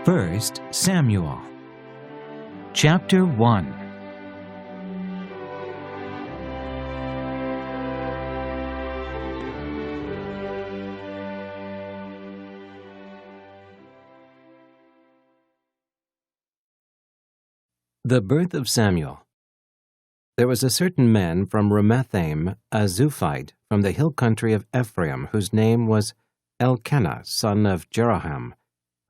1 Samuel, Chapter 1. The birth of Samuel. There was a certain man from Ramathaim, a Zuphite, from the hill country of Ephraim, whose name was Elkanah, son of Jeroham,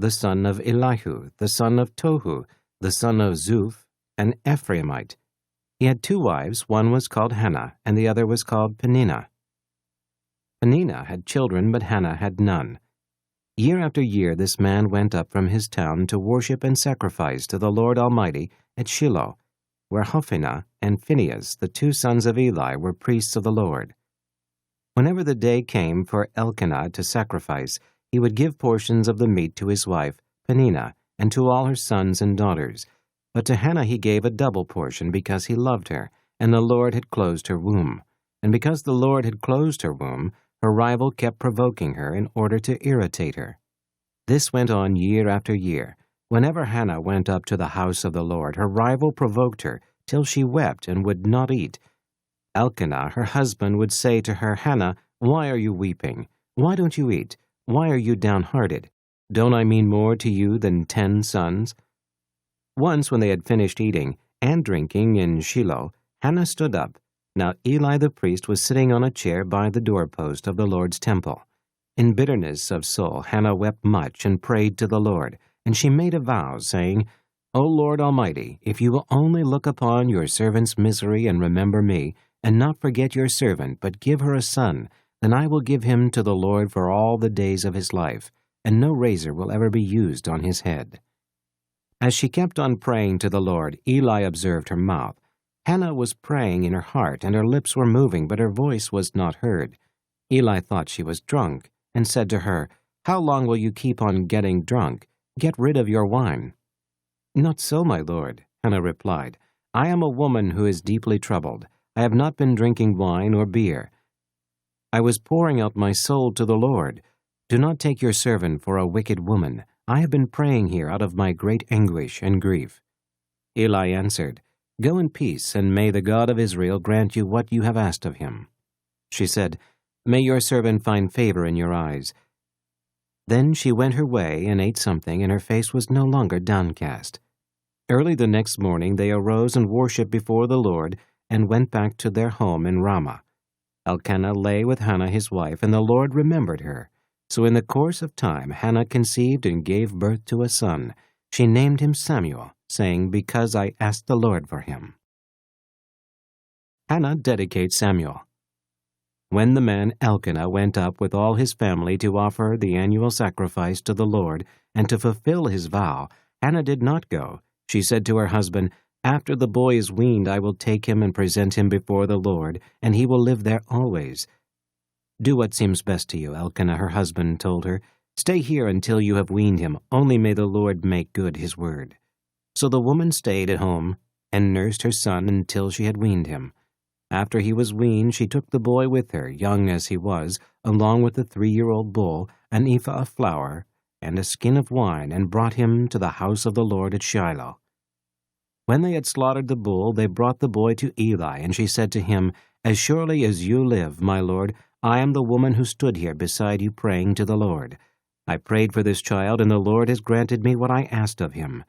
the son of Elihu, the son of Tohu, the son of Zuph, an Ephraimite. He had 2 wives, one was called Hannah, and the other was called Peninnah. Peninnah had children, but Hannah had none. Year after year this man went up from his town to worship and sacrifice to the Lord Almighty at Shiloh, where Hophni and Phinehas, the 2 sons of Eli, were priests of the Lord. Whenever the day came for Elkanah to sacrifice, he would give portions of the meat to his wife, Peninnah, and to all her sons and daughters. But to Hannah he gave a double portion because he loved her, and the Lord had closed her womb. And because the Lord had closed her womb, her rival kept provoking her in order to irritate her. This went on year after year. Whenever Hannah went up to the house of the Lord, her rival provoked her till she wept and would not eat. Elkanah, her husband, would say to her, "Hannah, why are you weeping? Why don't you eat? Why are you downhearted? Don't I mean more to you than 10 sons?" Once when they had finished eating and drinking in Shiloh, Hannah stood up. Now Eli the priest was sitting on a chair by the doorpost of the Lord's temple. In bitterness of soul Hannah wept much and prayed to the Lord, and she made a vow, saying, "O Lord Almighty, if you will only look upon your servant's misery and remember me, and not forget your servant, but give her a son, then I will give him to the Lord for all the days of his life, and no razor will ever be used on his head." As she kept on praying to the Lord, Eli observed her mouth. Hannah was praying in her heart, and her lips were moving, but her voice was not heard. Eli thought she was drunk, and said to her, "How long will you keep on getting drunk? Get rid of your wine." "Not so, my lord," Hannah replied. "I am a woman who is deeply troubled. I have not been drinking wine or beer. I was pouring out my soul to the Lord. Do not take your servant for a wicked woman. I have been praying here out of my great anguish and grief." Eli answered, "Go in peace, and may the God of Israel grant you what you have asked of him." She said, "May your servant find favor in your eyes." Then she went her way and ate something, and her face was no longer downcast. Early the next morning they arose and worshipped before the Lord, and went back to their home in Ramah. Elkanah lay with Hannah his wife, and the Lord remembered her. So in the course of time Hannah conceived and gave birth to a son. She named him Samuel, saying, "Because I asked the Lord for him." Hannah dedicates Samuel. When the man Elkanah went up with all his family to offer the annual sacrifice to the Lord and to fulfill his vow, Hannah did not go. She said to her husband, "After the boy is weaned, I will take him and present him before the Lord, and he will live there always." "Do what seems best to you," Elkanah, her husband, told her. "Stay here until you have weaned him. Only may the Lord make good his word." So the woman stayed at home and nursed her son until she had weaned him. After he was weaned, she took the boy with her, young as he was, along with the 3-year-old bull, an ephah of flour, and a skin of wine, and brought him to the house of the Lord at Shiloh. When they had slaughtered the bull, they brought the boy to Eli, and she said to him, "As surely as you live, my lord, I am the woman who stood here beside you praying to the Lord. I prayed for this child, and the Lord has granted me what I asked of him.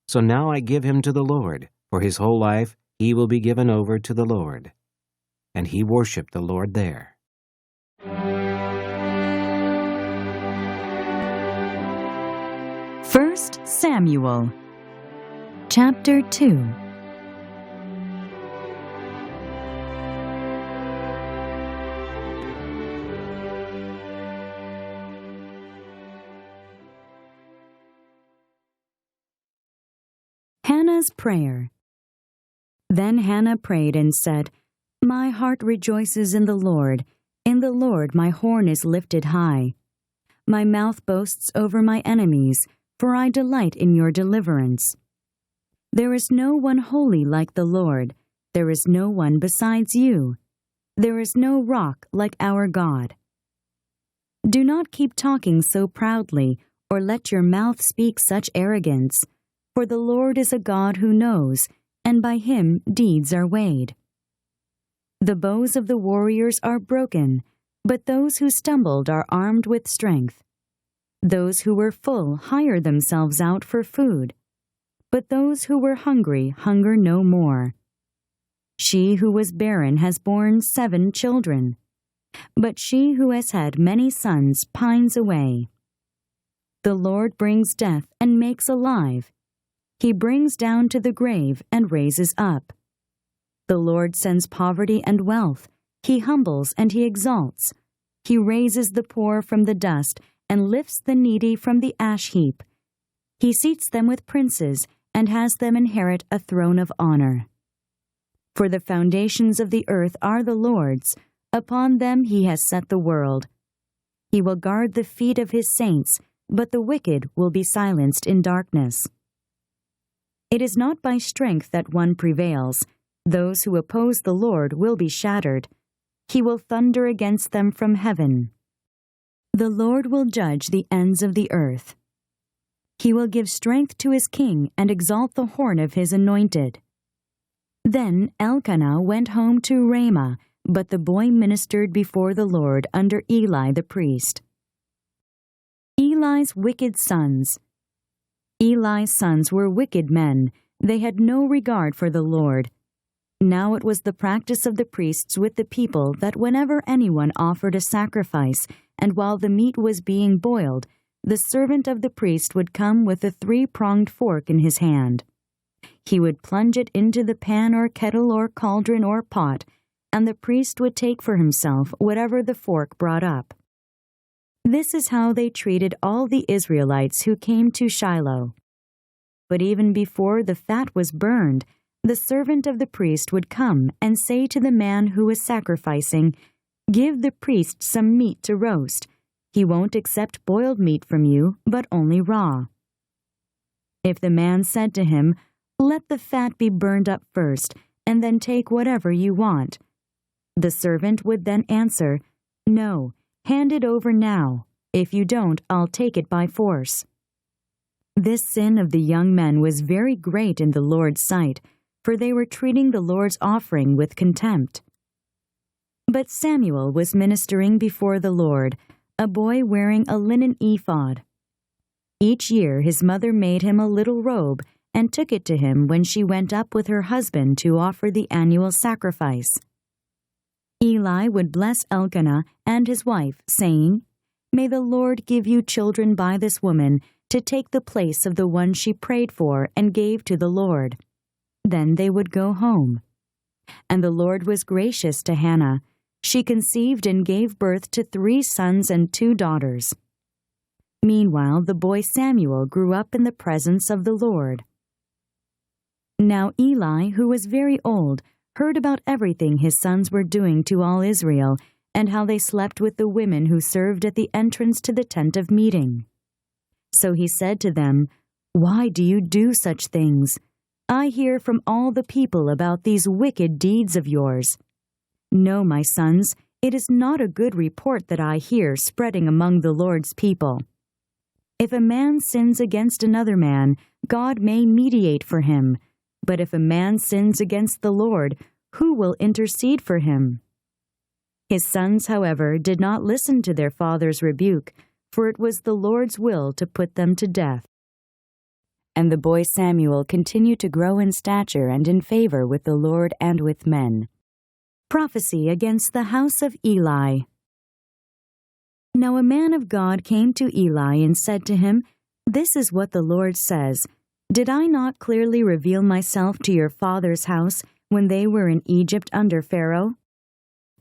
So now I give him to the Lord. For his whole life he will be given over to the Lord." And he worshipped the Lord there. 1 Samuel, Chapter 2. Hannah's prayer. Then Hannah prayed and said, "My heart rejoices in the Lord. In the Lord my horn is lifted high. My mouth boasts over my enemies, for I delight in your deliverance. There is no one holy like the Lord. There is no one besides you. There is no rock like our God. Do not keep talking so proudly, or let your mouth speak such arrogance, for the Lord is a God who knows, and by him deeds are weighed. The bows of the warriors are broken, but those who stumbled are armed with strength. Those who were full hire themselves out for food, but those who were hungry hunger no more. She who was barren has borne 7 children, but she who has had many sons pines away. The Lord brings death and makes alive. He brings down to the grave and raises up. The Lord sends poverty and wealth. He humbles and he exalts. He raises the poor from the dust and lifts the needy from the ash heap. He seats them with princes and has them inherit a throne of honor. For the foundations of the earth are the Lord's. Upon them he has set the world. He will guard the feet of his saints, but the wicked will be silenced in darkness. It is not by strength that one prevails. Those who oppose the Lord will be shattered. He will thunder against them from heaven. The Lord will judge the ends of the earth. He will give strength to his king and exalt the horn of his anointed. Then Elkanah went home to Ramah, but the boy ministered before the Lord under Eli the priest. Eli's wicked sons. Eli's sons were wicked men. They had no regard for the Lord. Now it was the practice of the priests with the people that whenever anyone offered a sacrifice, and while the meat was being boiled, the servant of the priest would come with a 3-pronged fork in his hand. He would plunge it into the pan or kettle or cauldron or pot, and the priest would take for himself whatever the fork brought up. This is how they treated all the Israelites who came to Shiloh. But even before the fat was burned, the servant of the priest would come and say to the man who was sacrificing, "Give the priest some meat to roast. He won't accept boiled meat from you, but only raw." If the man said to him, "Let the fat be burned up first, and then take whatever you want," the servant would then answer, "No, hand it over now. If you don't, I'll take it by force." This sin of the young men was very great in the Lord's sight, for they were treating the Lord's offering with contempt. But Samuel was ministering before the Lord, a boy wearing a linen ephod. Each year his mother made him a little robe and took it to him when she went up with her husband to offer the annual sacrifice. Eli would bless Elkanah and his wife, saying, "May the Lord give you children by this woman to take the place of the one she prayed for and gave to the Lord." Then they would go home. And the Lord was gracious to Hannah. She conceived and gave birth to 3 sons and 2 daughters. Meanwhile, the boy Samuel grew up in the presence of the Lord. Now Eli, who was very old, heard about everything his sons were doing to all Israel, and how they slept with the women who served at the entrance to the tent of meeting. So he said to them, "Why do you do such things? I hear from all the people about these wicked deeds of yours. No, my sons, it is not a good report that I hear spreading among the Lord's people. If a man sins against another man, God may mediate for him. But if a man sins against the Lord, who will intercede for him?" His sons, however, did not listen to their father's rebuke, for it was the Lord's will to put them to death. And the boy Samuel continued to grow in stature and in favor with the Lord and with men. Prophecy against the house of Eli. Now a man of God came to Eli and said to him, "This is what the Lord says. Did I not clearly reveal myself to your father's house when they were in Egypt under Pharaoh?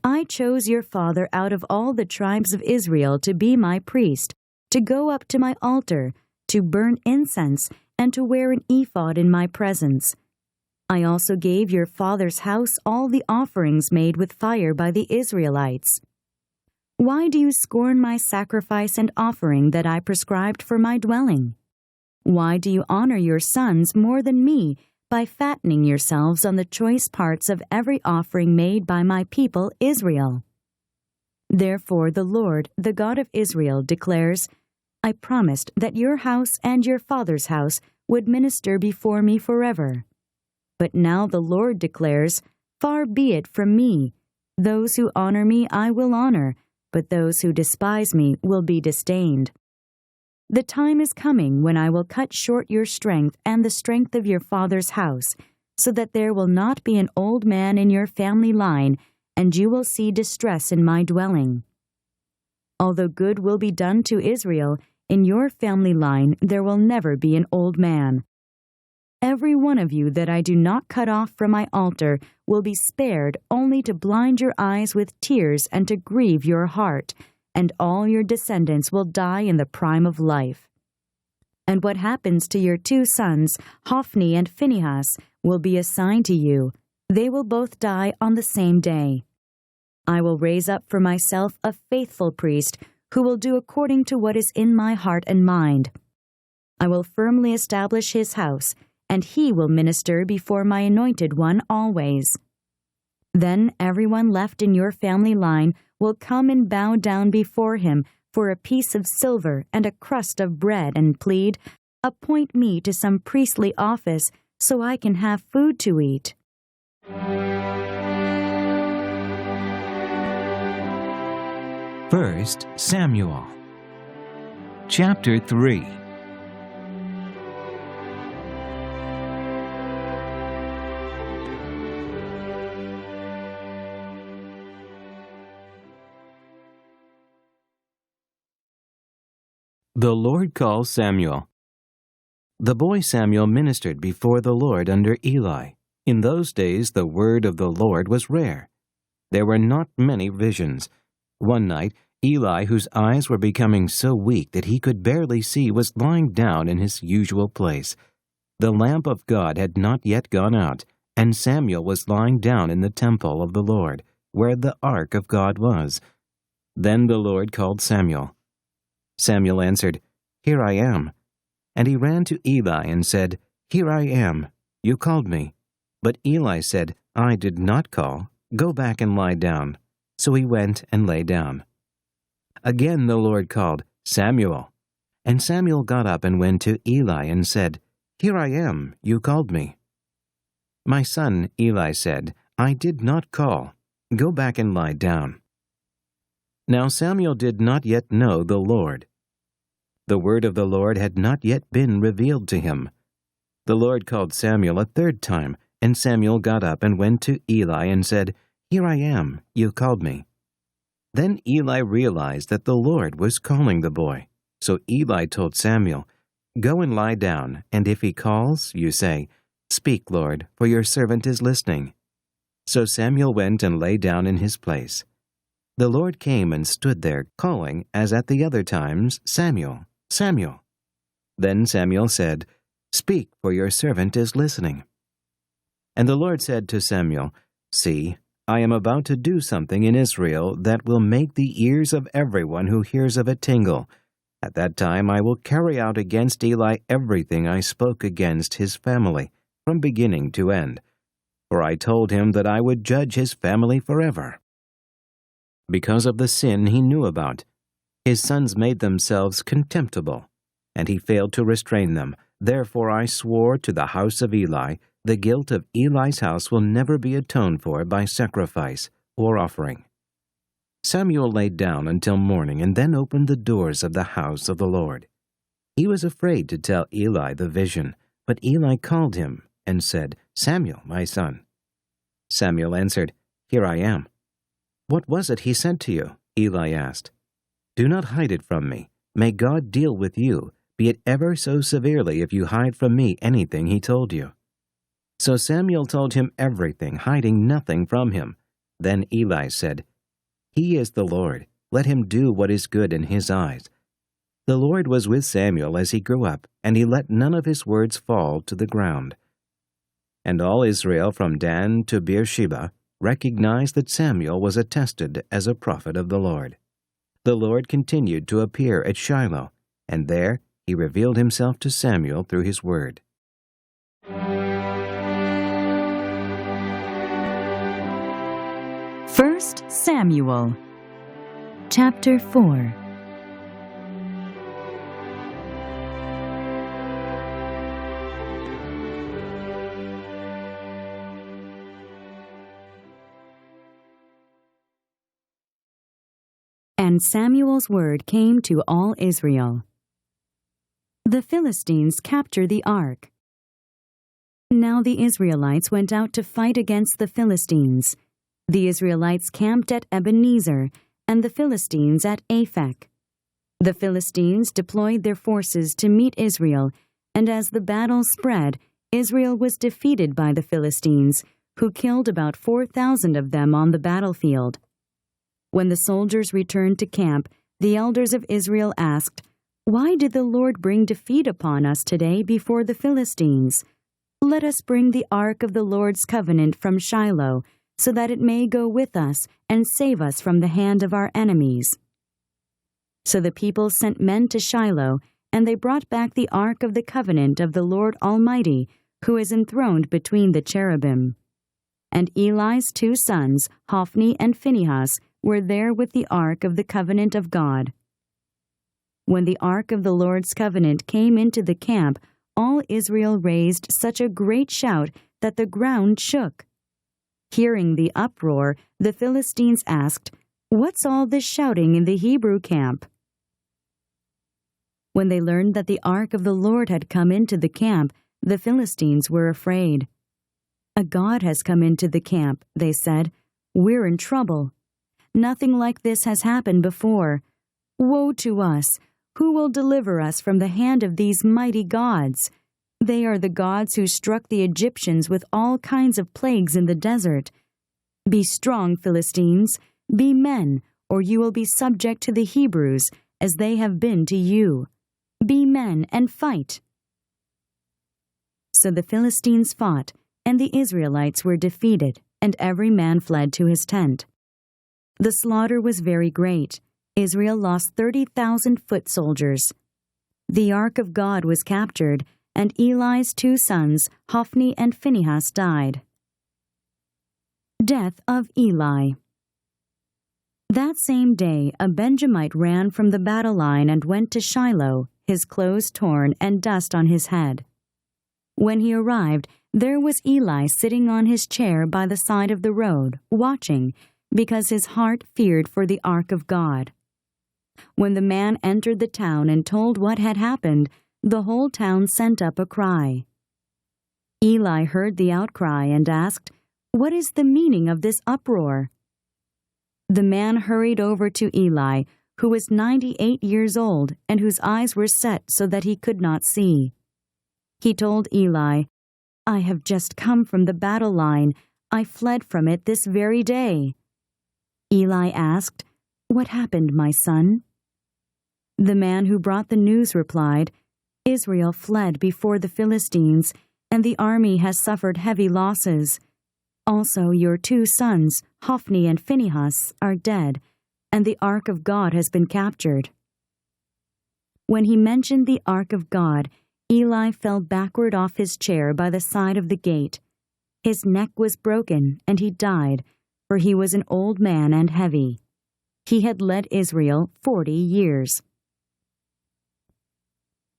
I chose your father out of all the tribes of Israel to be my priest, to go up to my altar, to burn incense, and to wear an ephod in my presence. I also gave your father's house all the offerings made with fire by the Israelites. Why do you scorn my sacrifice and offering that I prescribed for my dwelling? Why do you honor your sons more than me by fattening yourselves on the choice parts of every offering made by my people Israel? Therefore the Lord, the God of Israel, declares, I promised that your house and your father's house would minister before me forever. But now the Lord declares, Far be it from me. Those who honor me I will honor, but those who despise me will be disdained. The time is coming when I will cut short your strength and the strength of your father's house, so that there will not be an old man in your family line, and you will see distress in my dwelling. Although good will be done to Israel, in your family line there will never be an old man. Every one of you that I do not cut off from my altar will be spared only to blind your eyes with tears and to grieve your heart, and all your descendants will die in the prime of life. And what happens to your 2 sons, Hophni and Phinehas, will be assigned to you. They will both die on the same day. I will raise up for myself a faithful priest who will do according to what is in my heart and mind. I will firmly establish his house, and he will minister before my anointed one always. Then everyone left in your family line will come and bow down before him for a piece of silver and a crust of bread and plead, Appoint me to some priestly office so I can have food to eat. First Samuel, chapter 3. The Lord calls Samuel. The boy Samuel ministered before the Lord under Eli. In those days the word of the Lord was rare. There were not many visions. One night, Eli, whose eyes were becoming so weak that he could barely see, was lying down in his usual place. The lamp of God had not yet gone out, and Samuel was lying down in the temple of the Lord, where the ark of God was. Then the Lord called Samuel. Samuel answered, Here I am. And he ran to Eli and said, Here I am. You called me. But Eli said, I did not call. Go back and lie down. So he went and lay down. Again the Lord called, Samuel. And Samuel got up and went to Eli and said, Here I am. You called me. My son, Eli said, I did not call. Go back and lie down. Now Samuel did not yet know the Lord. The word of the Lord had not yet been revealed to him. The Lord called Samuel a 3rd time, and Samuel got up and went to Eli and said, Here I am, you called me. Then Eli realized that the Lord was calling the boy. So Eli told Samuel, Go and lie down, and if he calls, you say, Speak, Lord, for your servant is listening. So Samuel went and lay down in his place. The Lord came and stood there, calling, as at the other times, Samuel, Samuel. Then Samuel said, Speak, for your servant is listening. And the Lord said to Samuel, See, I am about to do something in Israel that will make the ears of everyone who hears of it tingle. At that time I will carry out against Eli everything I spoke against his family, from beginning to end. For I told him that I would judge his family forever. Because of the sin he knew about, his sons made themselves contemptible, and he failed to restrain them. Therefore I swore to the house of Eli, the guilt of Eli's house will never be atoned for by sacrifice or offering. Samuel lay down until morning and then opened the doors of the house of the Lord. He was afraid to tell Eli the vision, but Eli called him and said, Samuel, my son. Samuel answered, Here I am. What was it he said to you? Eli asked. Do not hide it from me. May God deal with you, be it ever so severely, if you hide from me anything he told you. So Samuel told him everything, hiding nothing from him. Then Eli said, He is the Lord. Let him do what is good in his eyes. The Lord was with Samuel as he grew up, and he let none of his words fall to the ground. And all Israel from Dan to Beersheba recognized that Samuel was attested as a prophet of the Lord. The Lord continued to appear at Shiloh, and there he revealed himself to Samuel through his word. First Samuel, chapter 4. And Samuel's word came to all Israel. The Philistines capture the ark. Now the Israelites went out to fight against the Philistines. The Israelites camped at Ebenezer, and the Philistines at Aphek. The Philistines deployed their forces to meet Israel, and as the battle spread, Israel was defeated by the Philistines, who killed about 4,000 of them on the battlefield. When the soldiers returned to camp, the elders of Israel asked, "Why did the Lord bring defeat upon us today before the Philistines? Let us bring the ark of the Lord's covenant from Shiloh, so that it may go with us and save us from the hand of our enemies." So the people sent men to Shiloh, and they brought back the ark of the covenant of the Lord Almighty, who is enthroned between the cherubim. And Eli's 2 sons, Hophni and Phinehas, were there with the ark of the covenant of God. When the ark of the Lord's covenant came into the camp, all Israel raised such a great shout that the ground shook. Hearing the uproar, the Philistines asked, "What's all this shouting in the Hebrew camp?" When they learned that the ark of the Lord had come into the camp, the Philistines were afraid. "A god has come into the camp," they said. "We're in trouble. Nothing like this has happened before. Woe to us! Who will deliver us from the hand of these mighty gods? They are the gods who struck the Egyptians with all kinds of plagues in the desert. Be strong, Philistines. Be men, or you will be subject to the Hebrews, as they have been to you. Be men and fight." So the Philistines fought, and the Israelites were defeated, and every man fled to his tent. The slaughter was very great. Israel lost 30,000 foot soldiers. The ark of God was captured, and Eli's 2 sons, Hophni and Phinehas, died. Death of Eli. That same day a Benjamite ran from the battle line and went to Shiloh, his clothes torn and dust on his head. When he arrived, there was Eli sitting on his chair by the side of the road, watching, because his heart feared for the ark of God. When the man entered the town and told what had happened, the whole town sent up a cry. Eli heard the outcry and asked, "What is the meaning of this uproar?" The man hurried over to Eli, who was 98 years old and whose eyes were set so that he could not see. He told Eli, "I have just come from the battle line. I fled from it this very day." Eli asked, "What happened, my son?" The man who brought the news replied, "Israel fled before the Philistines, and the army has suffered heavy losses. Also your 2 sons, Hophni and Phinehas, are dead, and the ark of God has been captured." When he mentioned the ark of God, Eli fell backward off his chair by the side of the gate. His neck was broken, and he died, for he was an old man and heavy. He had led Israel 40 years.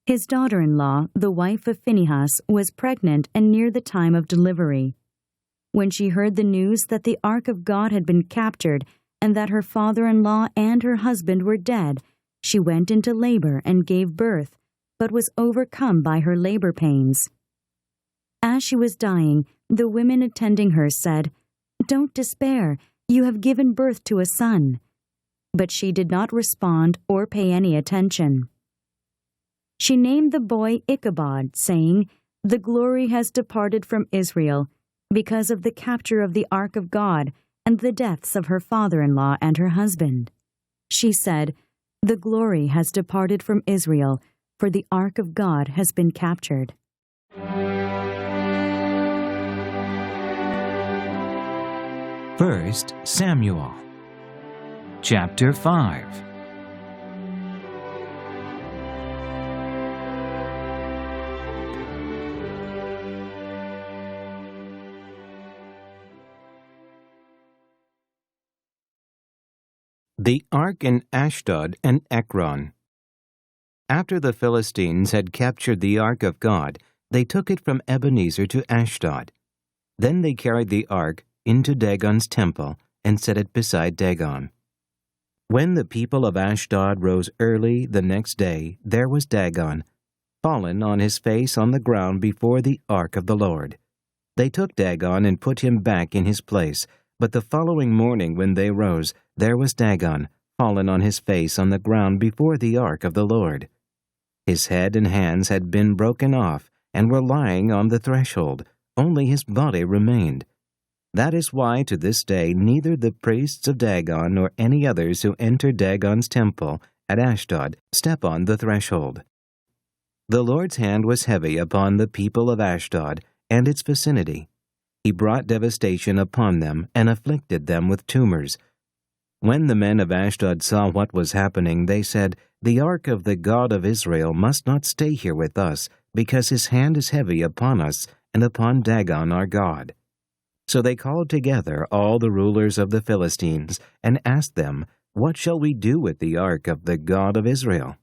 His daughter-in-law, the wife of Phinehas, was pregnant and near the time of delivery. When she heard the news that the ark of God had been captured and that her father-in-law and her husband were dead, she went into labor and gave birth, but was overcome by her labor pains. As she was dying, the women attending her said, "Don't despair, you have given birth to a son." But she did not respond or pay any attention. She named the boy Ichabod, saying, "The glory has departed from Israel, because of the capture of the ark of God and the deaths of her father-in-law and her husband." She said, "The glory has departed from Israel, for the ark of God has been captured." First Samuel, chapter 5. The ark in Ashdod and Ekron. After the Philistines had captured the ark of God, they took it from Ebenezer to Ashdod. Then they carried the ark into Dagon's temple and set it beside Dagon. When the people of Ashdod rose early the next day, there was Dagon, fallen on his face on the ground before the ark of the Lord. They took Dagon and put him back in his place, but the following morning when they rose, there was Dagon, fallen on his face on the ground before the ark of the Lord. His head and hands had been broken off and were lying on the threshold, only his body remained. That is why to this day neither the priests of Dagon nor any others who enter Dagon's temple at Ashdod step on the threshold. The Lord's hand was heavy upon the people of Ashdod and its vicinity. He brought devastation upon them and afflicted them with tumors. When the men of Ashdod saw what was happening, they said, "The ark of the God of Israel must not stay here with us, because his hand is heavy upon us and upon Dagon our God." So they called together all the rulers of the Philistines and asked them, "What shall we do with the ark of the God of Israel?"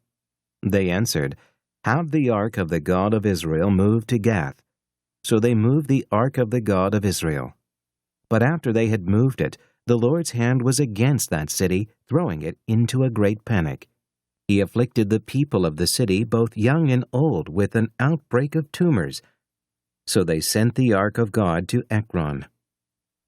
They answered, "Have the ark of the God of Israel moved to Gath." So they moved the ark of the God of Israel. But after they had moved it, the Lord's hand was against that city, throwing it into a great panic. He afflicted the people of the city, both young and old, with an outbreak of tumors. So they sent the ark of God to Ekron.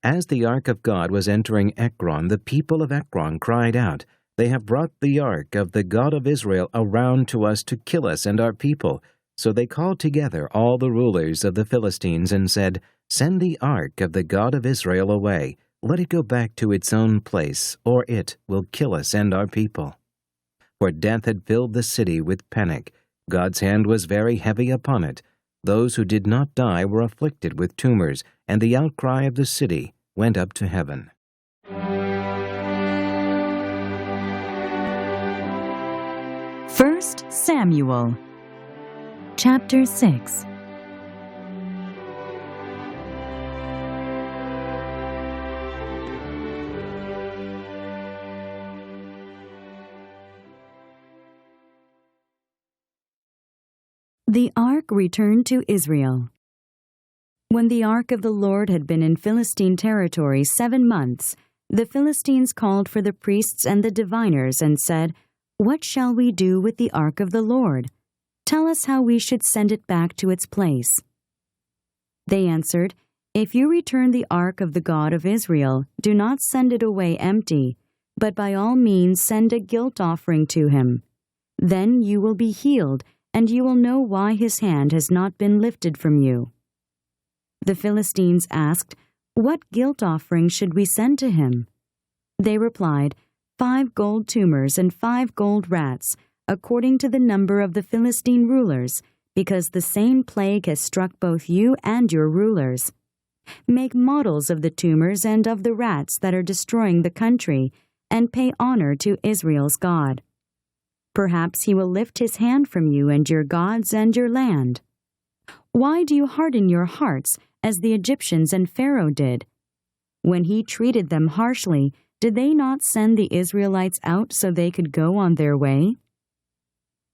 As the ark of God was entering Ekron, the people of Ekron cried out, "They have brought the ark of the God of Israel around to us to kill us and our people." So they called together all the rulers of the Philistines and said, "Send the ark of the God of Israel away. Let it go back to its own place, or it will kill us and our people." For death had filled the city with panic. God's hand was very heavy upon it. Those who did not die were afflicted with tumors, and the outcry of the city went up to heaven. First Samuel, chapter 6. The ark returned to Israel. When the ark of the Lord had been in Philistine territory 7 months, the Philistines called for the priests and the diviners and said, "What shall we do with the ark of the Lord? Tell us how we should send it back to its place." They answered, "If you return the ark of the God of Israel, do not send it away empty, but by all means send a guilt offering to him. Then you will be healed, and you will know why his hand has not been lifted from you." The Philistines asked, "What guilt offering should we send to him?" They replied, 5 gold tumors and 5 gold rats, according to the number of the Philistine rulers, because the same plague has struck both you and your rulers. Make models of the tumors and of the rats that are destroying the country, and pay honor to Israel's God. Perhaps he will lift his hand from you and your gods and your land. Why do you harden your hearts as the Egyptians and Pharaoh did? When he treated them harshly, did they not send the Israelites out so they could go on their way?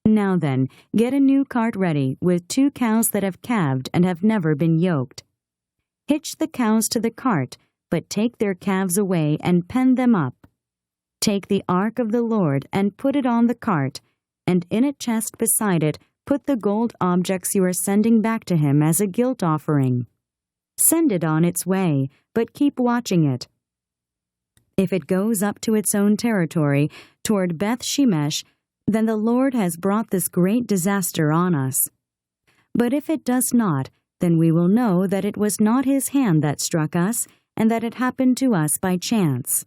Now then, get a new cart ready with 2 cows that have calved and have never been yoked. Hitch the cows to the cart, but take their calves away and pen them up. Take the ark of the Lord and put it on the cart, and in a chest beside it put the gold objects you are sending back to him as a guilt offering. Send it on its way, but keep watching it. If it goes up to its own territory, toward Beth-Shemesh, then the Lord has brought this great disaster on us. But if it does not, then we will know that it was not his hand that struck us, and that it happened to us by chance."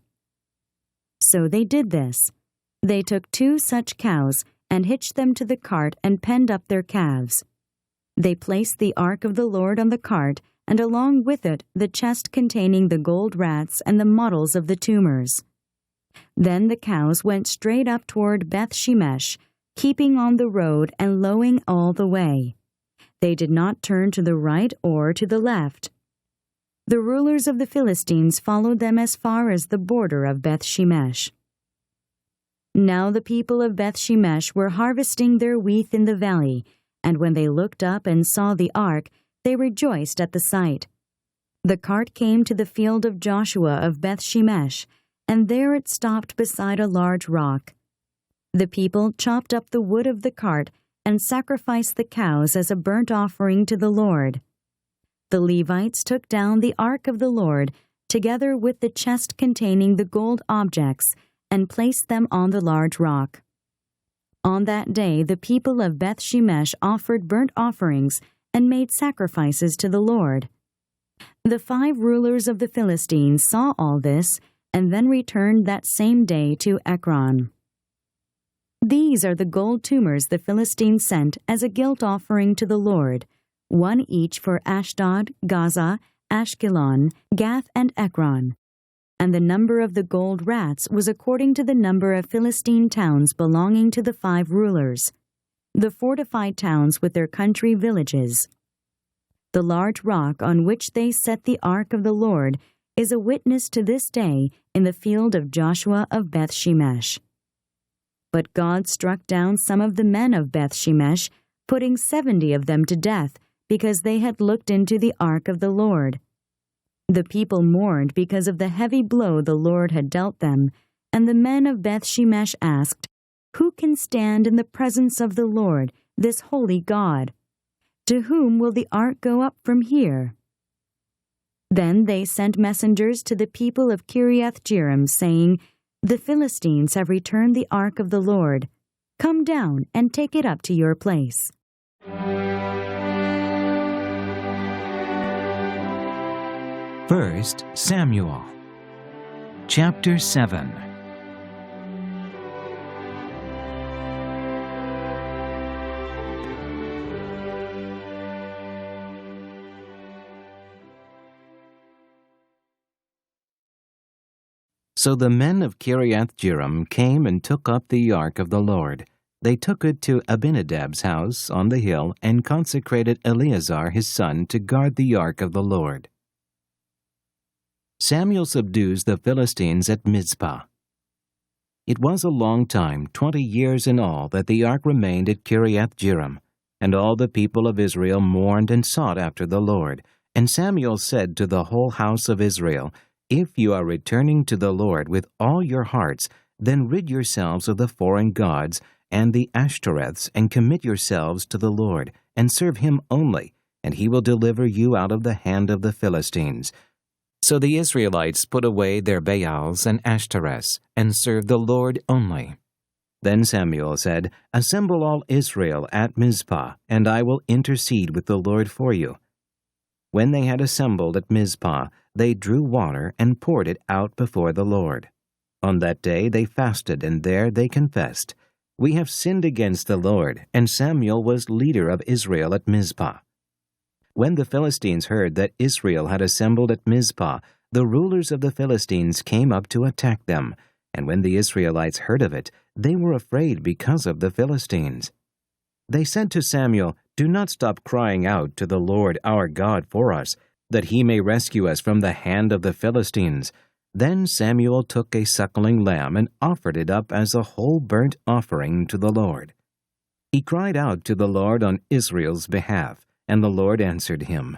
So they did this. They took 2 such cows and hitched them to the cart and penned up their calves. They placed the ark of the Lord on the cart, and along with it the chest containing the gold rats and the models of the tumors. Then the cows went straight up toward Beth-Shemesh, keeping on the road and lowing all the way. They did not turn to the right or to the left. The rulers of the Philistines followed them as far as the border of Beth-Shemesh. Now the people of Beth-Shemesh were harvesting their wheat in the valley, and when they looked up and saw the ark, they rejoiced at the sight. The cart came to the field of Joshua of Beth-Shemesh, and there it stopped beside a large rock. The people chopped up the wood of the cart and sacrificed the cows as a burnt offering to the Lord. The Levites took down the ark of the Lord, together with the chest containing the gold objects, and placed them on the large rock. On that day the people of Beth-shemesh offered burnt offerings and made sacrifices to the Lord. The 5 rulers of the Philistines saw all this, and then returned that same day to Ekron. These are the gold tumors the Philistines sent as a guilt offering to the Lord, 1 each for Ashdod, Gaza, Ashkelon, Gath, and Ekron. And the number of the gold rats was according to the number of Philistine towns belonging to the 5 rulers, the fortified towns with their country villages. The large rock on which they set the ark of the Lord is a witness to this day in the field of Joshua of Beth-shemesh. But God struck down some of the men of Beth-shemesh, putting 70 of them to death, because they had looked into the ark of the Lord. The people mourned because of the heavy blow the Lord had dealt them, and the men of Beth-shemesh asked, "Who can stand in the presence of the Lord, this holy God? To whom will the ark go up from here?" Then they sent messengers to the people of Kiriath-jearim, saying, "The Philistines have returned the ark of the Lord. Come down and take it up to your place." First Samuel, chapter 7. So the men of Kiriath-jearim came and took up the ark of the Lord. They took it to Abinadab's house on the hill and consecrated Eleazar his son to guard the ark of the Lord. Samuel subdues the Philistines at Mizpah. It was a long time, 20 years in all, that the ark remained at Kiriath-jearim, and all the people of Israel mourned and sought after the Lord. And Samuel said to the whole house of Israel, "If you are returning to the Lord with all your hearts, then rid yourselves of the foreign gods and the Ashtoreths, and commit yourselves to the Lord, and serve him only, and he will deliver you out of the hand of the Philistines." So the Israelites put away their Baals and Ashtoreths, and served the Lord only. Then Samuel said, "Assemble all Israel at Mizpah, and I will intercede with the Lord for you." When they had assembled at Mizpah, they drew water and poured it out before the Lord. On that day they fasted, and there they confessed, "We have sinned against the Lord," and Samuel was leader of Israel at Mizpah. When the Philistines heard that Israel had assembled at Mizpah, the rulers of the Philistines came up to attack them, and when the Israelites heard of it, they were afraid because of the Philistines. They said to Samuel, "Do not stop crying out to the Lord our God for us, that he may rescue us from the hand of the Philistines." Then Samuel took a suckling lamb and offered it up as a whole burnt offering to the Lord. He cried out to the Lord on Israel's behalf, and the Lord answered him.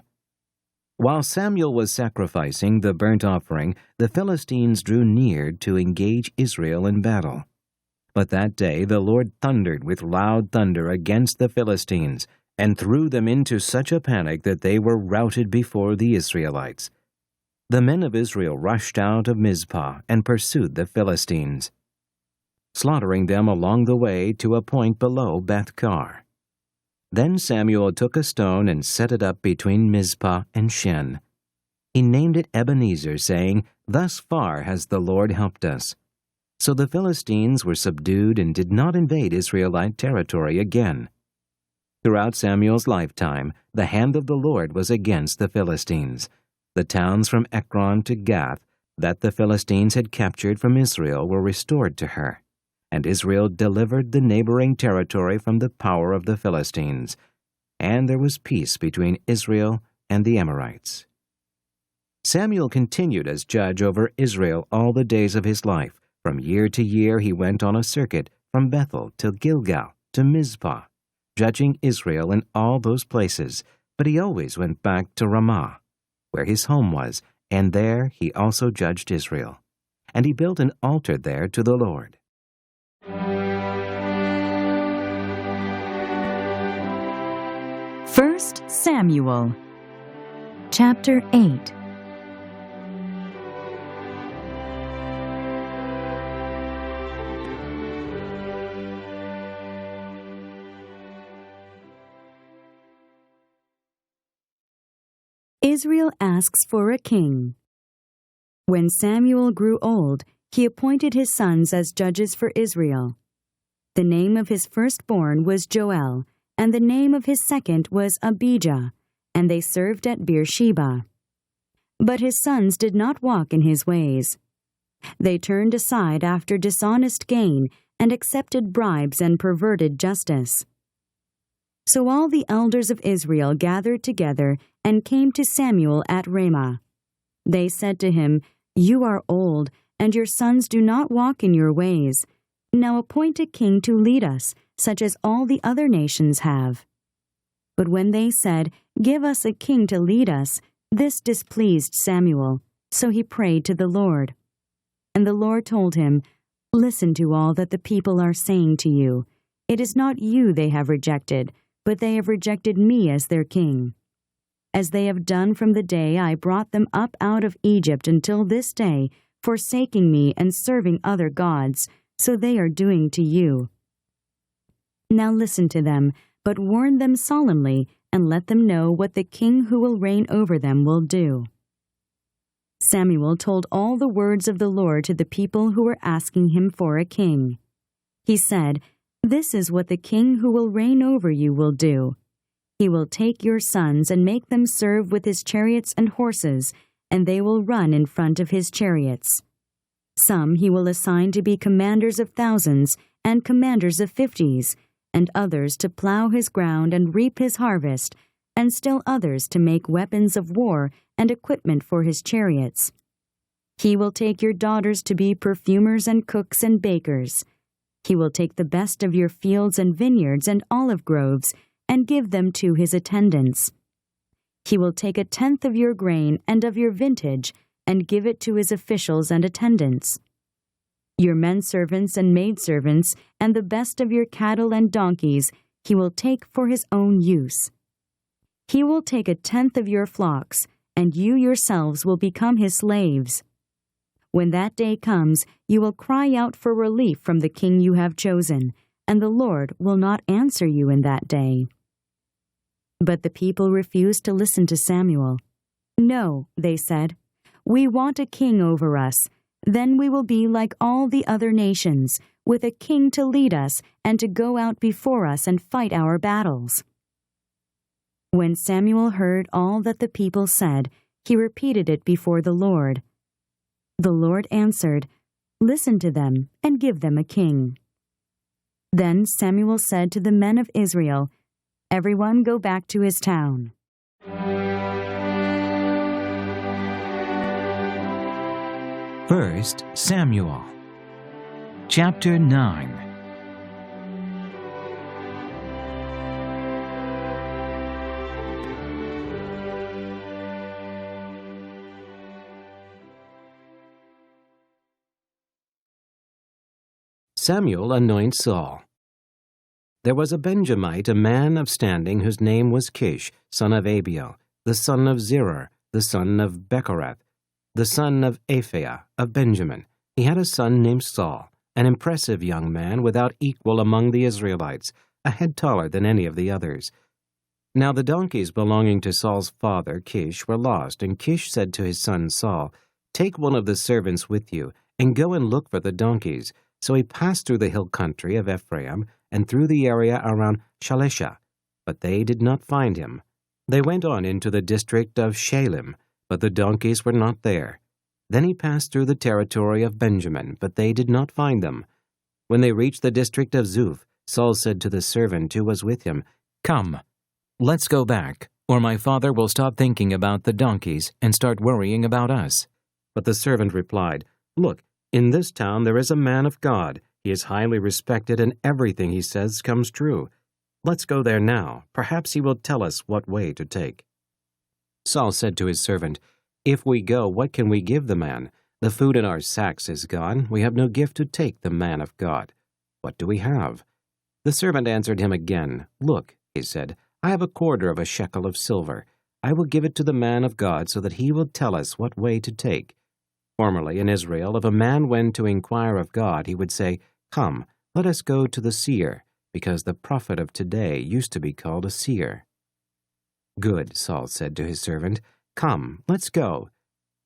While Samuel was sacrificing the burnt offering, the Philistines drew near to engage Israel in battle. But that day the Lord thundered with loud thunder against the Philistines, and threw them into such a panic that they were routed before the Israelites. The men of Israel rushed out of Mizpah and pursued the Philistines, slaughtering them along the way to a point below Beth-kar. Then Samuel took a stone and set it up between Mizpah and Shen. He named it Ebenezer, saying, "Thus far has the Lord helped us." So the Philistines were subdued and did not invade Israelite territory again. Throughout Samuel's lifetime, the hand of the Lord was against the Philistines. The towns from Ekron to Gath that the Philistines had captured from Israel were restored to her, and Israel delivered the neighboring territory from the power of the Philistines, and there was peace between Israel and the Amorites. Samuel continued as judge over Israel all the days of his life. From year to year he went on a circuit from Bethel to Gilgal to Mizpah, judging Israel in all those places, but he always went back to Ramah, where his home was, and there he also judged Israel. and he built an altar there to the Lord. 1 Samuel, chapter 8. Israel asks for a king. When Samuel grew old, he appointed his sons as judges for Israel. The name of his firstborn was Joel, and the name of his second was Abijah, and they served at Beersheba. But his sons did not walk in his ways. They turned aside after dishonest gain and accepted bribes and perverted justice. So all the elders of Israel gathered together and came to Samuel at Ramah. They said to him, "You are old, and your sons do not walk in your ways. Now appoint a king to lead us, such as all the other nations have." But when they said, "Give us a king to lead us," this displeased Samuel, so he prayed to the Lord. And the Lord told him, "Listen to all that the people are saying to you. It is not you they have rejected, but they have rejected me as their king. As they have done from the day I brought them up out of Egypt until this day, forsaking me and serving other gods, so they are doing to you. Now listen to them, but warn them solemnly, and let them know what the king who will reign over them will do." Samuel told all the words of the Lord to the people who were asking him for a king. He said, "This is what the king who will reign over you will do. He will take your sons and make them serve with his chariots and horses, and they will run in front of his chariots. Some he will assign to be commanders of thousands and commanders of 50s, and others to plow his ground and reap his harvest, and still others to make weapons of war and equipment for his chariots. He will take your daughters to be perfumers and cooks and bakers. He will take the best of your fields and vineyards and olive groves and give them to his attendants. He will take 1/10 of your grain and of your vintage and give it to his officials and attendants. Your menservants and maidservants and the best of your cattle and donkeys he will take for his own use. He will take 1/10 of your flocks, and you yourselves will become his slaves. When that day comes, you will cry out for relief from the king you have chosen, and the Lord will not answer you in that day." But the people refused to listen to Samuel. "No," they said, "we want a king over us. Then we will be like all the other nations, with a king to lead us and to go out before us and fight our battles." When Samuel heard all that the people said, he repeated it before the Lord. The Lord answered, "Listen to them and give them a king." Then Samuel said to the men of Israel, "Everyone go back to his town." First Samuel, chapter 9. Samuel anoints Saul. There was a Benjamite, a man of standing, whose name was Kish, son of Abigail, the son of Zerah, the son of Bechorath, the son of Aphiah of Benjamin. He had a son named Saul, an impressive young man without equal among the Israelites, a head taller than any of the others. Now the donkeys belonging to Saul's father, Kish, were lost, and Kish said to his son Saul, "Take one of the servants with you, and go and look for the donkeys." So he passed through the hill country of Ephraim and through the area around Shalisha, but they did not find him. They went on into the district of Shalim, but the donkeys were not there. Then he passed through the territory of Benjamin, but they did not find them. When they reached the district of Zuph, Saul said to the servant who was with him, "Come, let's go back, or my father will stop thinking about the donkeys and start worrying about us." But the servant replied, "Look, in this town there is a man of God. He is highly respected, and everything he says comes true. Let's go there now. Perhaps he will tell us what way to take." Saul said to his servant, "If we go, what can we give the man? The food in our sacks is gone. We have no gift to take the man of God. What do we have?" The servant answered him again. "Look," he said, "I have a quarter of a shekel of silver. I will give it to the man of God so that he will tell us what way to take." Formerly in Israel, if a man went to inquire of God, he would say, "Come, let us go to the seer," because the prophet of today used to be called a seer. "Good," Saul said to his servant. "Come, let's go."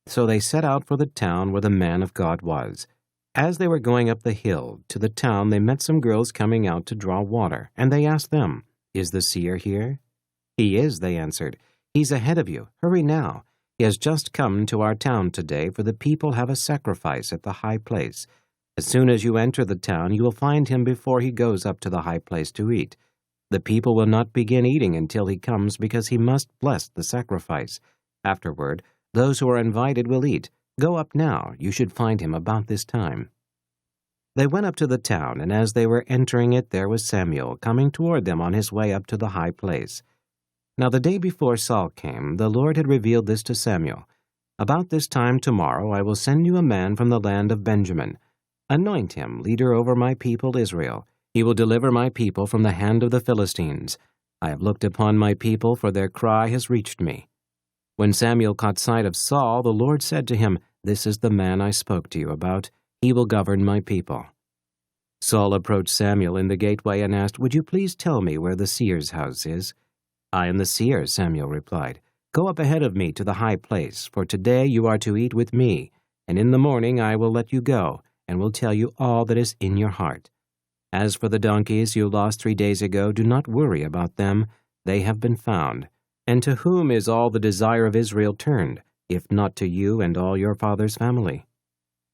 So they set out for the town where the man of God was. As they were going up the hill to the town, they met some girls coming out to draw water, and they asked them, "Is the seer here?" "He is," they answered. "He's ahead of you. Hurry now. He has just come to our town today, for the people have a sacrifice at the high place. As soon as you enter the town, you will find him before he goes up to the high place to eat. The people will not begin eating until he comes, because he must bless the sacrifice. Afterward, those who are invited will eat. Go up now. You should find him about this time." They went up to the town, and as they were entering it, there was Samuel coming toward them on his way up to the high place. Now the day before Saul came, the Lord had revealed this to Samuel. "About this time tomorrow I will send you a man from the land of Benjamin. Anoint him leader over my people Israel. He will deliver my people from the hand of the Philistines. I have looked upon my people, for their cry has reached me." When Samuel caught sight of Saul, the Lord said to him, "This is the man I spoke to you about. He will govern my people." Saul approached Samuel in the gateway and asked, "Would you please tell me where the seer's house is?" "I am the seer," Samuel replied. "Go up ahead of me to the high place, for today you are to eat with me, and in the morning I will let you go, and will tell you all that is in your heart. As for the donkeys you lost 3 days ago, do not worry about them. They have been found. And to whom is all the desire of Israel turned, if not to you and all your father's family?"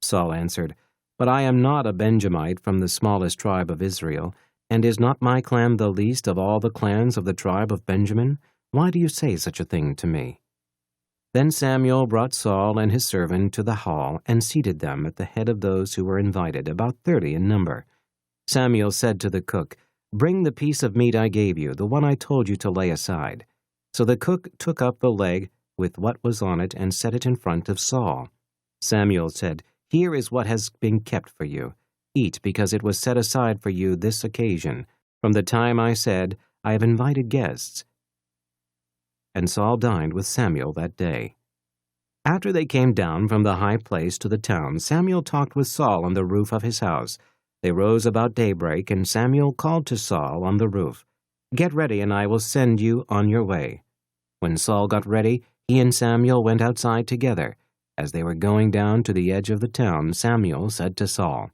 Saul answered, "But I am not a Benjamite from the smallest tribe of Israel, and is not my clan the least of all the clans of the tribe of Benjamin? Why do you say such a thing to me?" Then Samuel brought Saul and his servant to the hall and seated them at the head of those who were invited, about 30 in number. Samuel said to the cook, "Bring the piece of meat I gave you, the one I told you to lay aside." So the cook took up the leg with what was on it and set it in front of Saul. Samuel said, "Here is what has been kept for you. Eat, because it was set aside for you this occasion, from the time I said, 'I have invited guests.'" And Saul dined with Samuel that day. After they came down from the high place to the town, Samuel talked with Saul on the roof of his house. They rose about daybreak, and Samuel called to Saul on the roof, "Get ready, and I will send you on your way." When Saul got ready, he and Samuel went outside together. As they were going down to the edge of the town, Samuel said to Saul,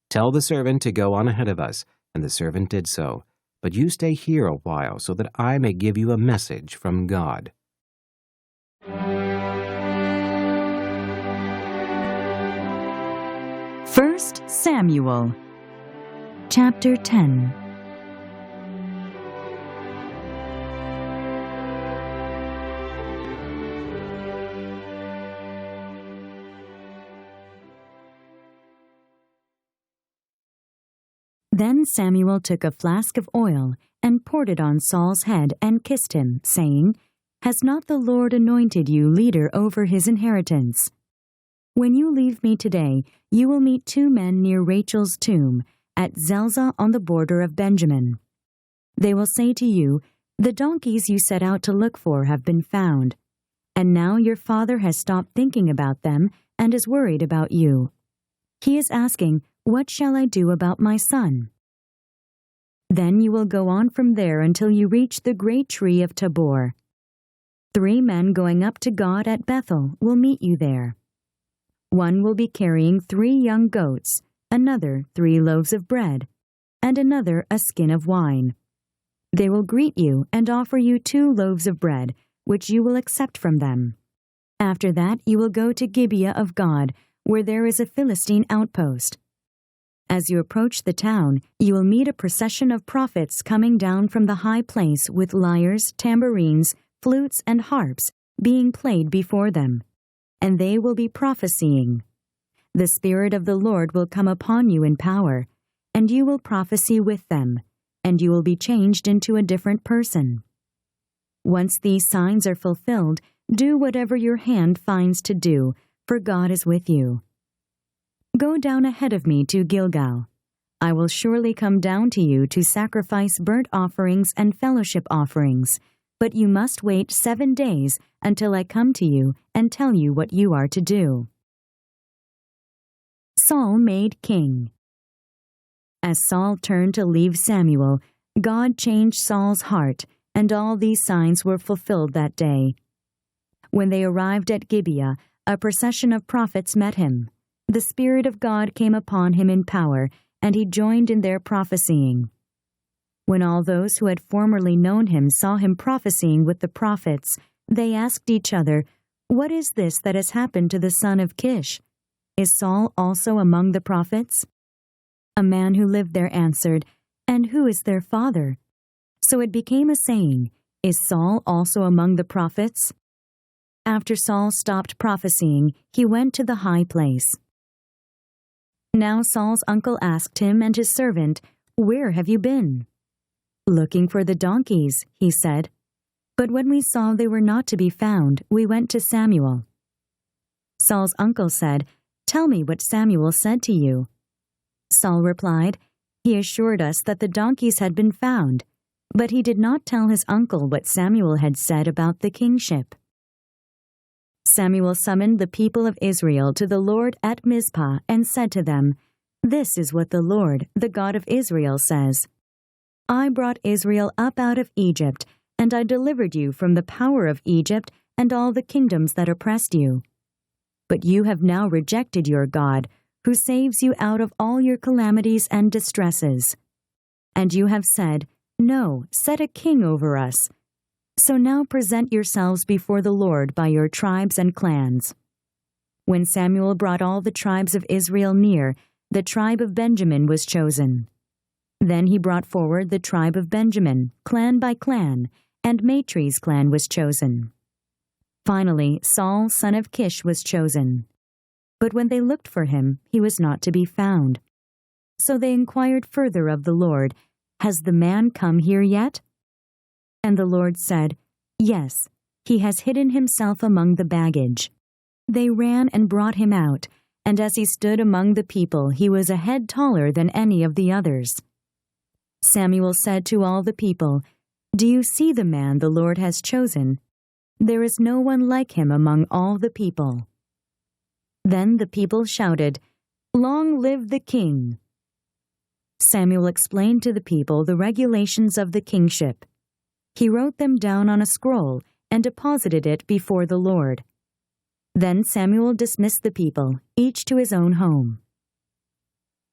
"Tell the servant to go on ahead of us," and the servant did so. "But you stay here a while, so that I may give you a message from God." First Samuel, chapter 10. Then Samuel took a flask of oil and poured it on Saul's head and kissed him, saying, "Has not the Lord anointed you leader over his inheritance? When you leave me today, you will meet 2 men near Rachel's tomb at Zelzah on the border of Benjamin. They will say to you, 'The donkeys you set out to look for have been found, and now your father has stopped thinking about them and is worried about you. He is asking, "What shall I do about my son?" Then you will go on from there until you reach the great tree of Tabor. 3 men going up to God at Bethel will meet you there. One will be carrying 3 young goats, another 3 loaves of bread, and another a skin of wine. They will greet you and offer you 2 loaves of bread, which you will accept from them. After that you will go to Gibeah of God, where there is a Philistine outpost. As you approach the town, you will meet a procession of prophets coming down from the high place with lyres, tambourines, flutes, and harps being played before them, and they will be prophesying. The Spirit of the Lord will come upon you in power, and you will prophesy with them, and you will be changed into a different person. Once these signs are fulfilled, do whatever your hand finds to do, for God is with you. Go down ahead of me to Gilgal. I will surely come down to you to sacrifice burnt offerings and fellowship offerings, but you must wait 7 days until I come to you and tell you what you are to do." Saul made king. As Saul turned to leave Samuel, God changed Saul's heart, and all these signs were fulfilled that day. When they arrived at Gibeah, a procession of prophets met him. The Spirit of God came upon him in power, and he joined in their prophesying. When all those who had formerly known him saw him prophesying with the prophets, they asked each other, "What is this that has happened to the son of Kish? Is Saul also among the prophets?" A man who lived there answered, "And who is their father?" So it became a saying, "Is Saul also among the prophets?" After Saul stopped prophesying, he went to the high place. Now Saul's uncle asked him and his servant, "Where have you been?" "Looking for the donkeys," he said. "But when we saw they were not to be found, we went to Samuel." Saul's uncle said, "Tell me what Samuel said to you." Saul replied, "He assured us that the donkeys had been found," but he did not tell his uncle what Samuel had said about the kingship. Samuel summoned the people of Israel to the Lord at Mizpah and said to them, "This is what the Lord, the God of Israel, says. I brought Israel up out of Egypt, and I delivered you from the power of Egypt and all the kingdoms that oppressed you. But you have now rejected your God, who saves you out of all your calamities and distresses. And you have said, 'No, set a king over us.' So now present yourselves before the Lord by your tribes and clans." When Samuel brought all the tribes of Israel near, the tribe of Benjamin was chosen. Then he brought forward the tribe of Benjamin, clan by clan, and Matri's clan was chosen. Finally, Saul, son of Kish, was chosen. But when they looked for him, he was not to be found. So they inquired further of the Lord, "Has the man come here yet?" And the Lord said, "Yes, he has hidden himself among the baggage." They ran and brought him out, and as he stood among the people, he was a head taller than any of the others. Samuel said to all the people, "Do you see the man the Lord has chosen? There is no one like him among all the people." Then the people shouted, "Long live the king!" Samuel explained to the people the regulations of the kingship. He wrote them down on a scroll and deposited it before the Lord. Then Samuel dismissed the people, each to his own home.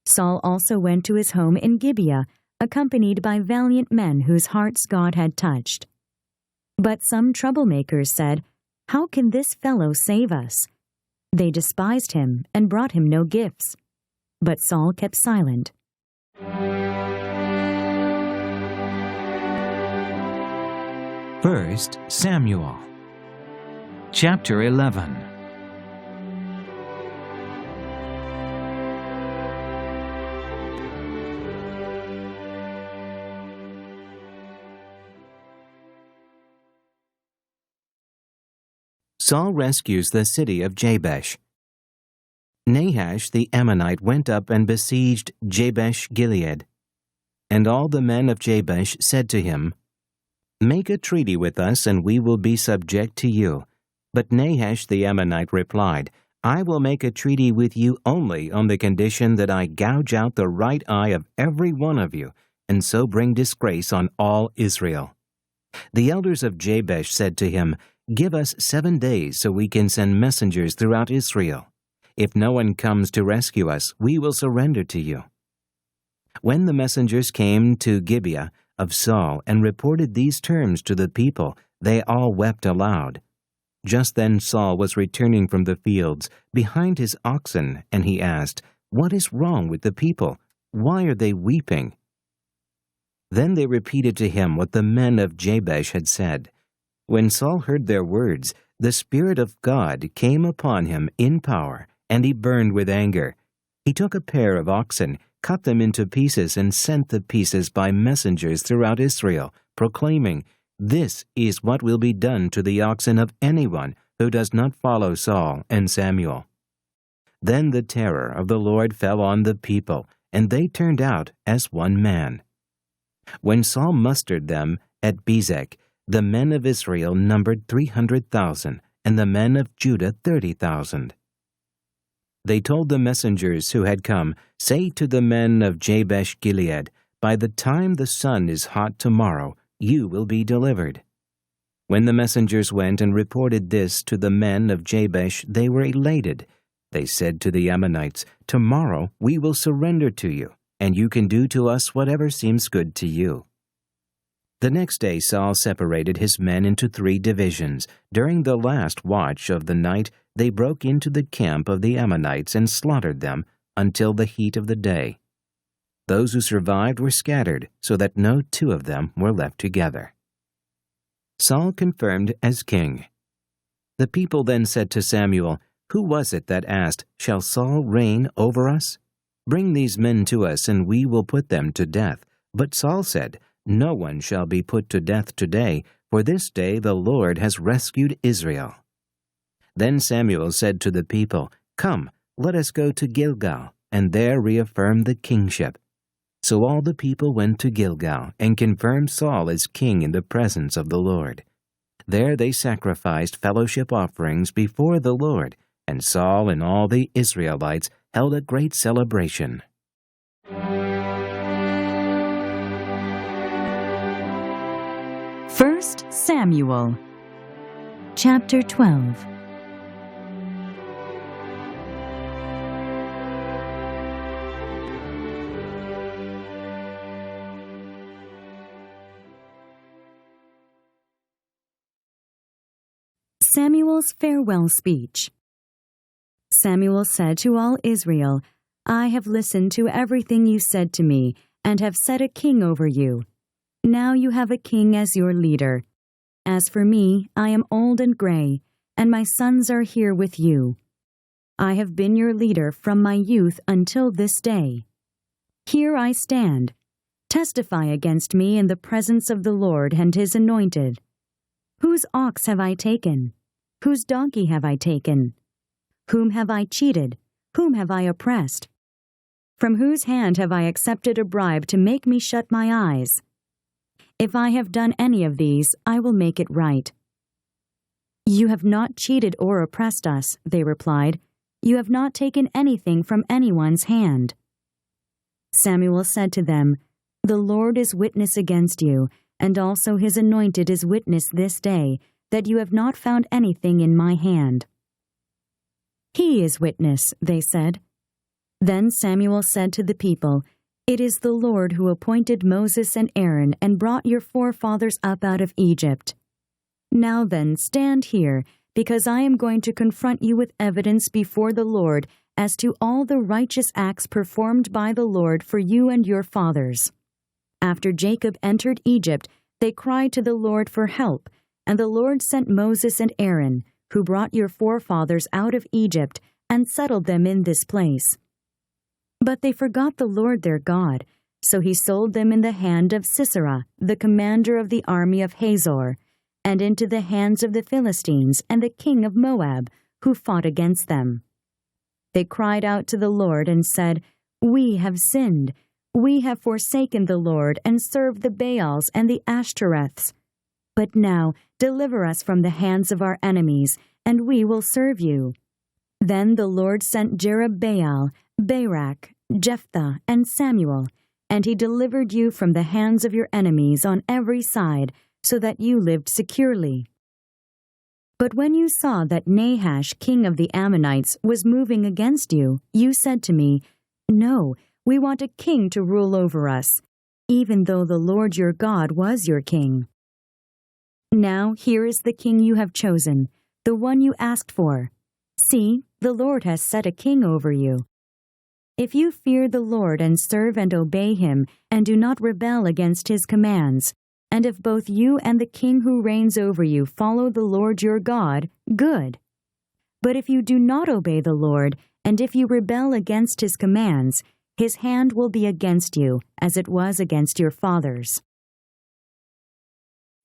Saul also went to his home in Gibeah, accompanied by valiant men whose hearts God had touched. But some troublemakers said, "How can this fellow save us?" They despised him and brought him no gifts. But Saul kept silent. First Samuel, chapter 11. Saul rescues the city of Jabesh. Nahash the Ammonite went up and besieged Jabesh Gilead. And all the men of Jabesh said to him, "Make a treaty with us, and we will be subject to you." But Nahash the Ammonite replied, "I will make a treaty with you only on the condition that I gouge out the right eye of every one of you, and so bring disgrace on all Israel." The elders of Jabesh said to him, "Give us 7 days so we can send messengers throughout Israel. If no one comes to rescue us, we will surrender to you." When the messengers came to Gibeah of Saul and reported these terms to the people, they all wept aloud. Just then Saul was returning from the fields behind his oxen, and he asked, "What is wrong with the people? Why are they weeping?" Then they repeated to him what the men of Jabesh had said. When Saul heard their words, the Spirit of God came upon him in power, and he burned with anger. He took a pair of oxen, cut them into pieces, and sent the pieces by messengers throughout Israel, proclaiming, "This is what will be done to the oxen of anyone who does not follow Saul and Samuel." Then the terror of the Lord fell on the people, and they turned out as one man. When Saul mustered them at Bezek, the men of Israel numbered 300,000, and the men of Judah 30,000. They told the messengers who had come, "Say to the men of Jabesh Gilead, by the time the sun is hot tomorrow, you will be delivered." When the messengers went and reported this to the men of Jabesh, they were elated. They said to the Ammonites, "Tomorrow we will surrender to you, and you can do to us whatever seems good to you." The next day Saul separated his men into 3 divisions. During the last watch of the night, they broke into the camp of the Ammonites and slaughtered them until the heat of the day. Those who survived were scattered, so that no 2 of them were left together. Saul confirmed as king. The people then said to Samuel, "Who was it that asked, 'Shall Saul reign over us?' Bring these men to us, and we will put them to death." But Saul said, "No one shall be put to death today, for this day the Lord has rescued Israel." Then Samuel said to the people, "Come, let us go to Gilgal, and there reaffirm the kingship." So all the people went to Gilgal, and confirmed Saul as king in the presence of the Lord. There they sacrificed fellowship offerings before the Lord, and Saul and all the Israelites held a great celebration. First Samuel, chapter 12. Samuel's farewell speech. Samuel said to all Israel, "I have listened to everything you said to me, and have set a king over you. Now you have a king as your leader. As for me, I am old and gray, and my sons are here with you. I have been your leader from my youth until this day. Here I stand. Testify against me in the presence of the Lord and his anointed. Whose ox have I taken? Whose donkey have I taken? Whom have I cheated? Whom have I oppressed? From whose hand have I accepted a bribe to make me shut my eyes? If I have done any of these, I will make it right." "You have not cheated or oppressed us," they replied. "You have not taken anything from anyone's hand." Samuel said to them, "The Lord is witness against you, and also his anointed is witness this day, that you have not found anything in my hand." "He is witness," they said. Then Samuel said to the people, "It is the Lord who appointed Moses and Aaron and brought your forefathers up out of Egypt. Now then, stand here, because I am going to confront you with evidence before the Lord as to all the righteous acts performed by the Lord for you and your fathers. After Jacob entered Egypt, they cried to the Lord for help, and the Lord sent Moses and Aaron, who brought your forefathers out of Egypt and settled them in this place. But they forgot the Lord their God, so he sold them in the hand of Sisera, the commander of the army of Hazor, and into the hands of the Philistines and the king of Moab, who fought against them. They cried out to the Lord and said, 'We have sinned. We have forsaken the Lord and served the Baals and the Ashtoreths. But now deliver us from the hands of our enemies, and we will serve you.' Then the Lord sent Jerubbaal, Barak, Jephthah, and Samuel, and he delivered you from the hands of your enemies on every side, so that you lived securely. But when you saw that Nahash, king of the Ammonites, was moving against you, you said to me, 'No, we want a king to rule over us,' even though the Lord your God was your king. Now here is the king you have chosen, the one you asked for. See, the Lord has set a king over you. If you fear the Lord and serve and obey him, and do not rebel against his commands, and if both you and the king who reigns over you follow the Lord your God, good. But if you do not obey the Lord, and if you rebel against his commands, his hand will be against you, as it was against your fathers."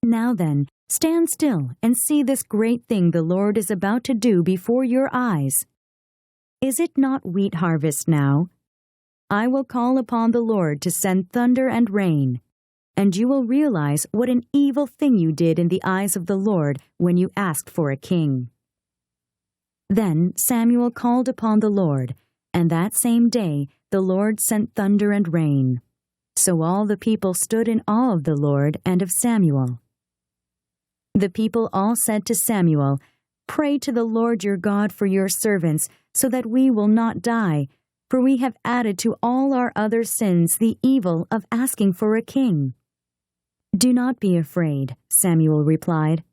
Now then, Stand still and see this great thing the Lord is about to do before your eyes. Is it not wheat harvest now? I will call upon the Lord to send thunder and rain, and you will realize what an evil thing you did in the eyes of the Lord when you asked for a king." Then Samuel called upon the Lord, and that same day the Lord sent thunder and rain. So all the people stood in awe of the Lord and of Samuel. The people all said to Samuel, "Pray to the Lord your God for your servants, so that we will not die, for we have added to all our other sins the evil of asking for a king." "Do not be afraid," Samuel replied.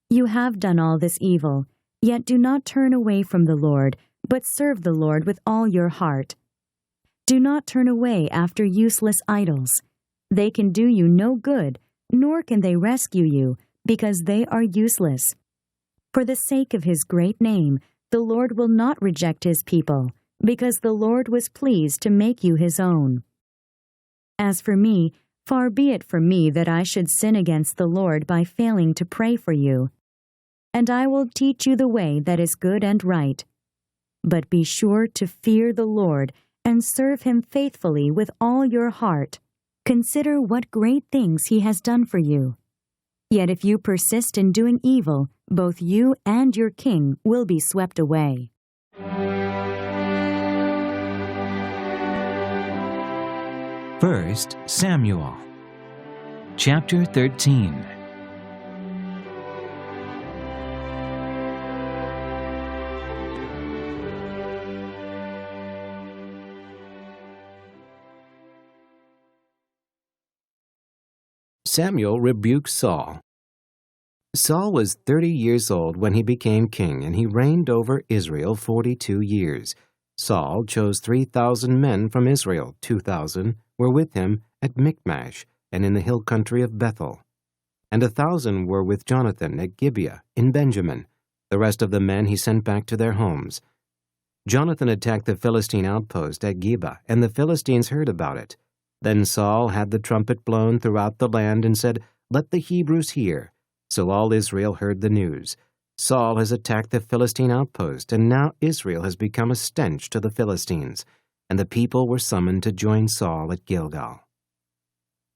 "You have done all this evil, yet do not turn away from the Lord, but serve the Lord with all your heart. Do not turn away after useless idols. They can do you no good, nor can they rescue you, because they are useless. For the sake of his great name, the Lord will not reject his people, because the Lord was pleased to make you his own. As for me, far be it from me that I should sin against the Lord by failing to pray for you. And I will teach you the way that is good and right. But be sure to fear the Lord and serve him faithfully with all your heart. Consider what great things he has done for you. Yet if you persist in doing evil, both you and your king will be swept away." First Samuel, chapter 13. Samuel rebukes Saul. Saul was 30 years old when he became king, and he reigned over Israel 42 years. Saul chose 3,000 men from Israel. 2,000 were with him at Michmash and in the hill country of Bethel. And 1,000 were with Jonathan at Gibeah in Benjamin. The rest of the men he sent back to their homes. Jonathan attacked the Philistine outpost at Gibeah, and the Philistines heard about it. Then Saul had the trumpet blown throughout the land and said, "Let the Hebrews hear." So all Israel heard the news. Saul has attacked the Philistine outpost, and now Israel has become a stench to the Philistines. And the people were summoned to join Saul at Gilgal.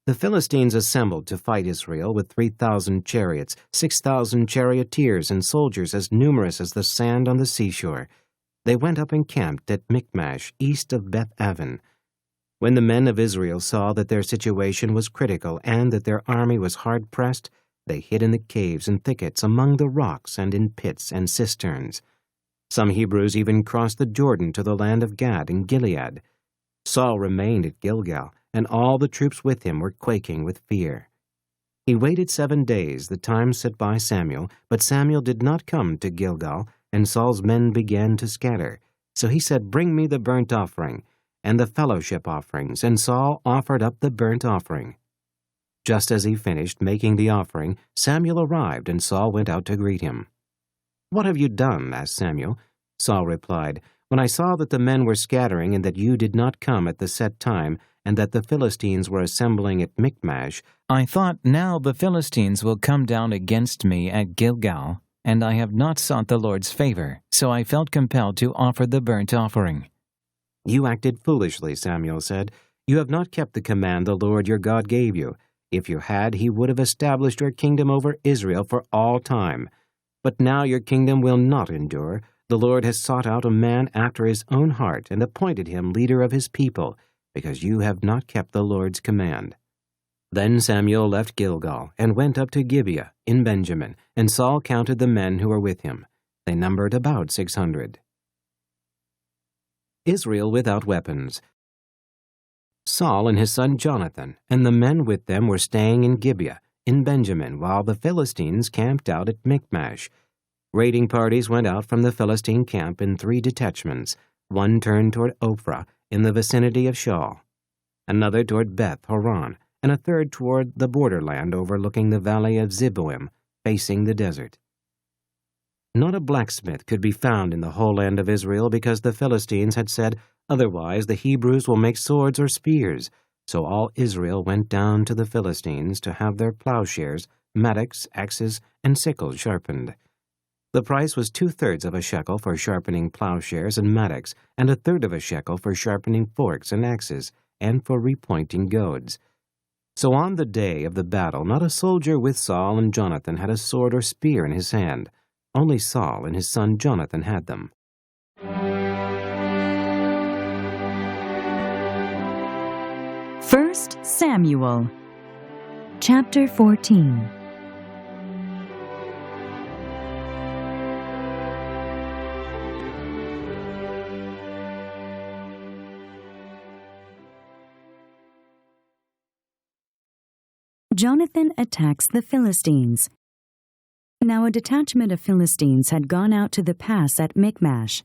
The Philistines assembled to fight Israel with 3,000 chariots, 6,000 charioteers, and soldiers as numerous as the sand on the seashore. They went up and camped at Michmash, east of Beth-aven. When the men of Israel saw that their situation was critical and that their army was hard-pressed, they hid in the caves and thickets among the rocks and in pits and cisterns. Some Hebrews even crossed the Jordan to the land of Gad and Gilead. Saul remained at Gilgal, and all the troops with him were quaking with fear. He waited 7 days, the time set by Samuel, but Samuel did not come to Gilgal, and Saul's men began to scatter. So he said, "Bring me the burnt offering and the fellowship offerings," and Saul offered up the burnt offering. Just as he finished making the offering, Samuel arrived, and Saul went out to greet him. "What have you done?" asked Samuel. Saul replied, "When I saw that the men were scattering and that you did not come at the set time, and that the Philistines were assembling at Michmash, I thought, now the Philistines will come down against me at Gilgal, and I have not sought the Lord's favor, so I felt compelled to offer the burnt offering." "You acted foolishly," Samuel said. "You have not kept the command the Lord your God gave you. If you had, he would have established your kingdom over Israel for all time. But now your kingdom will not endure. The Lord has sought out a man after his own heart and appointed him leader of his people, because you have not kept the Lord's command." Then Samuel left Gilgal and went up to Gibeah in Benjamin, and Saul counted the men who were with him. They numbered about 600. Israel without weapons. Saul and his son Jonathan and the men with them were staying in Gibeah in Benjamin, while the Philistines camped out at Michmash. Raiding parties went out from the Philistine camp in 3 detachments. One turned toward Ophrah in the vicinity of Shaul, another toward Beth Horon, and a third toward the borderland overlooking the valley of Zeboim, facing the desert. Not a blacksmith could be found in the whole land of Israel, because the Philistines had said, "Otherwise the Hebrews will make swords or spears." So all Israel went down to the Philistines to have their plowshares mattocks, axes, and sickles sharpened. The price was 2/3 of a shekel for sharpening plowshares and mattocks, and 1/3 of a shekel for sharpening forks and axes, and for repointing goads. So on the day of the battle, not a soldier with Saul and Jonathan had a sword or spear in his hand. Only Saul and his son Jonathan had them. 1 Samuel, chapter 14. Jonathan attacks the Philistines. Now a detachment of Philistines had gone out to the pass at Michmash.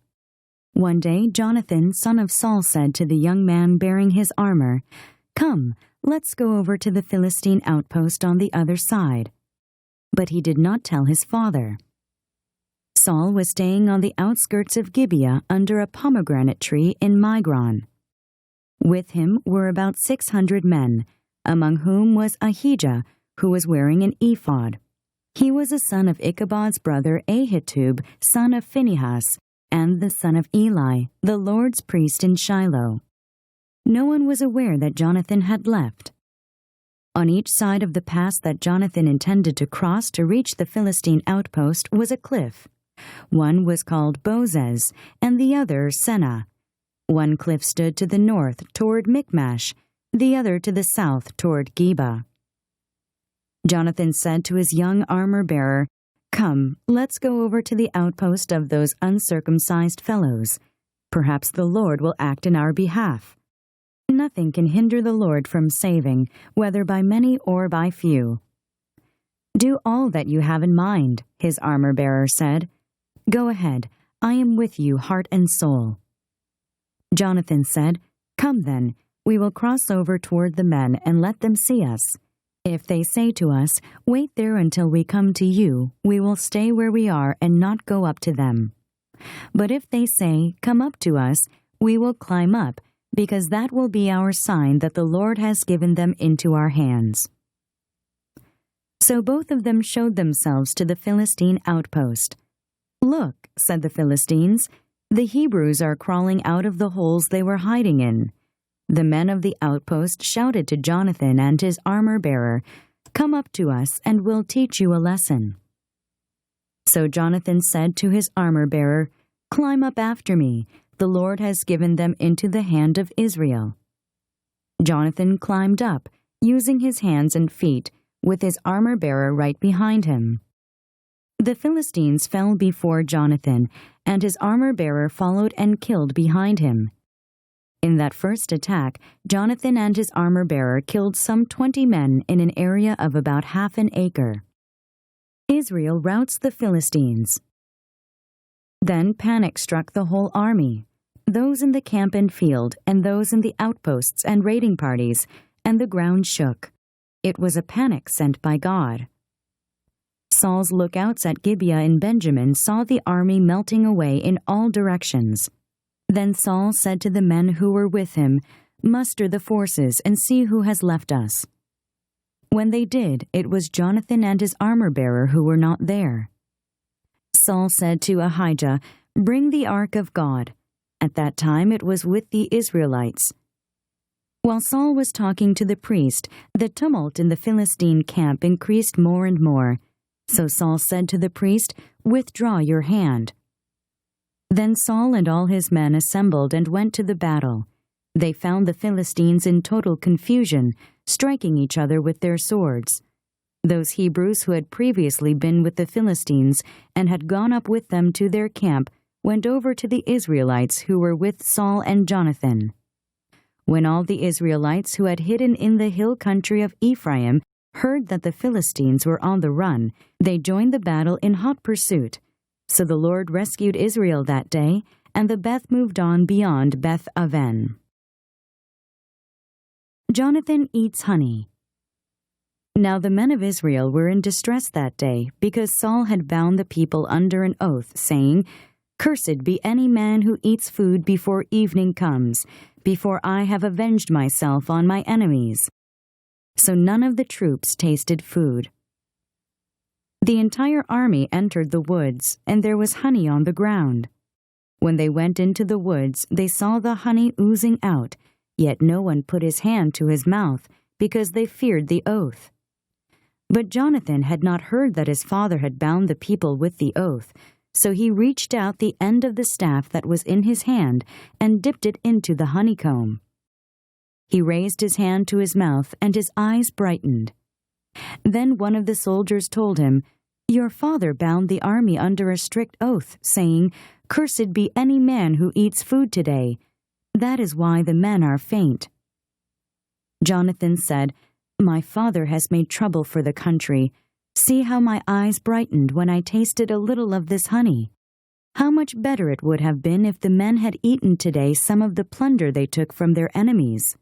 One day Jonathan, son of Saul, said to the young man bearing his armor, "Come, let's go over to the Philistine outpost on the other side." But he did not tell his father. Saul was staying on the outskirts of Gibeah under a pomegranate tree in Migron. With him were about 600 men, among whom was Ahijah, who was wearing an ephod. He was a son of Ichabod's brother Ahitub, son of Phinehas, and the son of Eli, the Lord's priest in Shiloh. No one was aware that Jonathan had left. On each side of the pass that Jonathan intended to cross to reach the Philistine outpost was a cliff. One was called Bozez, and the other Senah. One cliff stood to the north toward Michmash, the other to the south toward Geba. Jonathan said to his young armor-bearer, "Come, let's go over to the outpost of those uncircumcised fellows. Perhaps the Lord will act in our behalf. Nothing can hinder the Lord from saving, whether by many or by few." "Do all that you have in mind," his armor-bearer said. "Go ahead, I am with you heart and soul." Jonathan said, "Come then, we will cross over toward the men and let them see us. If they say to us, 'Wait there until we come to you,' we will stay where we are and not go up to them. But if they say, 'Come up to us,' we will climb up, because that will be our sign that the Lord has given them into our hands." So both of them showed themselves to the Philistine outpost. "Look," said the Philistines, "the Hebrews are crawling out of the holes they were hiding in." The men of the outpost shouted to Jonathan and his armor-bearer, "Come up to us, and we'll teach you a lesson." So Jonathan said to his armor-bearer, "Climb up after me. The Lord has given them into the hand of Israel." Jonathan climbed up, using his hands and feet, with his armor-bearer right behind him. The Philistines fell before Jonathan, and his armor-bearer followed and killed behind him. In that first attack, Jonathan and his armor-bearer killed some 20 men in an area of about half an acre. Israel routs the Philistines. Then panic struck the whole army, those in the camp and field, and those in the outposts and raiding parties, and the ground shook. It was a panic sent by God. Saul's lookouts at Gibeah in Benjamin saw the army melting away in all directions. Then Saul said to the men who were with him, "Muster the forces and see who has left us." When they did, it was Jonathan and his armor-bearer who were not there. Saul said to Ahijah, "Bring the ark of God." At that time it was with the Israelites. While Saul was talking to the priest, the tumult in the Philistine camp increased more and more. So Saul said to the priest, "Withdraw your hand." Then Saul and all his men assembled and went to the battle. They found the Philistines in total confusion, striking each other with their swords. Those Hebrews who had previously been with the Philistines and had gone up with them to their camp went over to the Israelites who were with Saul and Jonathan. When all the Israelites who had hidden in the hill country of Ephraim heard that the Philistines were on the run, they joined the battle in hot pursuit. So the Lord rescued Israel that day, and the Beth moved on beyond Beth Aven. Jonathan eats honey. Now the men of Israel were in distress that day, because Saul had bound the people under an oath, saying, "Cursed be any man who eats food before evening comes, before I have avenged myself on my enemies." So none of the troops tasted food. The entire army entered the woods, and there was honey on the ground. When they went into the woods, they saw the honey oozing out, yet no one put his hand to his mouth, because they feared the oath. But Jonathan had not heard that his father had bound the people with the oath, so he reached out the end of the staff that was in his hand and dipped it into the honeycomb. He raised his hand to his mouth, and his eyes brightened. Then one of the soldiers told him, "Your father bound the army under a strict oath, saying, 'Cursed be any man who eats food today.' That is why the men are faint." Jonathan said, "My father has made trouble for the country. See how my eyes brightened when I tasted a little of this honey. How much better it would have been if the men had eaten today some of the plunder they took from their enemies.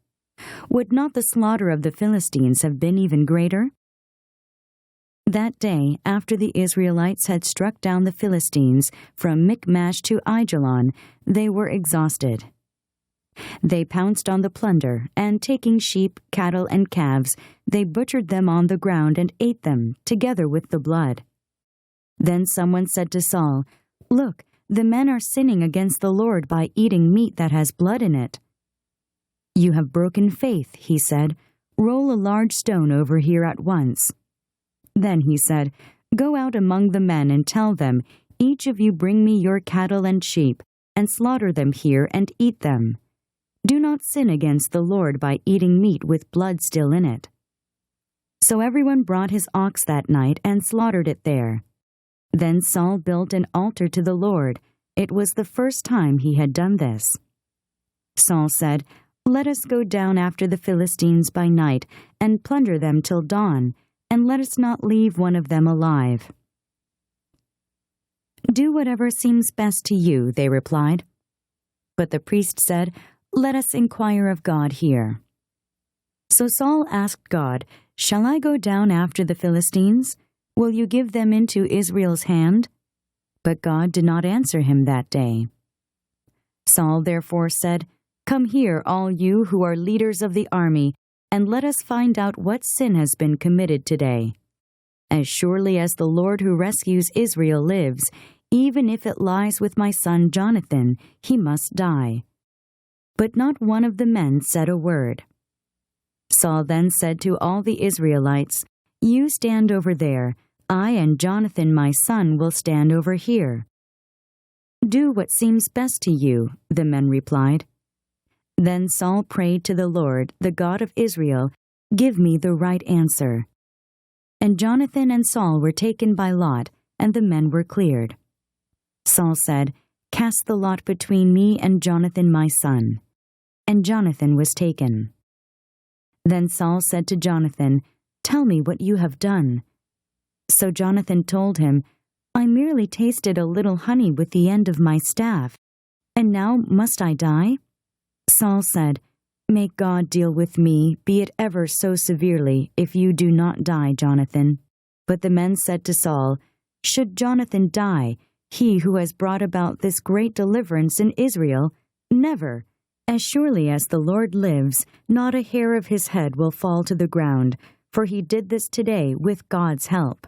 Would not the slaughter of the Philistines have been even greater?" That day, after the Israelites had struck down the Philistines from Michmash to Aijalon, they were exhausted. They pounced on the plunder, and taking sheep, cattle, and calves, they butchered them on the ground and ate them, together with the blood. Then someone said to Saul, "Look, the men are sinning against the Lord by eating meat that has blood in it." "You have broken faith," he said. "Roll a large stone over here at once." Then he said, "Go out among the men and tell them, 'Each of you bring me your cattle and sheep, and slaughter them here and eat them. Do not sin against the Lord by eating meat with blood still in it.'" So everyone brought his ox that night and slaughtered it there. Then Saul built an altar to the Lord. It was the first time he had done this. Saul said, "Let us go down after the Philistines by night and plunder them till dawn, and let us not leave one of them alive." "Do whatever seems best to you," they replied. But the priest said, "Let us inquire of God here." So Saul asked God, "Shall I go down after the Philistines? Will you give them into Israel's hand?" But God did not answer him that day. Saul therefore said, "Come here, all you who are leaders of the army, and let us find out what sin has been committed today. As surely as the Lord who rescues Israel lives, even if it lies with my son Jonathan, he must die." But not one of the men said a word. Saul then said to all the Israelites, "You stand over there. I and Jonathan my son will stand over here." "Do what seems best to you," the men replied. Then Saul prayed to the Lord, the God of Israel, "Give me the right answer." And Jonathan and Saul were taken by lot, and the men were cleared. Saul said, "Cast the lot between me and Jonathan my son." And Jonathan was taken. Then Saul said to Jonathan, "Tell me what you have done." So Jonathan told him, "I merely tasted a little honey with the end of my staff, and now must I die?" Saul said, "May God deal with me, be it ever so severely, if you do not die, Jonathan." But the men said to Saul, "Should Jonathan die, he who has brought about this great deliverance in Israel? Never! As surely as the Lord lives, not a hair of his head will fall to the ground, for he did this today with God's help."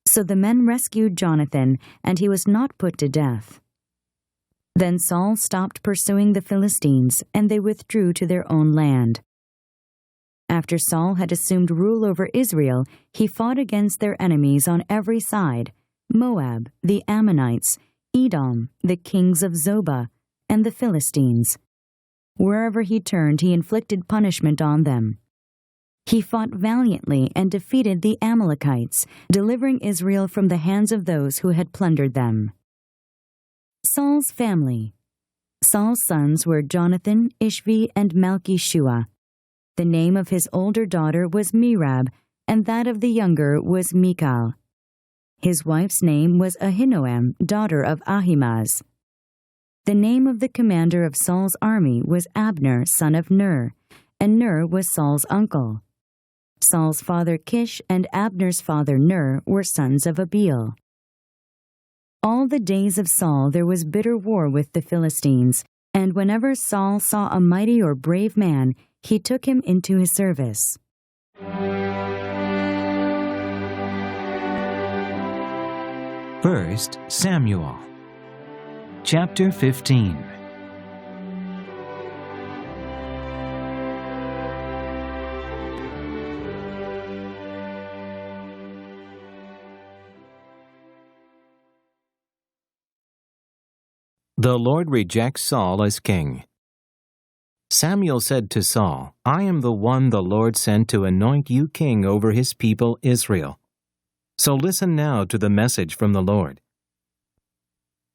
So the men rescued Jonathan, and he was not put to death. Then Saul stopped pursuing the Philistines, and they withdrew to their own land. After Saul had assumed rule over Israel, he fought against their enemies on every side: Moab, the Ammonites, Edom, the kings of Zobah, and the Philistines. Wherever he turned, he inflicted punishment on them. He fought valiantly and defeated the Amalekites, delivering Israel from the hands of those who had plundered them. Saul's family. Saul's sons were Jonathan, Ishvi, and Malchishua. The name of his older daughter was Merab, and that of the younger was Michal. His wife's name was Ahinoam, daughter of Ahimaaz. The name of the commander of Saul's army was Abner, son of Ner, and Ner was Saul's uncle. Saul's father Kish and Abner's father Ner were sons of Abiel. All the days of Saul there was bitter war with the Philistines, and whenever Saul saw a mighty or brave man, he took him into his service. 1 Samuel, chapter 15. The Lord rejects Saul as king. Samuel said to Saul, I am the one the Lord sent to anoint you king over his people Israel. So listen now to the message from the Lord.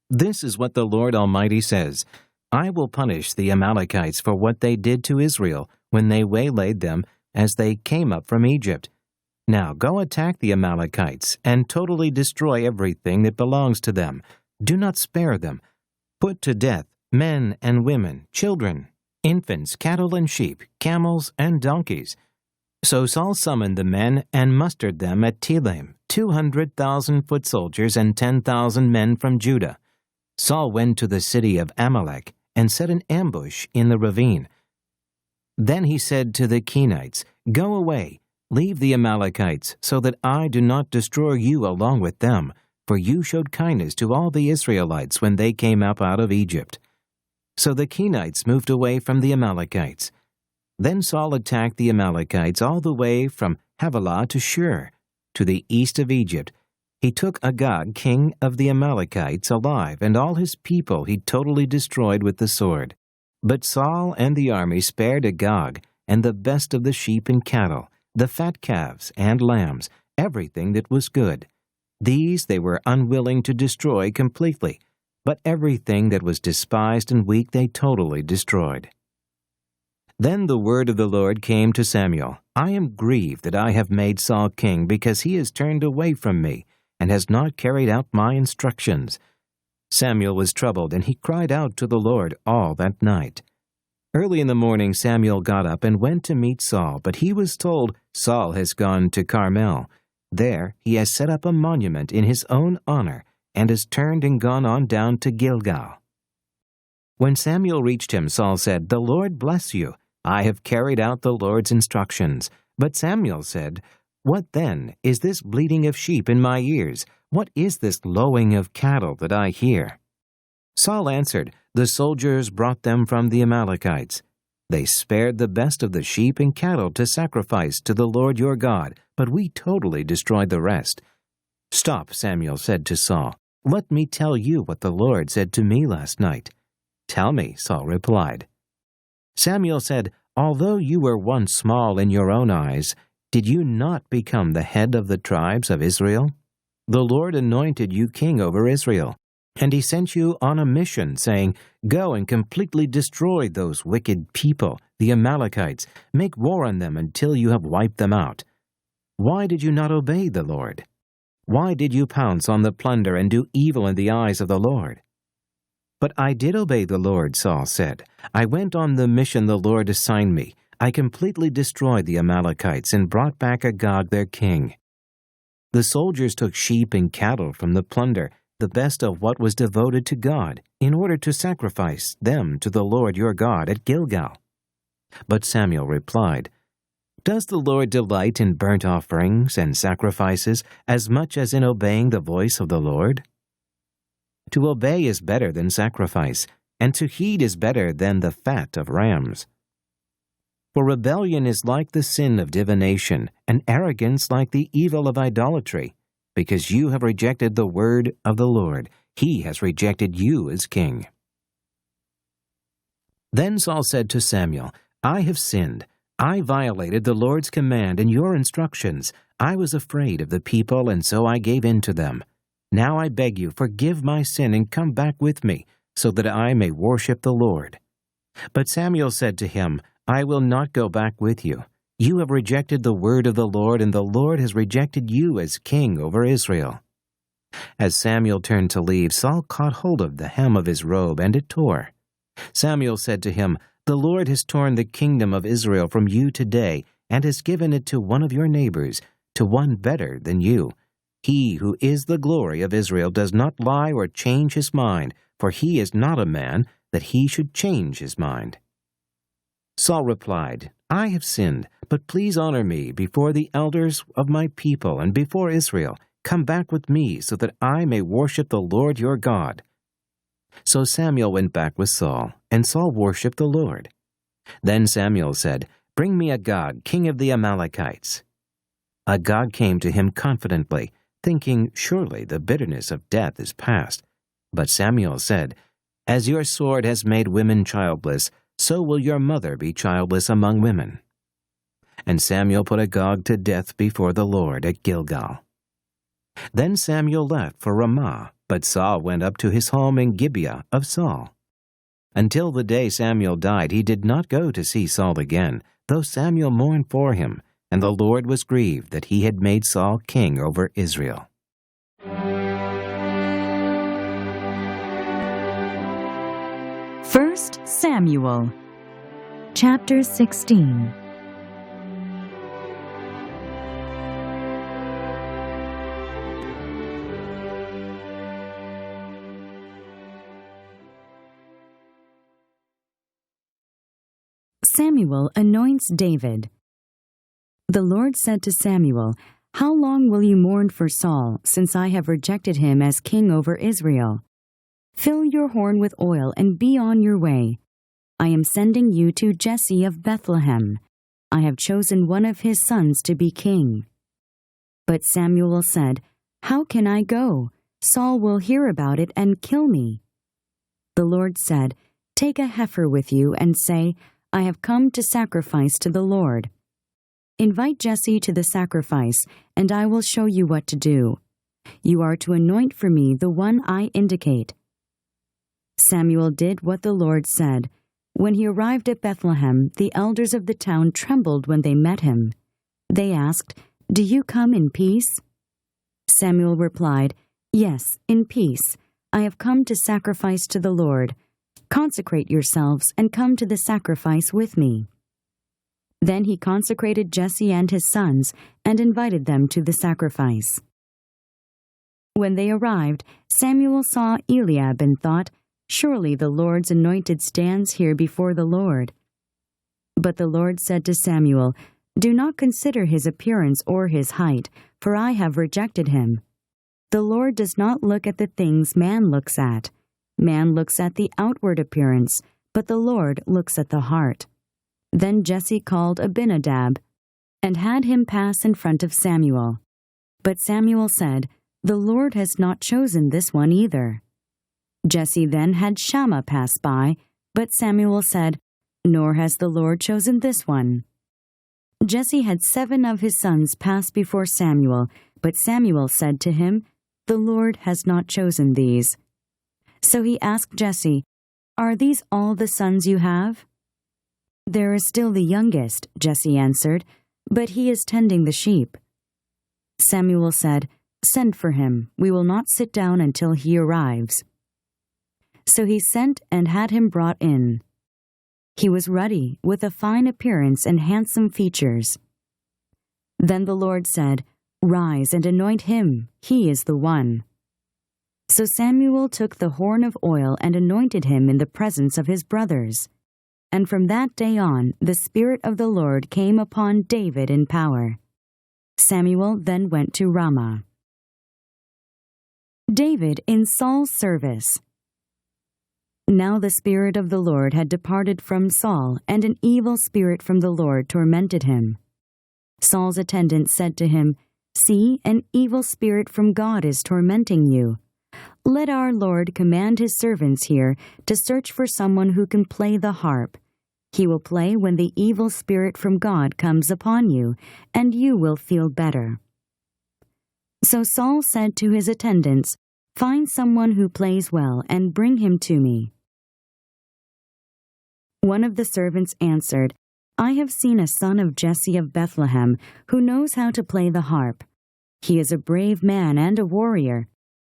This is what the Lord Almighty says, I will punish the Amalekites for what they did to Israel when they waylaid them as they came up from Egypt. Now go attack the Amalekites and totally destroy everything that belongs to them. Do not spare them. Put to death men and women, children, infants, cattle and sheep, camels and donkeys. So Saul summoned the men and mustered them at Telaim, 200,000 foot soldiers and 10,000 men from Judah. Saul went to the city of Amalek and set an ambush in the ravine. Then he said to the Kenites, Go away, leave the Amalekites, so that I do not destroy you along with them. For you showed kindness to all the Israelites when they came up out of Egypt. So the Kenites moved away from the Amalekites. Then Saul attacked the Amalekites all the way from Havilah to Shur, to the east of Egypt. He took Agag, king of the Amalekites, alive, and all his people he totally destroyed with the sword. But Saul and the army spared Agag, and the best of the sheep and cattle, the fat calves and lambs, everything that was good. These they were unwilling to destroy completely, but everything that was despised and weak they totally destroyed. Then the word of the Lord came to Samuel, I am grieved that I have made Saul king because he has turned away from me and has not carried out my instructions. Samuel was troubled, and he cried out to the Lord all that night. Early in the morning Samuel got up and went to meet Saul, but he was told, Saul has gone to Carmel. There he has set up a monument in his own honor, and has turned and gone on down to Gilgal. When Samuel reached him, Saul said, The Lord bless you. I have carried out the Lord's instructions. But Samuel said, What then is this bleating of sheep in my ears? What is this lowing of cattle that I hear? Saul answered, The soldiers brought them from the Amalekites. They spared the best of the sheep and cattle to sacrifice to the Lord your God, but we totally destroyed the rest. Stop, Samuel said to Saul. Let me tell you what the Lord said to me last night. Tell me, Saul replied. Samuel said, Although you were once small in your own eyes, did you not become the head of the tribes of Israel? The Lord anointed you king over Israel. And he sent you on a mission, saying, Go and completely destroy those wicked people, the Amalekites. Make war on them until you have wiped them out. Why did you not obey the Lord? Why did you pounce on the plunder and do evil in the eyes of the Lord? But I did obey the Lord, Saul said. I went on the mission the Lord assigned me. I completely destroyed the Amalekites and brought back Agag their king. The soldiers took sheep and cattle from the plunder, the best of what was devoted to God, in order to sacrifice them to the Lord your God at Gilgal. But Samuel replied, Does the Lord delight in burnt offerings and sacrifices as much as in obeying the voice of the Lord? To obey is better than sacrifice, and to heed is better than the fat of rams. For rebellion is like the sin of divination, and arrogance like the evil of idolatry. Because you have rejected the word of the Lord, he has rejected you as king. Then Saul said to Samuel, I have sinned. I violated the Lord's command and your instructions. I was afraid of the people, and so I gave in to them. Now I beg you, forgive my sin and come back with me, so that I may worship the Lord. But Samuel said to him, I will not go back with you. You have rejected the word of the Lord, and the Lord has rejected you as king over Israel. As Samuel turned to leave, Saul caught hold of the hem of his robe, and it tore. Samuel said to him, The Lord has torn the kingdom of Israel from you today, and has given it to one of your neighbors, to one better than you. He who is the glory of Israel does not lie or change his mind, for he is not a man that he should change his mind. Saul replied, I have sinned, but please honor me before the elders of my people and before Israel. Come back with me, so that I may worship the Lord your God." So Samuel went back with Saul, and Saul worshipped the Lord. Then Samuel said, "Bring me Agag, king of the Amalekites." Agag came to him confidently, thinking, "Surely the bitterness of death is past." But Samuel said, "As your sword has made women childless, so will your mother be childless among women." And Samuel put Agag to death before the Lord at Gilgal. Then Samuel left for Ramah, but Saul went up to his home in Gibeah of Saul. Until the day Samuel died, he did not go to see Saul again, though Samuel mourned for him, and the Lord was grieved that he had made Saul king over Israel. 1 Samuel, chapter 16. Samuel anoints David. The Lord said to Samuel, "How long will you mourn for Saul, since I have rejected him as king over Israel? Fill your horn with oil and be on your way. I am sending you to Jesse of Bethlehem. I have chosen one of his sons to be king." But Samuel said, "How can I go? Saul will hear about it and kill me." The Lord said, "Take a heifer with you and say, 'I have come to sacrifice to the Lord.' Invite Jesse to the sacrifice, and I will show you what to do. You are to anoint for me the one I indicate." Samuel did what the Lord said. When he arrived at Bethlehem, the elders of the town trembled when they met him. They asked, "Do you come in peace?" Samuel replied, "Yes, in peace. I have come to sacrifice to the Lord. Consecrate yourselves and come to the sacrifice with me." Then he consecrated Jesse and his sons and invited them to the sacrifice. When they arrived, Samuel saw Eliab and thought, "Surely the Lord's anointed stands here before the Lord." But the Lord said to Samuel, "Do not consider his appearance or his height, for I have rejected him. The Lord does not look at the things man looks at. Man looks at the outward appearance, but the Lord looks at the heart." Then Jesse called Abinadab and had him pass in front of Samuel. But Samuel said, "The Lord has not chosen this one either." Jesse then had Shammah pass by, but Samuel said, "Nor has the Lord chosen this one." Jesse had 7 of his sons pass before Samuel, but Samuel said to him, "The Lord has not chosen these." So he asked Jesse, "Are these all the sons you have?" "There is still the youngest," Jesse answered, "but he is tending the sheep." Samuel said, "Send for him. We will not sit down until he arrives." So he sent and had him brought in. He was ruddy, with a fine appearance and handsome features. Then the Lord said, "Rise and anoint him. He is the one." So Samuel took the horn of oil and anointed him in the presence of his brothers. And from that day on, the Spirit of the Lord came upon David in power. Samuel then went to Ramah. David in Saul's service. Now the Spirit of the Lord had departed from Saul, and an evil spirit from the Lord tormented him. Saul's attendant said to him, "See, an evil spirit from God is tormenting you. Let our Lord command his servants here to search for someone who can play the harp. He will play when the evil spirit from God comes upon you, and you will feel better." So Saul said to his attendants, "Find someone who plays well and bring him to me." One of the servants answered, "I have seen a son of Jesse of Bethlehem who knows how to play the harp. He is a brave man and a warrior.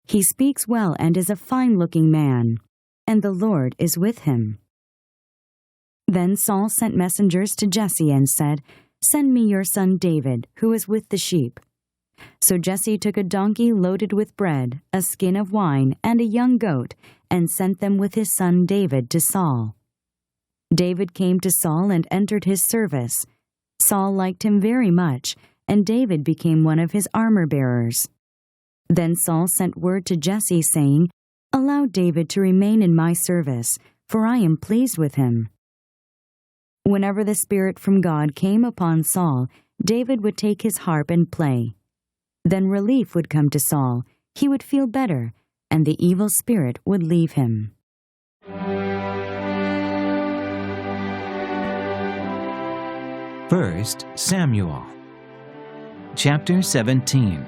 He speaks well and is a fine-looking man, and the Lord is with him." Then Saul sent messengers to Jesse and said, "Send me your son David, who is with the sheep." So Jesse took a donkey loaded with bread, a skin of wine, and a young goat, and sent them with his son David to Saul. David came to Saul and entered his service. Saul liked him very much, and David became one of his armor-bearers. Then Saul sent word to Jesse, saying, "Allow David to remain in my service, for I am pleased with him." Whenever the Spirit from God came upon Saul, David would take his harp and play. Then relief would come to Saul, he would feel better, and the evil spirit would leave him. First Samuel, chapter 17.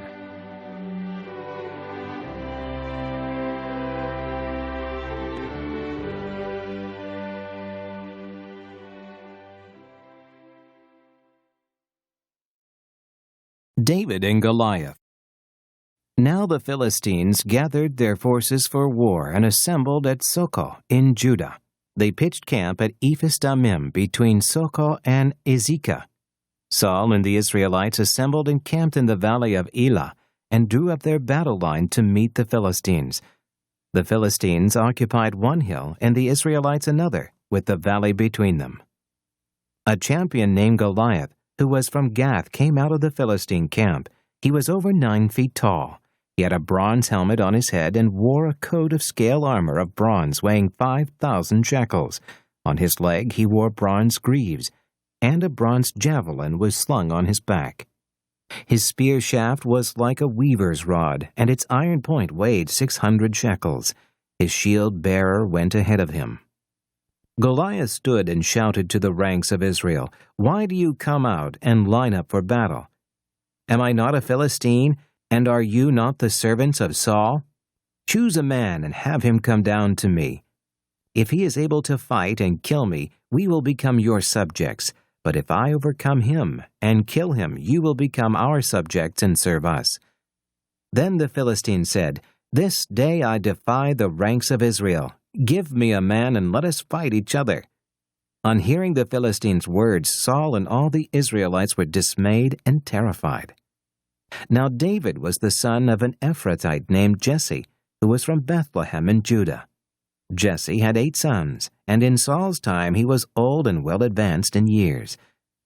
David and Goliath. Now the Philistines gathered their forces for war and assembled at Socoh in Judah. They pitched camp at Ephes-dammim between Socoh and Azekah. Saul and the Israelites assembled and camped in the valley of Elah and drew up their battle line to meet the Philistines. The Philistines occupied one hill and the Israelites another, with the valley between them. A champion named Goliath, who was from Gath, came out of the Philistine camp. He was over 9 feet tall. He had a bronze helmet on his head and wore a coat of scale armor of bronze weighing 5,000 shekels. On his leg he wore bronze greaves, and a bronze javelin was slung on his back. His spear shaft was like a weaver's rod, and its iron point weighed 600 shekels. His shield bearer went ahead of him. Goliath stood and shouted to the ranks of Israel, "Why do you come out and line up for battle? Am I not a Philistine, and are you not the servants of Saul? Choose a man and have him come down to me. If he is able to fight and kill me, we will become your subjects. But if I overcome him and kill him, you will become our subjects and serve us." Then the Philistine said, "This day I defy the ranks of Israel. Give me a man and let us fight each other." On hearing the Philistines' words, Saul and all the Israelites were dismayed and terrified. Now David was the son of an Ephrathite named Jesse, who was from Bethlehem in Judah. Jesse had 8 sons, and in Saul's time he was old and well advanced in years.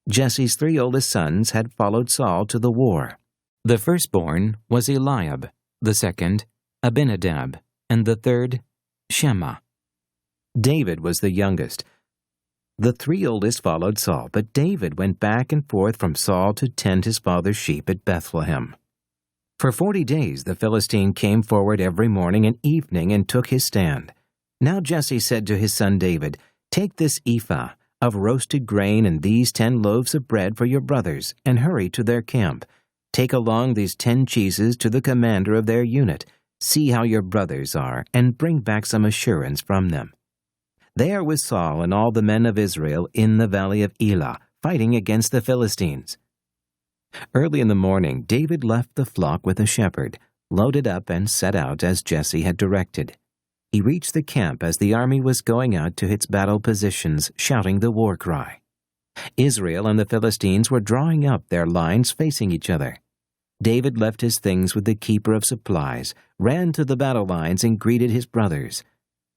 Jesse's 3 oldest sons had followed Saul to the war. The firstborn was Eliab, the second, Abinadab, and the third, Shema. David was the youngest. The 3 oldest followed Saul, but David went back and forth from Saul to tend his father's sheep at Bethlehem. For 40 days the Philistine came forward every morning and evening and took his stand. Now Jesse said to his son David, "Take this ephah of roasted grain and these 10 loaves of bread for your brothers, and hurry to their camp. Take along these 10 cheeses to the commander of their unit. See how your brothers are, and bring back some assurance from them. They are with Saul and all the men of Israel in the valley of Elah, fighting against the Philistines." Early in the morning, David left the flock with a shepherd, loaded up and set out as Jesse had directed. He reached the camp as the army was going out to its battle positions, shouting the war cry. Israel and the Philistines were drawing up their lines facing each other. David left his things with the keeper of supplies, ran to the battle lines, and greeted his brothers.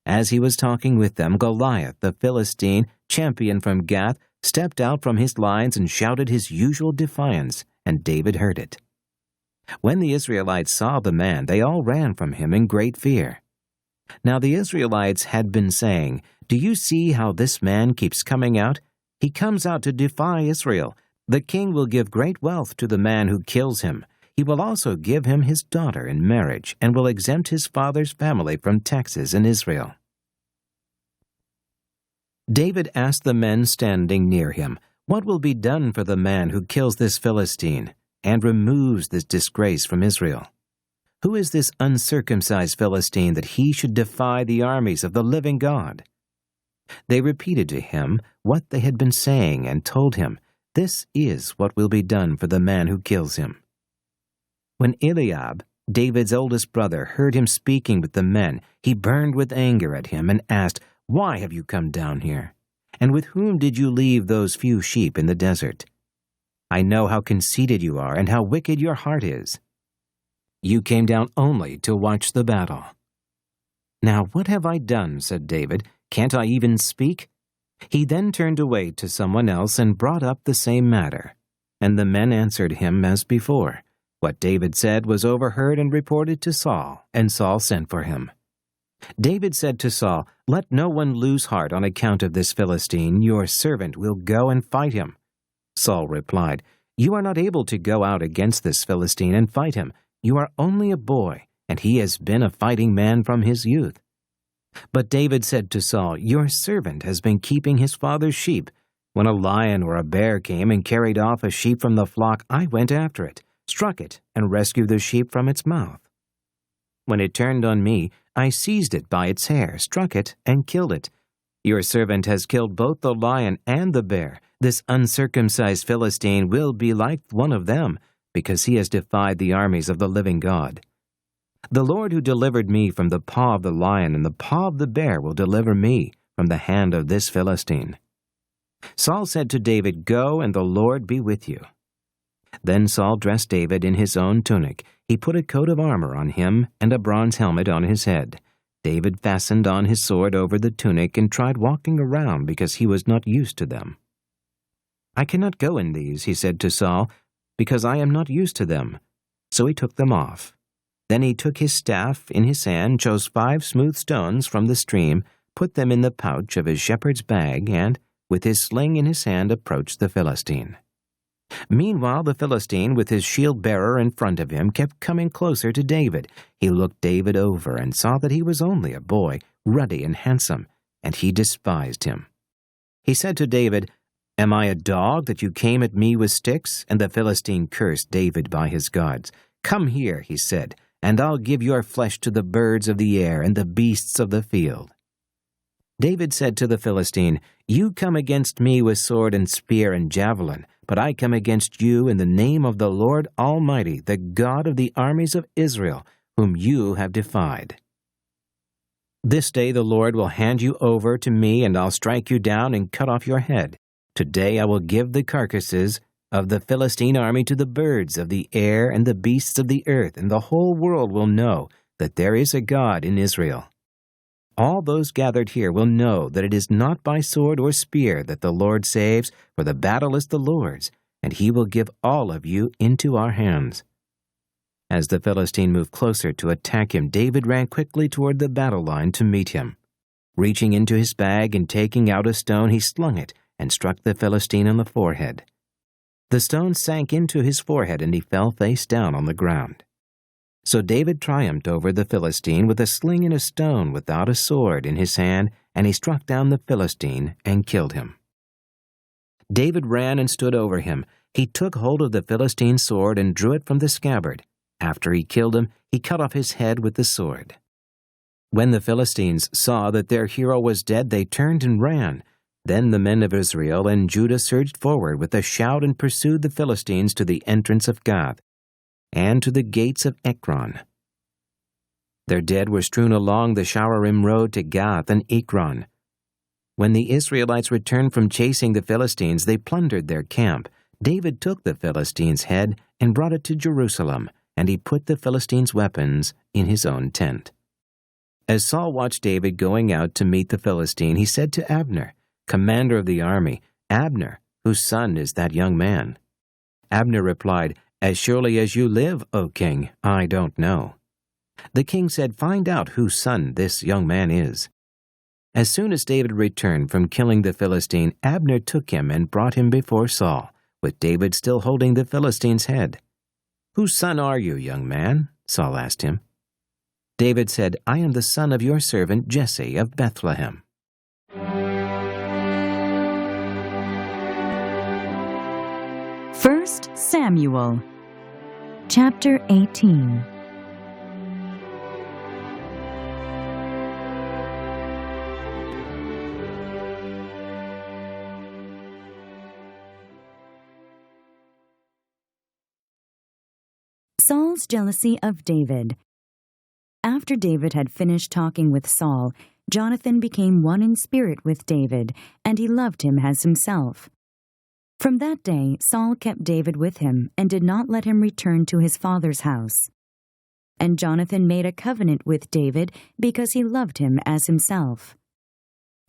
As he was talking with them, Goliath, the Philistine champion from Gath, stepped out from his lines and shouted his usual defiance, and David heard it. When the Israelites saw the man, they all ran from him in great fear. Now the Israelites had been saying, "Do you see how this man keeps coming out? He comes out to defy Israel. The king will give great wealth to the man who kills him. He will also give him his daughter in marriage, and will exempt his father's family from taxes in Israel." David asked the men standing near him, "What will be done for the man who kills this Philistine and removes this disgrace from Israel? Who is this uncircumcised Philistine that he should defy the armies of the living God?" They repeated to him what they had been saying and told him, "This is what will be done for the man who kills him." When Eliab, David's oldest brother, heard him speaking with the men, he burned with anger at him and asked, "Why have you come down here? And with whom did you leave those few sheep in the desert? I know how conceited you are and how wicked your heart is. You came down only to watch the battle." "Now what have I done?" said David. "Can't I even speak?" He then turned away to someone else and brought up the same matter. And the men answered him as before, What David said was overheard and reported to Saul, and Saul sent for him. David said to Saul, "Let no one lose heart on account of this Philistine. Your servant will go and fight him." Saul replied, "You are not able to go out against this Philistine and fight him. You are only a boy, and he has been a fighting man from his youth." But David said to Saul, "Your servant has been keeping his father's sheep. When a lion or a bear came and carried off a sheep from the flock, I went after it, struck it, and rescued the sheep from its mouth. When it turned on me, I seized it by its hair, struck it, and killed it. Your servant has killed both the lion and the bear. This uncircumcised Philistine will be like one of them, because he has defied the armies of the living God. The Lord who delivered me from the paw of the lion and the paw of the bear will deliver me from the hand of this Philistine." Saul said to David, "Go, and the Lord be with you." Then Saul dressed David in his own tunic. He put a coat of armor on him and a bronze helmet on his head. David fastened on his sword over the tunic and tried walking around because he was not used to them. "I cannot go in these," he said to Saul, "because I am not used to them." So he took them off. Then he took his staff in his hand, chose 5 smooth stones from the stream, put them in the pouch of his shepherd's bag, and, with his sling in his hand, approached the Philistine. Meanwhile, the Philistine, with his shield-bearer in front of him, kept coming closer to David. He looked David over and saw that he was only a boy, ruddy and handsome, and he despised him. He said to David, "Am I a dog that you came at me with sticks?" And the Philistine cursed David by his gods. "Come here," he said, "and I'll give your flesh to the birds of the air and the beasts of the field." David said to the Philistine, "You come against me with sword and spear and javelin, but I come against you in the name of the Lord Almighty, the God of the armies of Israel, whom you have defied. This day the Lord will hand you over to me, and I'll strike you down and cut off your head. Today I will give the carcasses of the Philistine army to the birds of the air and the beasts of the earth, and the whole world will know that there is a God in Israel. All those gathered here will know that it is not by sword or spear that the Lord saves, for the battle is the Lord's, and he will give all of you into our hands." As the Philistine moved closer to attack him, David ran quickly toward the battle line to meet him. Reaching into his bag and taking out a stone, he slung it and struck the Philistine on the forehead. The stone sank into his forehead, and he fell face down on the ground. So David triumphed over the Philistine with a sling and a stone without a sword in his hand, and he struck down the Philistine and killed him. David ran and stood over him. He took hold of the Philistine's sword and drew it from the scabbard. After he killed him, he cut off his head with the sword. When the Philistines saw that their hero was dead, they turned and ran. Then the men of Israel and Judah surged forward with a shout and pursued the Philistines to the entrance of Gath and to the gates of Ekron. Their dead were strewn along the Shaaraim road to Gath and Ekron. When the Israelites returned from chasing the Philistines, they plundered their camp. David took the Philistine's head and brought it to Jerusalem, and he put the Philistines' weapons in his own tent. As Saul watched David going out to meet the Philistine, he said to Abner, commander of the army, "Abner, whose son is that young man?" Abner replied, "As surely as you live, O king, I don't know." The king said, "Find out whose son this young man is." As soon as David returned from killing the Philistine, Abner took him and brought him before Saul, with David still holding the Philistine's head. "Whose son are you, young man?" Saul asked him. David said, "I am the son of your servant Jesse of Bethlehem." 1 Samuel, chapter 18. Saul's jealousy of David. After David had finished talking with Saul, Jonathan became one in spirit with David, and he loved him as himself. From that day, Saul kept David with him and did not let him return to his father's house. And Jonathan made a covenant with David because he loved him as himself.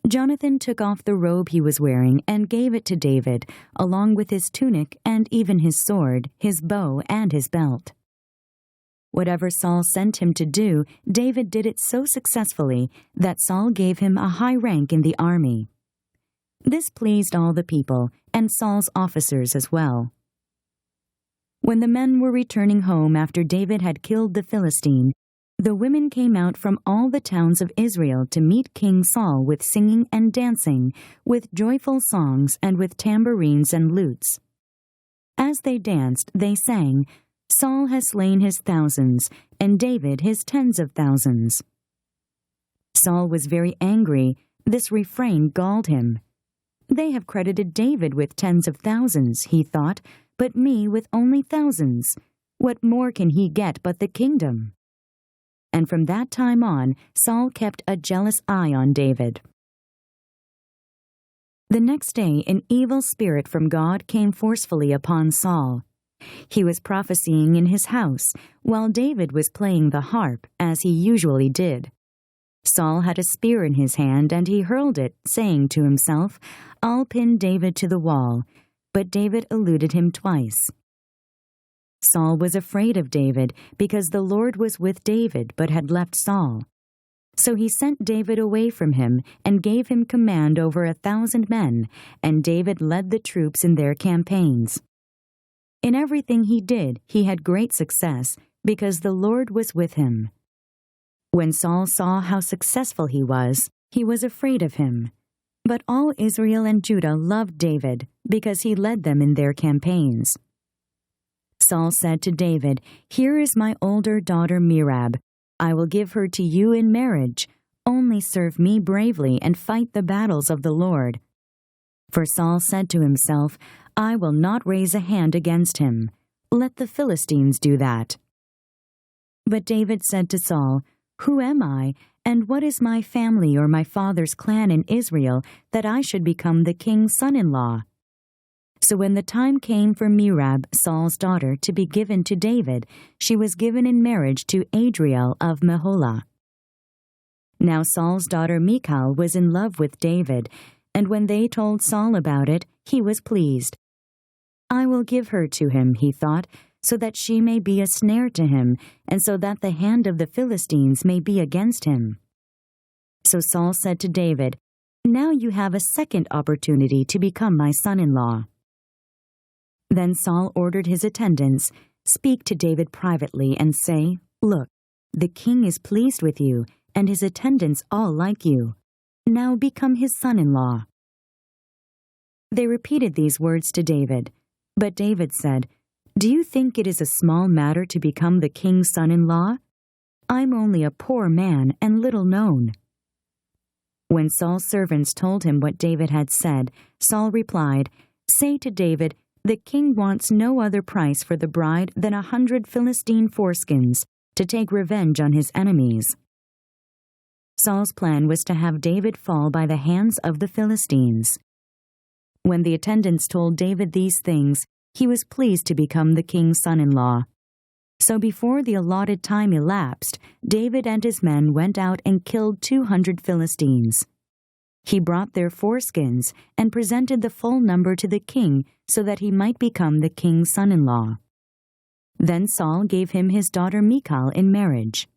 Jonathan took off the robe he was wearing and gave it to David, along with his tunic and even his sword, his bow, and his belt. Whatever Saul sent him to do, David did it so successfully that Saul gave him a high rank in the army. This pleased all the people, and Saul's officers as well. When the men were returning home after David had killed the Philistine, the women came out from all the towns of Israel to meet King Saul with singing and dancing, with joyful songs and with tambourines and lutes. As they danced, they sang, "Saul has slain his thousands, and David his tens of thousands." Saul was very angry. This refrain galled him. "They have credited David with tens of thousands," he thought, "but me with only thousands. What more can he get but the kingdom?" And from that time on, Saul kept a jealous eye on David. The next day, an evil spirit from God came forcefully upon Saul. He was prophesying in his house, while David was playing the harp, as he usually did. Saul had a spear in his hand, and he hurled it, saying to himself, "I'll pin David to the wall." But David eluded him twice. Saul was afraid of David, because the Lord was with David but had left Saul. So he sent David away from him and gave him command over 1,000 men, and David led the troops in their campaigns. In everything he did, he had great success, because the Lord was with him. When Saul saw how successful he was afraid of him. But all Israel and Judah loved David, because he led them in their campaigns. Saul said to David, "Here is my older daughter Merab. I will give her to you in marriage. Only serve me bravely and fight the battles of the Lord." For Saul said to himself, "I will not raise a hand against him. Let the Philistines do that." But David said to Saul, "Who am I, and what is my family or my father's clan in Israel, that I should become the king's son-in-law?" So when the time came for Merab, Saul's daughter, to be given to David, she was given in marriage to Adriel of Meholah. Now Saul's daughter Michal was in love with David, and when they told Saul about it, he was pleased. "I will give her to him," he thought, "so that she may be a snare to him, and so that the hand of the Philistines may be against him." So Saul said to David, "Now you have a second opportunity to become my son-in-law." Then Saul ordered his attendants, "Speak to David privately and say, 'Look, the king is pleased with you, and his attendants all like you. Now become his son-in-law.'" They repeated these words to David. But David said, "Do you think it is a small matter to become the king's son-in-law? I'm only a poor man and little known." When Saul's servants told him what David had said, Saul replied, "Say to David, 'The king wants no other price for the bride than 100 Philistine foreskins, to take revenge on his enemies.'" Saul's plan was to have David fall by the hands of the Philistines. When the attendants told David these things, he was pleased to become the king's son-in-law. So before the allotted time elapsed, David and his men went out and killed 200 Philistines. He brought their foreskins and presented the full number to the king so that he might become the king's son-in-law. Then Saul gave him his daughter Michal in marriage.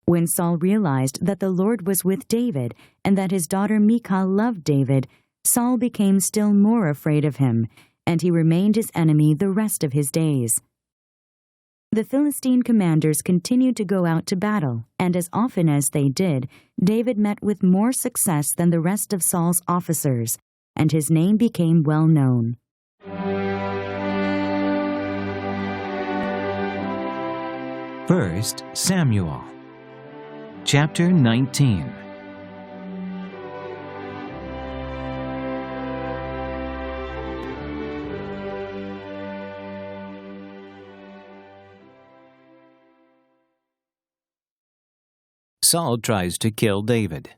When Saul realized that the Lord was with David and that his daughter Michal loved David, Saul became still more afraid of him, and he remained his enemy the rest of his days. The Philistine commanders continued to go out to battle, and as often as they did, David met with more success than the rest of Saul's officers, and his name became well known. First Samuel, chapter 19. Saul tries to kill David.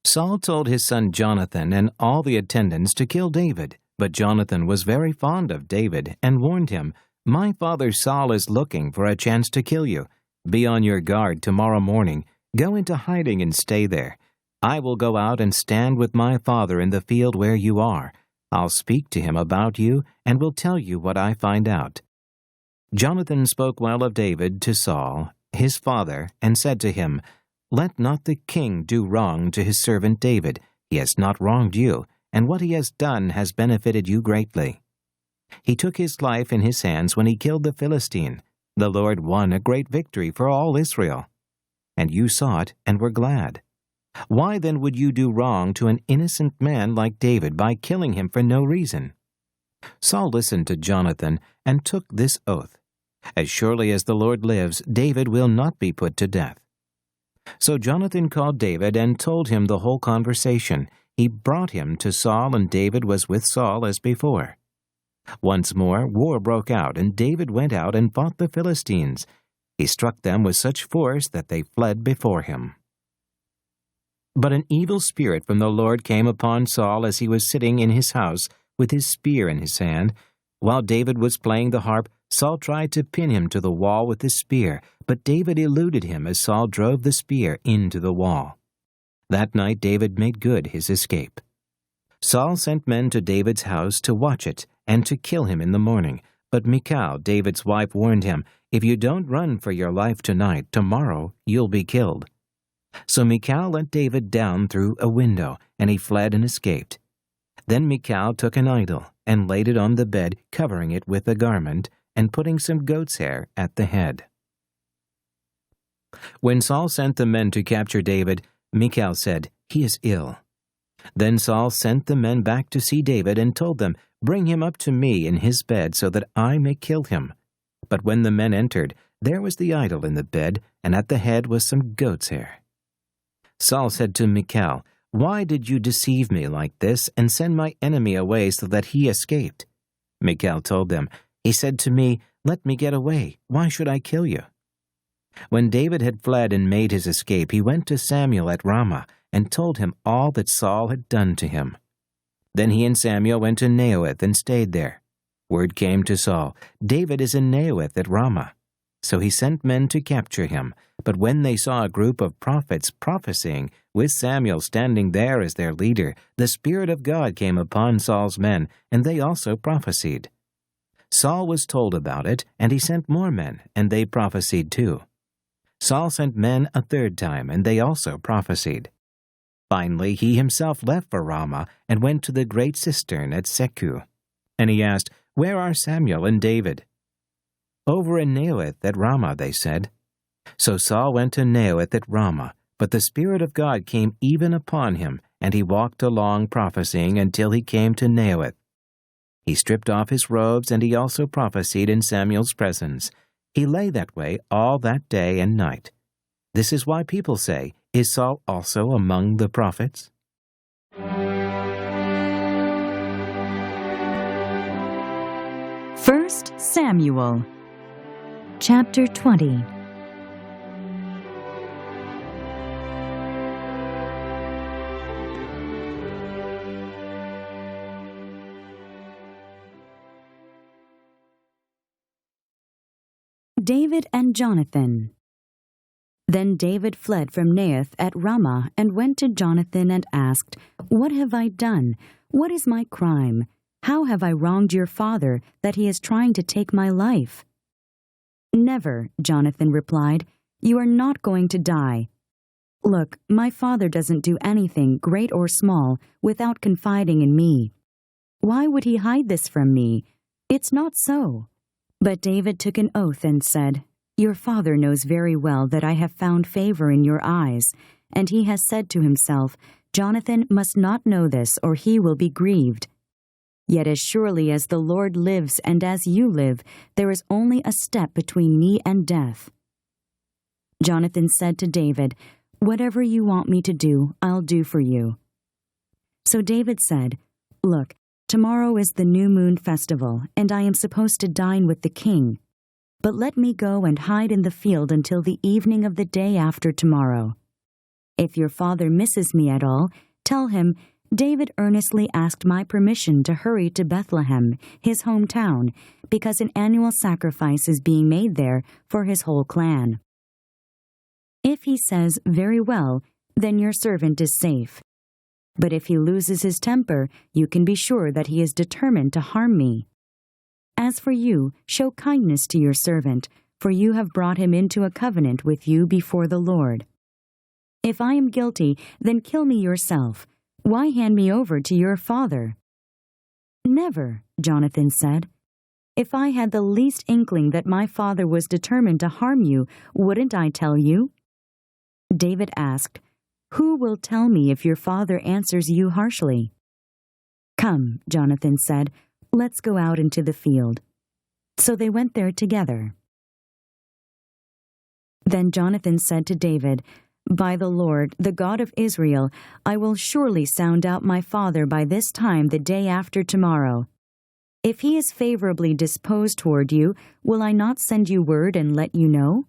Saul told his son Jonathan and all the attendants to kill David, but Jonathan was very fond of David and warned him, "My father Saul is looking for a chance to kill you. Be on your guard tomorrow morning. Go into hiding and stay there. I will go out and stand with my father in the field where you are. I'll speak to him about you and will tell you what I find out." Jonathan spoke well of David to Saul, his father, and said to him, "Let not the king do wrong to his servant David. He has not wronged you, and what he has done has benefited you greatly. He took his life in his hands when he killed the Philistine. The Lord won a great victory for all Israel. And you saw it and were glad. Why then would you do wrong to an innocent man like David by killing him for no reason?" Saul listened to Jonathan and took this oath: "As surely as the Lord lives, David will not be put to death." So Jonathan called David and told him the whole conversation. He brought him to Saul, and David was with Saul as before. Once more war broke out, and David went out and fought the Philistines. He struck them with such force that they fled before him. But an evil spirit from the Lord came upon Saul as he was sitting in his house with his spear in his hand. While David was playing the harp, Saul tried to pin him to the wall with his spear, but David eluded him as Saul drove the spear into the wall. That night David made good his escape. Saul sent men to David's house to watch it and to kill him in the morning. But Michal, David's wife, warned him, "If you don't run for your life tonight, tomorrow you'll be killed." So Michal let David down through a window, and he fled and escaped. Then Michal took an idol and laid it on the bed, covering it with a garment, and putting some goat's hair at the head. When Saul sent the men to capture David, Michal said, "He is ill." Then Saul sent the men back to see David and told them, "Bring him up to me in his bed so that I may kill him." But when the men entered, there was the idol in the bed, and at the head was some goat's hair. Saul said to Michal, "Why did you deceive me like this and send my enemy away so that he escaped?" Michal told them, "He said to me, 'Let me get away. Why should I kill you?'" When David had fled and made his escape, he went to Samuel at Ramah and told him all that Saul had done to him. Then he and Samuel went to Naioth and stayed there. Word came to Saul, "David is in Naioth at Ramah." So he sent men to capture him. But when they saw a group of prophets prophesying, with Samuel standing there as their leader, the Spirit of God came upon Saul's men, and they also prophesied. Saul was told about it, and he sent more men, and they prophesied too. Saul sent men a third time, and they also prophesied. Finally, he himself left for Ramah and went to the great cistern at Seku. And he asked, "Where are Samuel and David?" "Over in Naioth at Ramah," they said. So Saul went to Naioth at Ramah, but the Spirit of God came even upon him, and he walked along prophesying until he came to Naioth. He stripped off his robes, and he also prophesied in Samuel's presence. He lay that way all that day and night. This is why people say, "Is Saul also among the prophets?" First Samuel, chapter 20. David and Jonathan. Then David fled from Naioth at Ramah and went to Jonathan and asked, "What have I done? What is my crime? How have I wronged your father that he is trying to take my life?" "Never," Jonathan replied. "You are not going to die. Look, my father doesn't do anything, great or small, without confiding in me. Why would he hide this from me? It's not so." But David took an oath and said, "Your father knows very well that I have found favor in your eyes, and he has said to himself, 'Jonathan must not know this, or he will be grieved.' Yet as surely as the Lord lives and as you live, there is only a step between me and death." Jonathan said to David, "Whatever you want me to do, I'll do for you." So David said, "Look, tomorrow is the new moon festival, and I am supposed to dine with the king. But let me go and hide in the field until the evening of the day after tomorrow. If your father misses me at all, tell him, 'David earnestly asked my permission to hurry to Bethlehem, his hometown, because an annual sacrifice is being made there for his whole clan.' If he says, 'Very well,' then your servant is safe. But if he loses his temper, you can be sure that he is determined to harm me. As for you, show kindness to your servant, for you have brought him into a covenant with you before the Lord. If I am guilty, then kill me yourself. Why hand me over to your father?" "Never," Jonathan said. "If I had the least inkling that my father was determined to harm you, wouldn't I tell you?" David asked, "Who will tell me if your father answers you harshly?" "Come," Jonathan said, "let's go out into the field." So they went there together. Then Jonathan said to David, "By the Lord, the God of Israel, I will surely sound out my father by this time the day after tomorrow. If he is favorably disposed toward you, will I not send you word and let you know?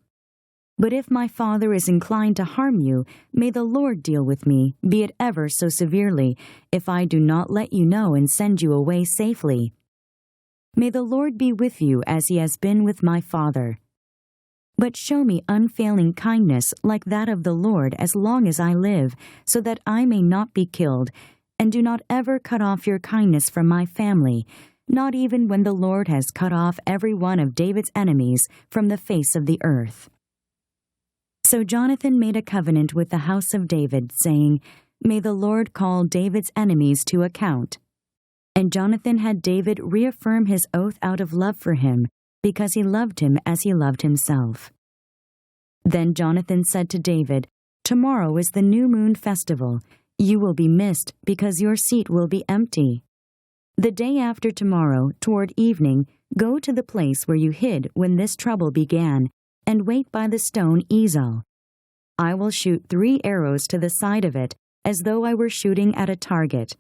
But if my father is inclined to harm you, may the Lord deal with me, be it ever so severely, if I do not let you know and send you away safely. May the Lord be with you as he has been with my father. But show me unfailing kindness like that of the Lord as long as I live, so that I may not be killed, and do not ever cut off your kindness from my family, not even when the Lord has cut off every one of David's enemies from the face of the earth." So Jonathan made a covenant with the house of David, saying, "May the Lord call David's enemies to account." And Jonathan had David reaffirm his oath out of love for him, because he loved him as he loved himself. Then Jonathan said to David, "Tomorrow is the new moon festival. You will be missed, because your seat will be empty. The day after tomorrow, toward evening, go to the place where you hid when this trouble began, and wait by the stone Ezel. I will shoot 3 arrows to the side of it, as though I were shooting at a target.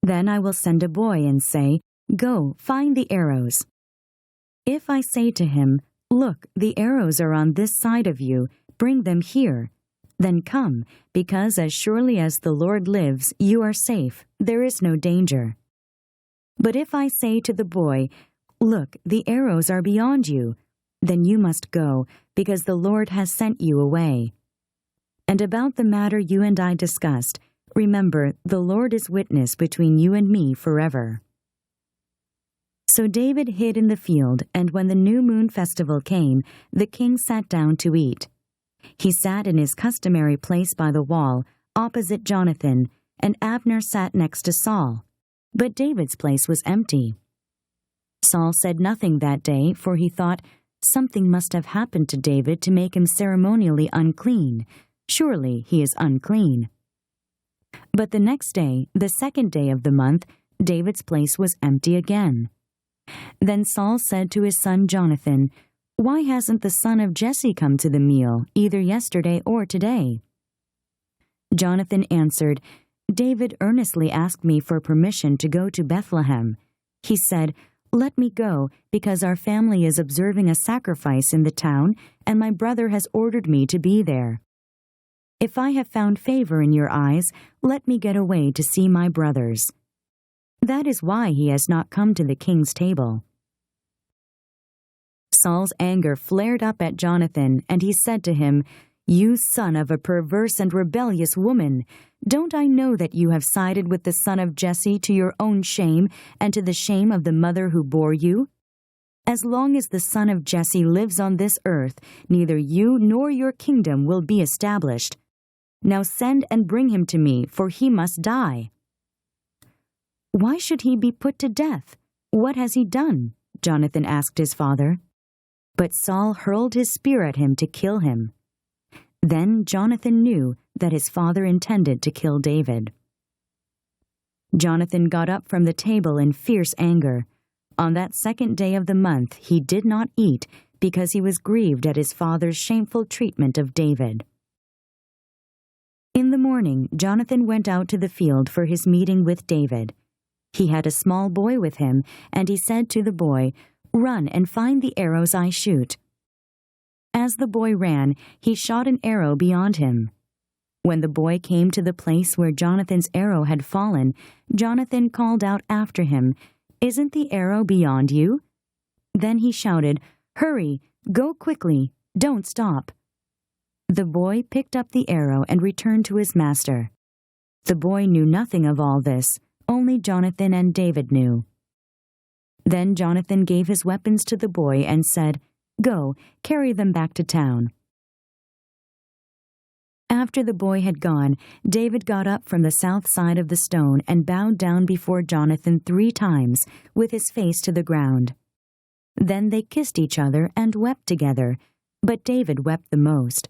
Then I will send a boy and say, 'Go, find the arrows.' If I say to him, 'Look, the arrows are on this side of you, bring them here,' then come, because as surely as the Lord lives, you are safe, there is no danger. But if I say to the boy, 'Look, the arrows are beyond you,' then you must go, because the Lord has sent you away. And about the matter you and I discussed, remember, the Lord is witness between you and me forever." So David hid in the field, and when the new moon festival came, the king sat down to eat. He sat in his customary place by the wall, opposite Jonathan, and Abner sat next to Saul. But David's place was empty. Saul said nothing that day, for he thought, "Something must have happened to David to make him ceremonially unclean. Surely he is unclean." But the next day, the 2nd day of the month, David's place was empty again. Then Saul said to his son Jonathan, "Why hasn't the son of Jesse come to the meal, either yesterday or today?" Jonathan answered, "David earnestly asked me for permission to go to Bethlehem. He said, 'Let me go, because our family is observing a sacrifice in the town, and my brother has ordered me to be there. If I have found favor in your eyes, let me get away to see my brothers.' That is why he has not come to the king's table." Saul's anger flared up at Jonathan, and he said to him, "You son of a perverse and rebellious woman, don't I know that you have sided with the son of Jesse to your own shame and to the shame of the mother who bore you? As long as the son of Jesse lives on this earth, neither you nor your kingdom will be established. Now send and bring him to me, for he must die." "Why should he be put to death? What has he done?" Jonathan asked his father. But Saul hurled his spear at him to kill him. Then Jonathan knew that his father intended to kill David. Jonathan got up from the table in fierce anger. On that 2nd day of the month he did not eat, because he was grieved at his father's shameful treatment of David. In the morning, Jonathan went out to the field for his meeting with David. He had a small boy with him, and he said to the boy, "Run and find the arrows I shoot." As the boy ran, he shot an arrow beyond him. When the boy came to the place where Jonathan's arrow had fallen, Jonathan called out after him, "Isn't the arrow beyond you?" Then he shouted, "Hurry, go quickly, don't stop." The boy picked up the arrow and returned to his master. The boy knew nothing of all this, only Jonathan and David knew. Then Jonathan gave his weapons to the boy and said, "Go, carry them back to town." After the boy had gone, David got up from the south side of the stone and bowed down before Jonathan 3 times, with his face to the ground. Then they kissed each other and wept together, but David wept the most.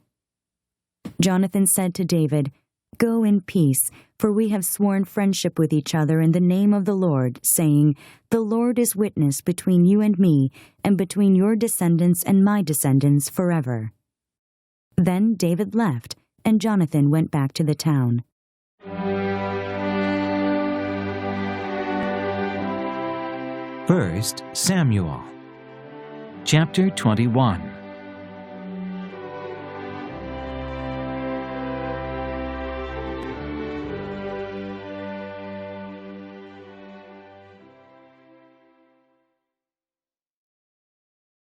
Jonathan said to David, "Go in peace, for we have sworn friendship with each other in the name of the Lord, saying, 'The Lord is witness between you and me, and between your descendants and my descendants forever.'" Then David left, and Jonathan went back to the town. First Samuel, chapter 21.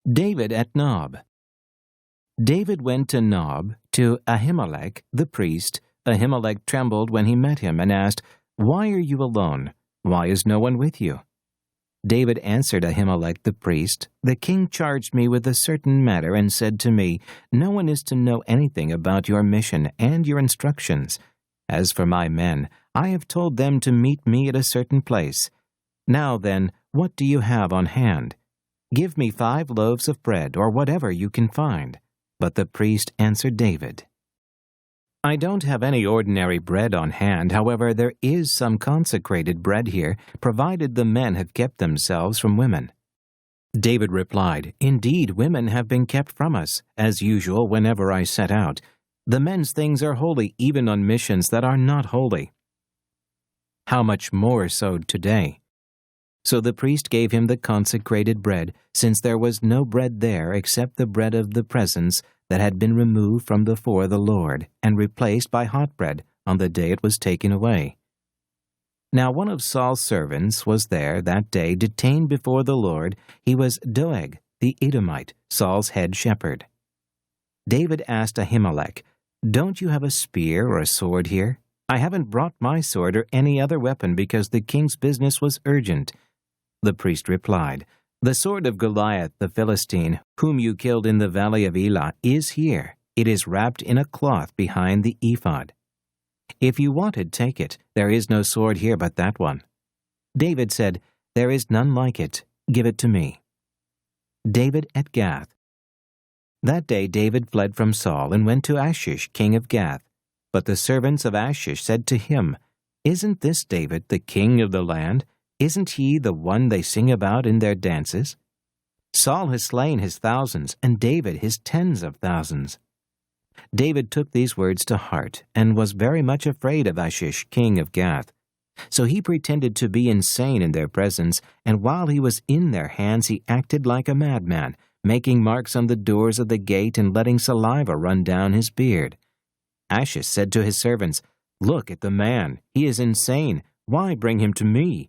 David at Nob. David went to Nob, to Ahimelech the priest. Ahimelech trembled when he met him and asked, "Why are you alone? Why is no one with you?" David answered Ahimelech the priest, "The king charged me with a certain matter and said to me, 'No one is to know anything about your mission and your instructions. As for my men, I have told them to meet me at a certain place. Now then, what do you have on hand? Give me 5 loaves of bread, or whatever you can find." But the priest answered David, "I don't have any ordinary bread on hand. However, there is some consecrated bread here, provided the men have kept themselves from women." David replied, "Indeed, women have been kept from us, as usual whenever I set out. The men's things are holy even on missions that are not holy. How much more so today?" So the priest gave him the consecrated bread, since there was no bread there except the bread of the presence that had been removed from before the Lord, and replaced by hot bread on the day it was taken away. Now one of Saul's servants was there that day detained before the Lord. He was Doeg, the Edomite, Saul's head shepherd. David asked Ahimelech, "Don't you have a spear or a sword here? I haven't brought my sword or any other weapon because the king's business was urgent." The priest replied, "The sword of Goliath the Philistine, whom you killed in the valley of Elah, is here. It is wrapped in a cloth behind the ephod. If you want it, take it. There is no sword here but that one." David said, "There is none like it. Give it to me." David at Gath. That day David fled from Saul and went to Achish, king of Gath. But the servants of Achish said to him, "Isn't this David, the king of the land? Isn't he the one they sing about in their dances? Saul has slain his thousands, and David his tens of thousands." David took these words to heart, and was very much afraid of Achish, king of Gath. So he pretended to be insane in their presence, and while he was in their hands he acted like a madman, making marks on the doors of the gate and letting saliva run down his beard. Achish said to his servants, "Look at the man. He is insane. Why bring him to me?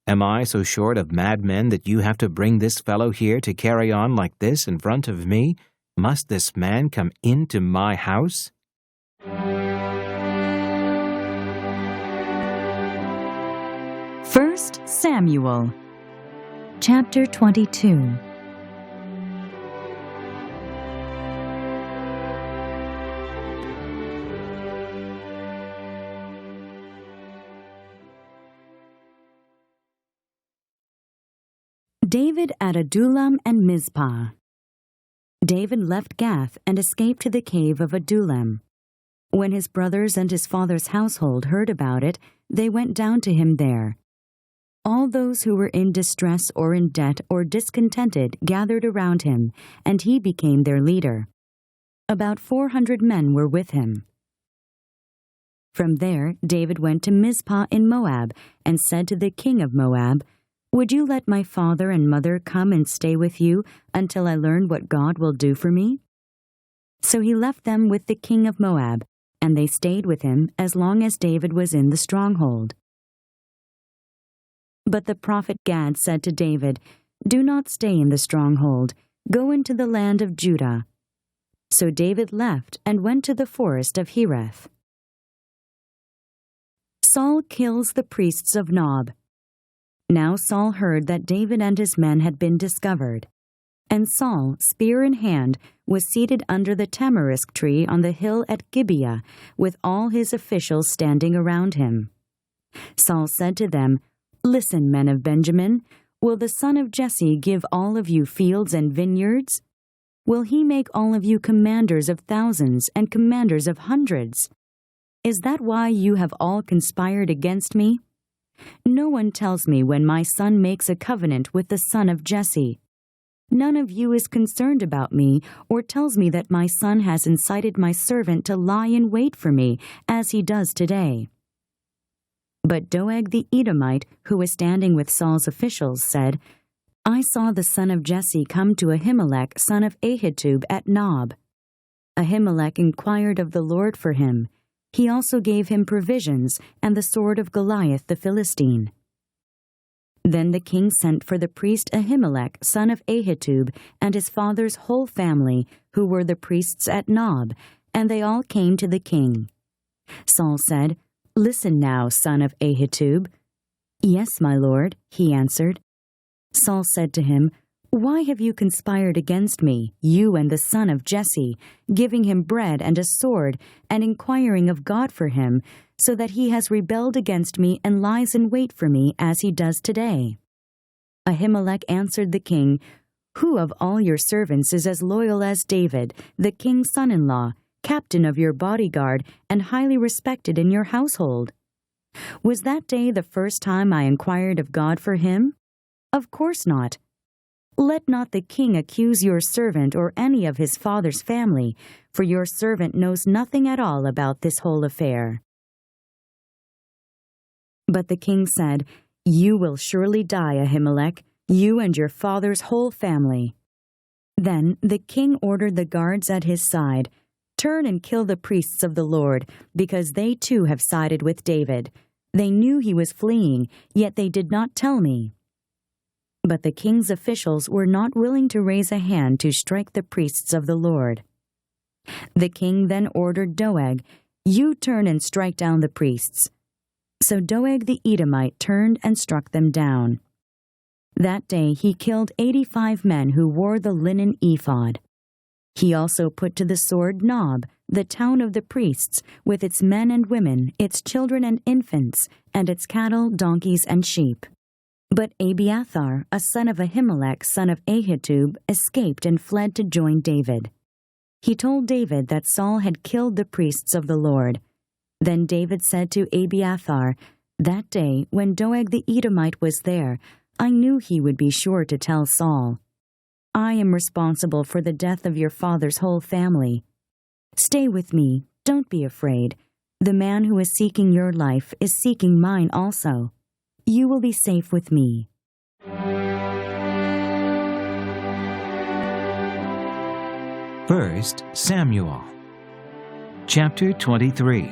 Am I so short of madmen that you have to bring this fellow here to carry on like this in front of me? Must this man come into my house?" First Samuel, chapter 22. David at Adullam and Mizpah. David left Gath and escaped to the cave of Adullam. When his brothers and his father's household heard about it, they went down to him there. All those who were in distress or in debt or discontented gathered around him, and he became their leader. About 400 men were with him. From there, David went to Mizpah in Moab and said to the king of Moab, "Would you let my father and mother come and stay with you until I learn what God will do for me?" So he left them with the king of Moab, and they stayed with him as long as David was in the stronghold. But the prophet Gad said to David, "Do not stay in the stronghold. Go into the land of Judah." So David left and went to the forest of Hereth. Saul kills the priests of Nob. Now Saul heard that David and his men had been discovered. And Saul, spear in hand, was seated under the tamarisk tree on the hill at Gibeah, with all his officials standing around him. Saul said to them, "Listen, men of Benjamin, will the son of Jesse give all of you fields and vineyards? Will he make all of you commanders of thousands and commanders of hundreds? Is that why you have all conspired against me? No one tells me when my son makes a covenant with the son of Jesse. None of you is concerned about me or tells me that my son has incited my servant to lie in wait for me, as he does today." But Doeg the Edomite, who was standing with Saul's officials, said, "I saw the son of Jesse come to Ahimelech, son of Ahitub, at Nob. Ahimelech inquired of the Lord for him. He also gave him provisions and the sword of Goliath the Philistine." Then the king sent for the priest Ahimelech, son of Ahitub, and his father's whole family, who were the priests at Nob, and they all came to the king. Saul said, "Listen now, son of Ahitub." "Yes, my lord," he answered. Saul said to him, "Why have you conspired against me, you and the son of Jesse, giving him bread and a sword, and inquiring of God for him, so that he has rebelled against me and lies in wait for me, as he does today?" Ahimelech answered the king, "Who of all your servants is as loyal as David, the king's son-in-law, captain of your bodyguard, and highly respected in your household? Was that day the first time I inquired of God for him? Of course not. Let not the king accuse your servant or any of his father's family, for your servant knows nothing at all about this whole affair." But the king said, "You will surely die, Ahimelech, you and your father's whole family." Then the king ordered the guards at his side, "Turn and kill the priests of the Lord, because they too have sided with David. They knew he was fleeing, yet they did not tell me." But the king's officials were not willing to raise a hand to strike the priests of the Lord. The king then ordered Doeg, "You turn and strike down the priests." So Doeg the Edomite turned and struck them down. That day he killed 85 men who wore the linen ephod. He also put to the sword Nob, the town of the priests, with its men and women, its children and infants, and its cattle, donkeys, and sheep. But Abiathar, a son of Ahimelech, son of Ahitub, escaped and fled to join David. He told David that Saul had killed the priests of the Lord. Then David said to Abiathar, "That day, when Doeg the Edomite was there, I knew he would be sure to tell Saul. I am responsible for the death of your father's whole family. Stay with me, don't be afraid. The man who is seeking your life is seeking mine also. You will be safe with me." First Samuel, chapter 23.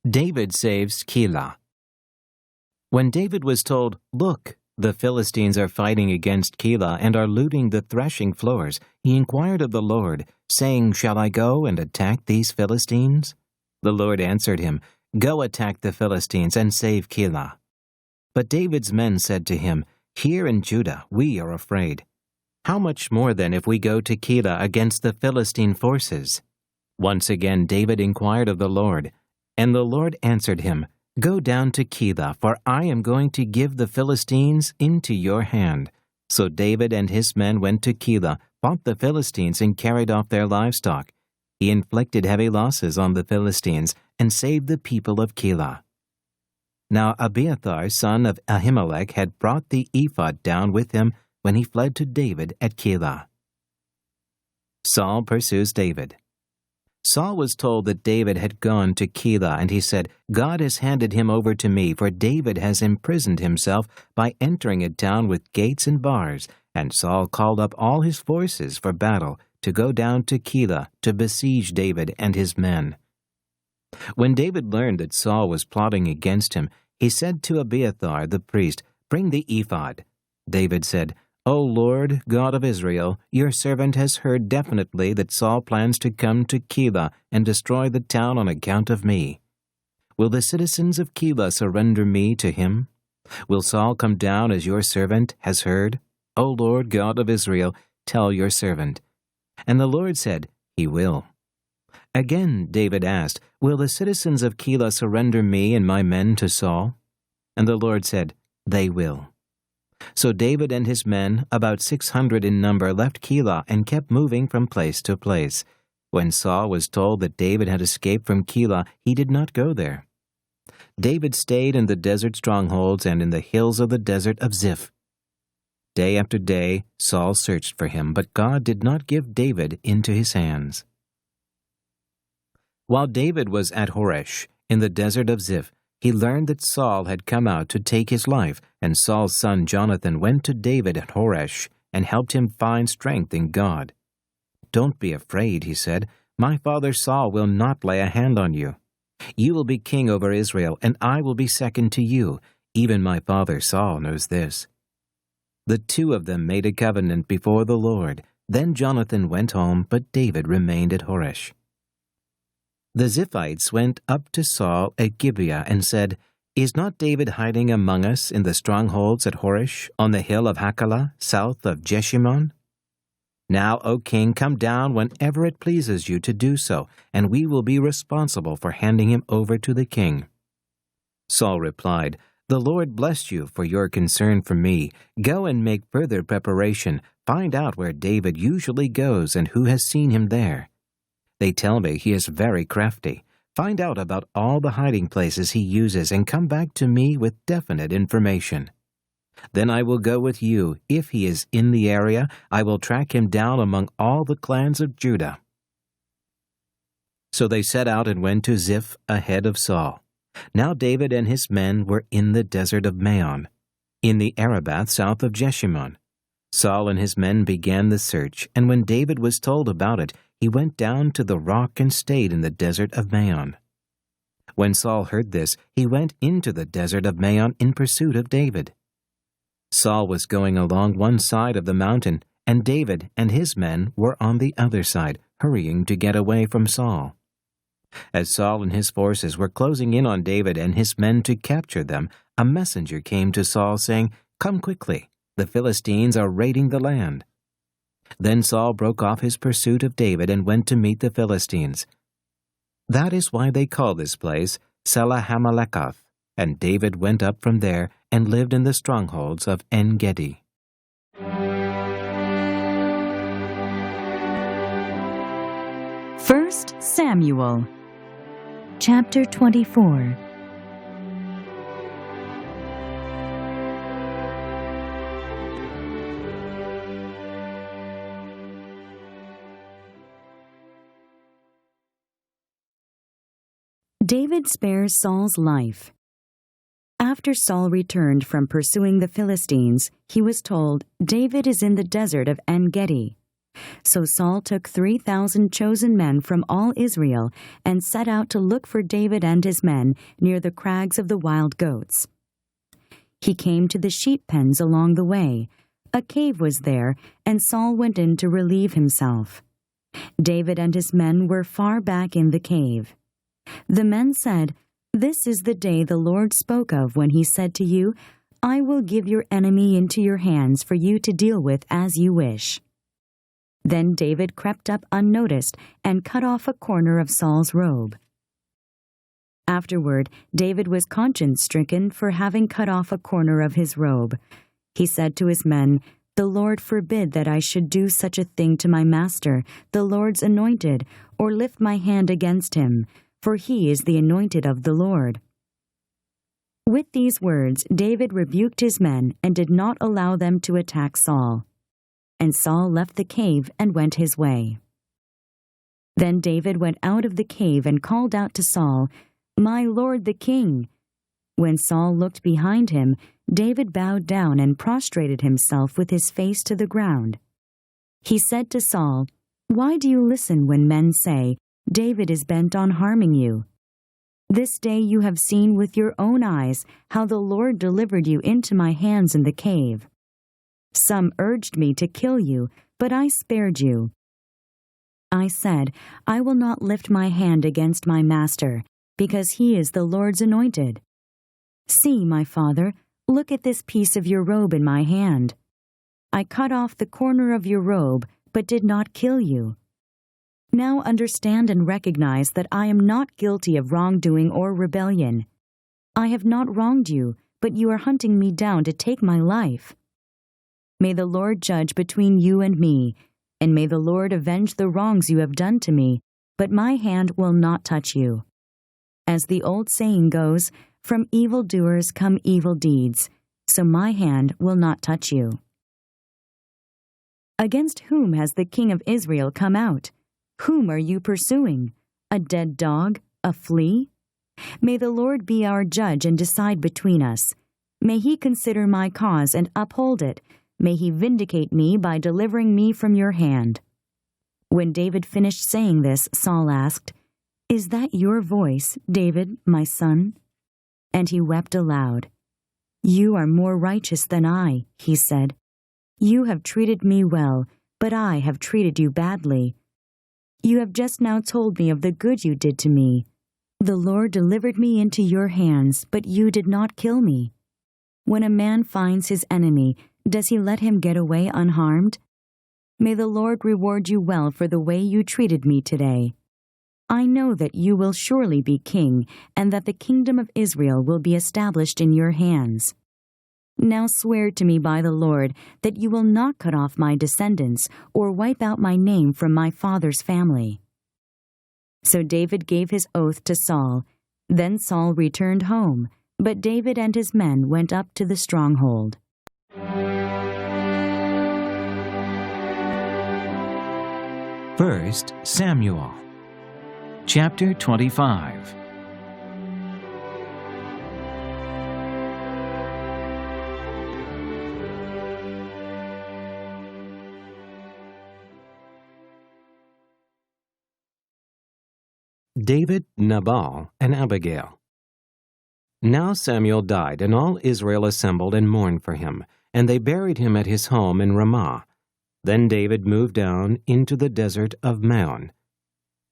David saves Kilah. When David was told, "Look, the Philistines are fighting against Kilah and are looting the threshing floors," he inquired of the Lord, saying, "Shall I go and attack these Philistines?" The Lord answered him, "Go attack the Philistines and save Kilah." But David's men said to him, "Here in Judah we are afraid. How much more then if we go to Kilah against the Philistine forces?" Once again David inquired of the Lord, and the Lord answered him, "Go down to Kilah, for I am going to give the Philistines into your hand." So David and his men went to Kilah, fought the Philistines, and carried off their livestock. He inflicted heavy losses on the Philistines and saved the people of Kilah. Now Abiathar, son of Ahimelech, had brought the ephod down with him when he fled to David at Kilah. Saul pursues David. Saul was told that David had gone to Kilah, and he said, "God has handed him over to me, for David has imprisoned himself by entering a town with gates and bars." And Saul called up all his forces for battle to go down to Kilah to besiege David and his men. When David learned that Saul was plotting against him, he said to Abiathar the priest, "Bring the ephod." David said, O Lord, God of Israel, your servant has heard definitely that Saul plans to come to Kilah and destroy the town on account of me. Will the citizens of Kilah surrender me to him? Will Saul come down as your servant has heard? O Lord, God of Israel, tell your servant. And the Lord said, He will. Again David asked, Will the citizens of Kilah surrender me and my men to Saul? And the Lord said, They will. So David and his men, about 600 in number, left Kilah and kept moving from place to place. When Saul was told that David had escaped from Kilah, he did not go there. David stayed in the desert strongholds and in the hills of the desert of Ziph. Day after day, Saul searched for him, but God did not give David into his hands. While David was at Horesh, in the desert of Ziph, he learned that Saul had come out to take his life, and Saul's son Jonathan went to David at Horesh and helped him find strength in God. Don't be afraid, he said. My father Saul will not lay a hand on you. You will be king over Israel, and I will be second to you. Even my father Saul knows this. The two of them made a covenant before the Lord. Then Jonathan went home, but David remained at Horesh. The Ziphites went up to Saul at Gibeah and said, Is not David hiding among us in the strongholds at Horesh, on the hill of Hachilah, south of Jeshimon? Now, O king, come down whenever it pleases you to do so, and we will be responsible for handing him over to the king. Saul replied, The Lord bless you for your concern for me. Go and make further preparation. Find out where David usually goes and who has seen him there. They tell me he is very crafty. Find out about all the hiding places he uses and come back to me with definite information. Then I will go with you. If he is in the area, I will track him down among all the clans of Judah. So they set out and went to Ziph ahead of Saul. Now David and his men were in the desert of Maon, in the Arabath south of Jeshimon. Saul and his men began the search, and when David was told about it, he went down to the rock and stayed in the desert of Maon. When Saul heard this, he went into the desert of Maon in pursuit of David. Saul was going along one side of the mountain, and David and his men were on the other side, hurrying to get away from Saul. As Saul and his forces were closing in on David and his men to capture them, a messenger came to Saul saying, Come quickly, the Philistines are raiding the land. Then Saul broke off his pursuit of David and went to meet the Philistines. That is why they call this place Selah Hamalekath, and David went up from there and lived in the strongholds of En-Gedi. 1 Samuel, chapter 24. David spares Saul's life. After Saul returned from pursuing the Philistines, he was told, David is in the desert of En-Gedi. So Saul took 3,000 chosen men from all Israel and set out to look for David and his men near the crags of the wild goats. He came to the sheep pens along the way. A cave was there, and Saul went in to relieve himself. David and his men were far back in the cave. The men said, This is the day the Lord spoke of when he said to you, I will give your enemy into your hands for you to deal with as you wish. Then David crept up unnoticed and cut off a corner of Saul's robe. Afterward, David was conscience-stricken for having cut off a corner of his robe. He said to his men, The Lord forbid that I should do such a thing to my master, the Lord's anointed, or lift my hand against him, for he is the anointed of the Lord. With these words, David rebuked his men and did not allow them to attack Saul. And Saul left the cave and went his way. Then David went out of the cave and called out to Saul, My lord the king! When Saul looked behind him, David bowed down and prostrated himself with his face to the ground. He said to Saul, Why do you listen when men say, David is bent on harming you? This day you have seen with your own eyes how the Lord delivered you into my hands in the cave. Some urged me to kill you, but I spared you. I said, I will not lift my hand against my master, because he is the Lord's anointed. See, my father, look at this piece of your robe in my hand. I cut off the corner of your robe, but did not kill you. Now understand and recognize that I am not guilty of wrongdoing or rebellion. I have not wronged you, but you are hunting me down to take my life. May the Lord judge between you and me, and may the Lord avenge the wrongs you have done to me, but my hand will not touch you. As the old saying goes, from evildoers come evil deeds, so my hand will not touch you. Against whom has the king of Israel come out? Whom are you pursuing? A dead dog? A flea? May the Lord be our judge and decide between us. May he consider my cause and uphold it. May he vindicate me by delivering me from your hand. When David finished saying this, Saul asked, Is that your voice, David, my son? And he wept aloud. You are more righteous than I, he said. You have treated me well, but I have treated you badly. You have just now told me of the good you did to me. The Lord delivered me into your hands, but you did not kill me. When a man finds his enemy, does he let him get away unharmed? May the Lord reward you well for the way you treated me today. I know that you will surely be king, and that the kingdom of Israel will be established in your hands. Now swear to me by the Lord that you will not cut off my descendants or wipe out my name from my father's family. So David gave his oath to Saul. Then Saul returned home, but David and his men went up to the stronghold. First Samuel, chapter 25. David, Nabal, and Abigail. Now Samuel died, and all Israel assembled and mourned for him, and they buried him at his home in Ramah. Then David moved down into the desert of Maon.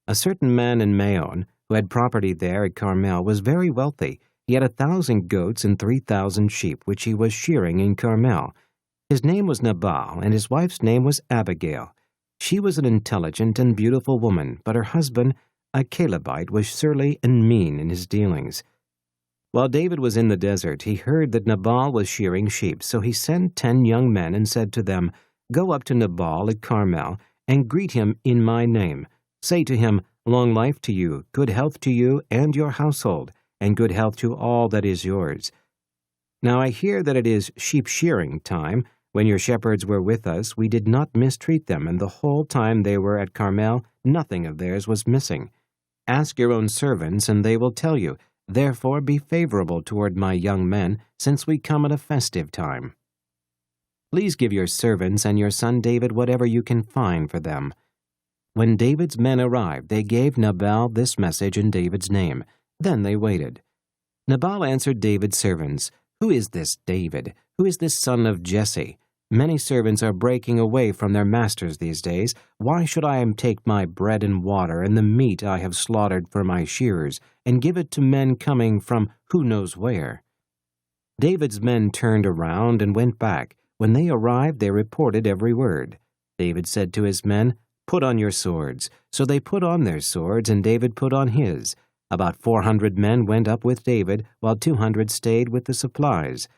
A certain man in Maon, who had property there at Carmel, was very wealthy. He had 1,000 goats and 3,000 sheep, which he was shearing in Carmel. His name was Nabal, and his wife's name was Abigail. She was an intelligent and beautiful woman, but her husband, a Calebite, was surly and mean in his dealings. While David was in the desert, he heard that Nabal was shearing sheep, so he sent 10 young men and said to them, Go up to Nabal at Carmel, and greet him in my name. Say to him, Long life to you, good health to you and your household, and good health to all that is yours. Now I hear that it is sheep shearing time. When your shepherds were with us, we did not mistreat them, and the whole time they were at Carmel, nothing of theirs was missing. Ask your own servants, and they will tell you. Therefore be favorable toward my young men, since we come at a festive time. Please give your servants and your son David whatever you can find for them. When David's men arrived, they gave Nabal this message in David's name. Then they waited. Nabal answered David's servants, Who is this David? Who is this son of Jesse? Many servants are breaking away from their masters these days. Why should I take my bread and water and the meat I have slaughtered for my shearers, and give it to men coming from who knows where? David's men turned around and went back. When they arrived, they reported every word. David said to his men, Put on your swords. So they put on their swords, and David put on his. About 400 men went up with David, while 200 stayed with the supplies.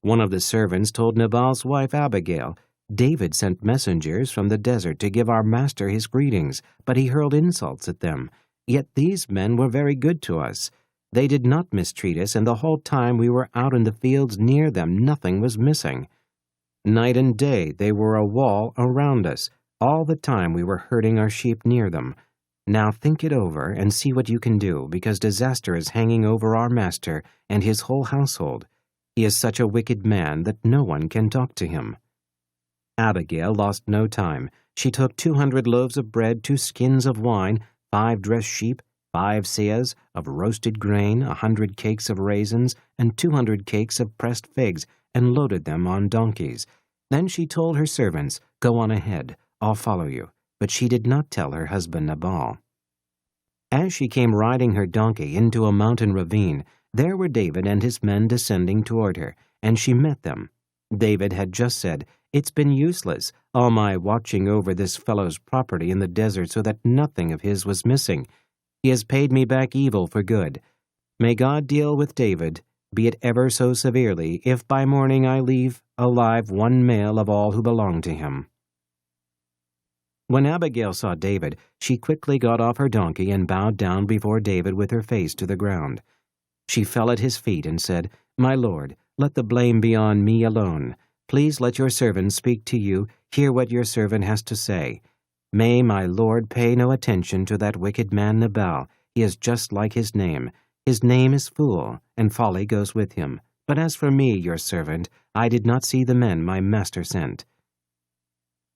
One of the servants told Nabal's wife Abigail, David sent messengers from the desert to give our master his greetings, but he hurled insults at them. Yet these men were very good to us. They did not mistreat us, and the whole time we were out in the fields near them, nothing was missing. Night and day they were a wall around us. All the time we were herding our sheep near them. Now think it over and see what you can do, because disaster is hanging over our master and his whole household. He is such a wicked man that no one can talk to him. Abigail lost no time. She took 200 loaves of bread, 2 skins of wine, 5 dressed sheep, 5 seahs of roasted grain, 100 cakes of raisins, and 200 cakes of pressed figs, and loaded them on donkeys. Then she told her servants, "Go on ahead, I'll follow you." But she did not tell her husband Nabal. As she came riding her donkey into a mountain ravine, there were David and his men descending toward her, and she met them. David had just said, "It's been useless, all my watching over this fellow's property in the desert so that nothing of his was missing. He has paid me back evil for good. May God deal with David, be it ever so severely, if by morning I leave alive one male of all who belong to him." When Abigail saw David, she quickly got off her donkey and bowed down before David with her face to the ground. She fell at his feet and said, "My lord, let the blame be on me alone. Please let your servant speak to you. Hear what your servant has to say. May my lord pay no attention to that wicked man Nabal. He is just like his name. His name is Fool, and folly goes with him. But as for me, your servant, I did not see the men my master sent.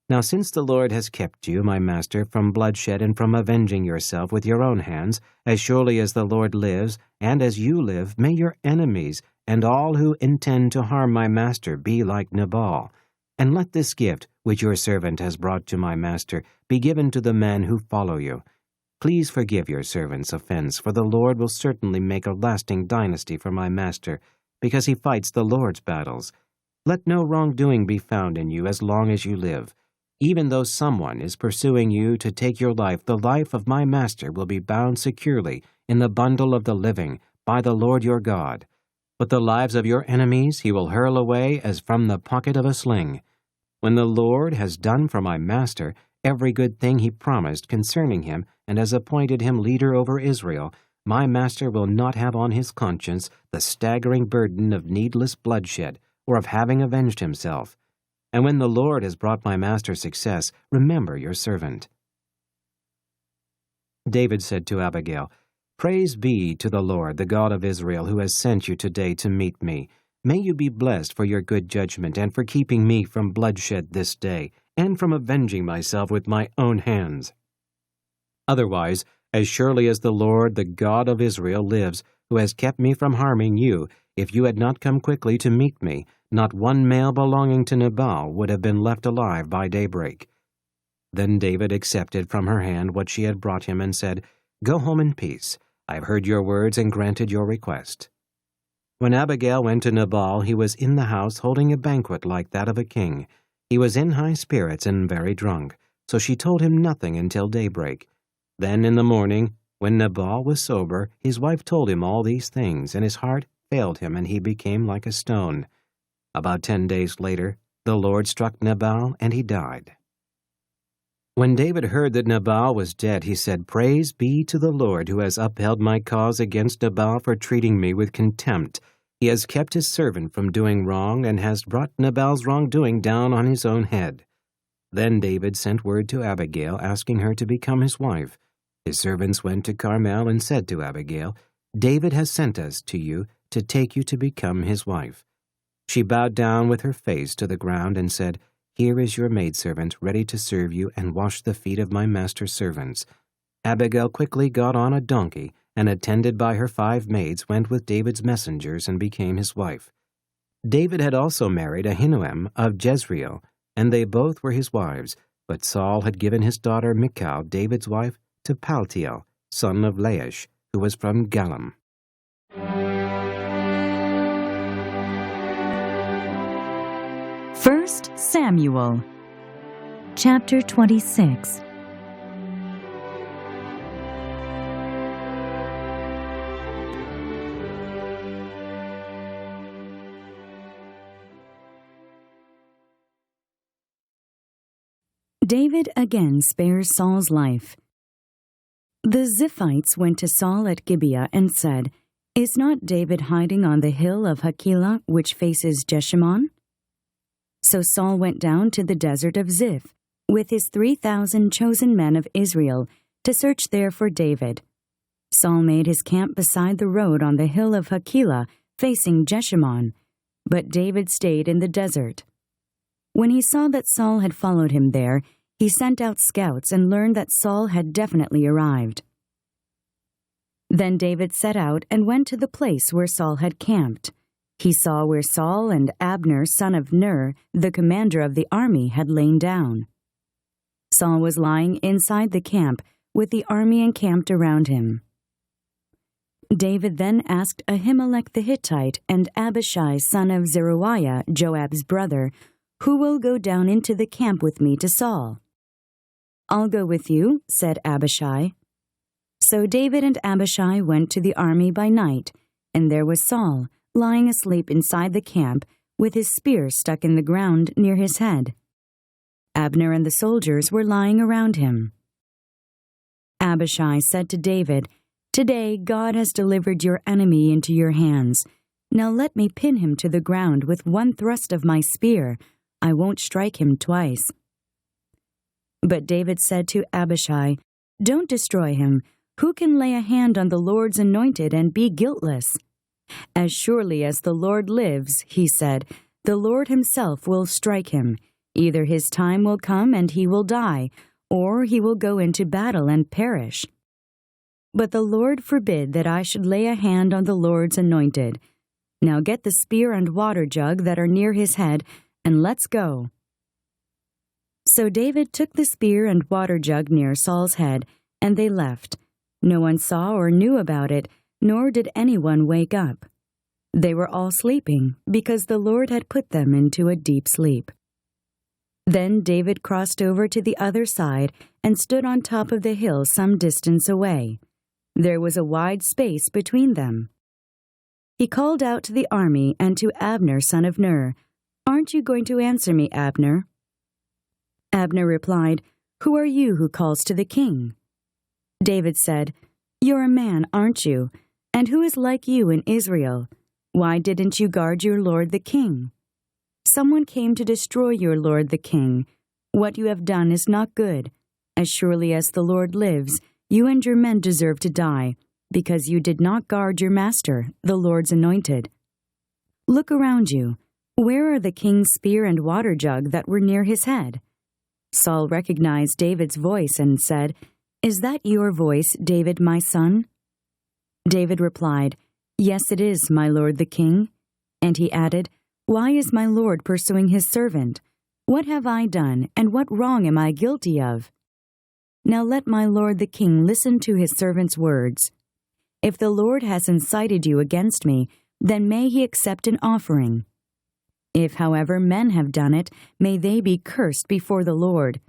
Now since the Lord has kept you, my master, from bloodshed and from avenging yourself with your own hands, as surely as the Lord lives, and as you live, may your enemies and all who intend to harm my master be like Nabal. And let this gift, which your servant has brought to my master, be given to the men who follow you. Please forgive your servant's offense, for the Lord will certainly make a lasting dynasty for my master, because he fights the Lord's battles. Let no wrongdoing be found in you as long as you live. Even though someone is pursuing you to take your life, the life of my master will be bound securely in the bundle of the living by the Lord your God. But the lives of your enemies he will hurl away as from the pocket of a sling. When the Lord has done for my master every good thing he promised concerning him, and has appointed him leader over Israel, my master will not have on his conscience the staggering burden of needless bloodshed, or of having avenged himself. And when the Lord has brought my master success, remember your servant." David said to Abigail, "Praise be to the Lord, the God of Israel, who has sent you today to meet me. May you be blessed for your good judgment and for keeping me from bloodshed this day, and from avenging myself with my own hands. Otherwise, as surely as the Lord, the God of Israel, lives, who has kept me from harming you, if you had not come quickly to meet me, not one male belonging to Nabal would have been left alive by daybreak." Then David accepted from her hand what she had brought him and said, "Go home in peace. I have heard your words and granted your request." When Abigail went to Nabal, he was in the house holding a banquet like that of a king. He was in high spirits and very drunk, so she told him nothing until daybreak. Then in the morning, when Nabal was sober, his wife told him all these things, and his heart failed him, and he became like a stone. About 10 days later, the Lord struck Nabal, and he died. When David heard that Nabal was dead, he said, "Praise be to the Lord, who has upheld my cause against Nabal for treating me with contempt. He has kept his servant from doing wrong, and has brought Nabal's wrongdoing down on his own head." Then David sent word to Abigail, asking her to become his wife. His servants went to Carmel and said to Abigail, "David has sent us to you to take you to become his wife." She bowed down with her face to the ground and said, "Here is your maidservant ready to serve you and wash the feet of my master's servants." Abigail quickly got on a donkey, and attended by her 5 maids went with David's messengers and became his wife. David had also married Ahinoam of Jezreel, and they both were his wives, but Saul had given his daughter Michal, David's wife, to Paltiel, son of Laish, who was from Galim. 1 Samuel, chapter 26. David again spares Saul's life. The Ziphites went to Saul at Gibeah and said, "Is not David hiding on the hill of Kilah, which faces Jeshimon?" So Saul went down to the desert of Ziph with his 3,000 chosen men of Israel to search there for David. Saul made his camp beside the road on the hill of Kilah, facing Jeshimon, but David stayed in the desert. When he saw that Saul had followed him there, he sent out scouts and learned that Saul had definitely arrived. Then David set out and went to the place where Saul had camped. He saw where Saul and Abner, son of Ner, the commander of the army, had lain down. Saul was lying inside the camp, with the army encamped around him. David then asked Ahimelech the Hittite and Abishai, son of Zeruiah, Joab's brother, "Who will go down into the camp with me to Saul?" "I'll go with you," said Abishai. So David and Abishai went to the army by night, and there was Saul, lying asleep inside the camp, with his spear stuck in the ground near his head. Abner and the soldiers were lying around him. Abishai said to David, "Today God has delivered your enemy into your hands. Now let me pin him to the ground with one thrust of my spear. I won't strike him twice." But David said to Abishai, "Don't destroy him. Who can lay a hand on the Lord's anointed and be guiltless? As surely as the Lord lives," he said, "the Lord himself will strike him. Either his time will come and he will die, or he will go into battle and perish. But the Lord forbid that I should lay a hand on the Lord's anointed. Now get the spear and water jug that are near his head, and let's go." So David took the spear and water jug near Saul's head, and they left. No one saw or knew about it, nor did anyone wake up. They were all sleeping, because the Lord had put them into a deep sleep. Then David crossed over to the other side and stood on top of the hill some distance away. There was a wide space between them. He called out to the army and to Abner, son of Ner, "Aren't you going to answer me, Abner?" Abner replied, "Who are you who calls to the king?" David said, "You're a man, aren't you? And who is like you in Israel? Why didn't you guard your lord the king? Someone came to destroy your lord the king. What you have done is not good. As surely as the Lord lives, you and your men deserve to die, because you did not guard your master, the Lord's anointed. Look around you. Where are the king's spear and water jug that were near his head?" Saul recognized David's voice and said, "Is that your voice, David, my son?" David replied, "Yes, it is, my lord the king." And he added, "Why is my lord pursuing his servant? What have I done, and what wrong am I guilty of? Now let my lord the king listen to his servant's words. If the Lord has incited you against me, then may he accept an offering. If, however, men have done it, may they be cursed before the Lord.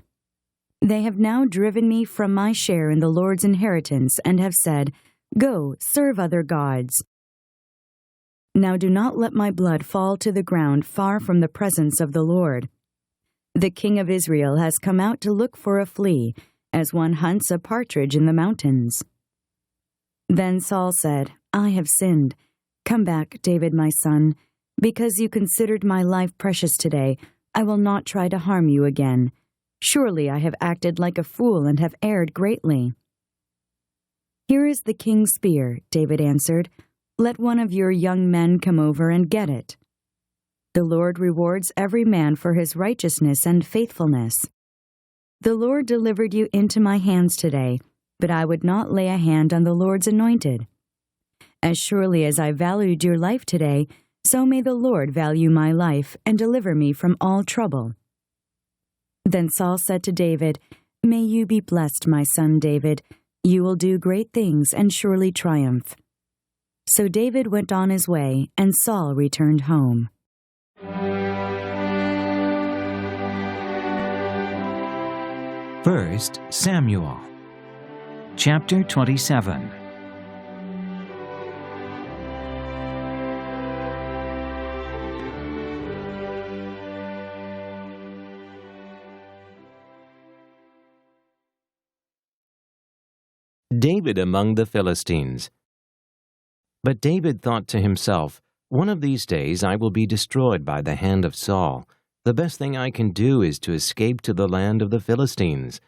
They have now driven me from my share in the Lord's inheritance and have said, 'Go, serve other gods.' Now do not let my blood fall to the ground far from the presence of the Lord. The king of Israel has come out to look for a flea, as one hunts a partridge in the mountains." Then Saul said, "I have sinned. Come back, David my son. Because you considered my life precious today, I will not try to harm you again. Surely I have acted like a fool and have erred greatly." "Here is the king's spear," David answered. "Let one of your young men come over and get it. The Lord rewards every man for his righteousness and faithfulness. The Lord delivered you into my hands today, but I would not lay a hand on the Lord's anointed. As surely as I valued your life today, so may the Lord value my life and deliver me from all trouble." Then Saul said to David, "May you be blessed, my son David. You will do great things and surely triumph." So David went on his way, and Saul returned home. First Samuel, chapter 27. David among the Philistines. But David thought to himself, "One of these days I will be destroyed by the hand of Saul. The best thing I can do is to escape to the land of the Philistines.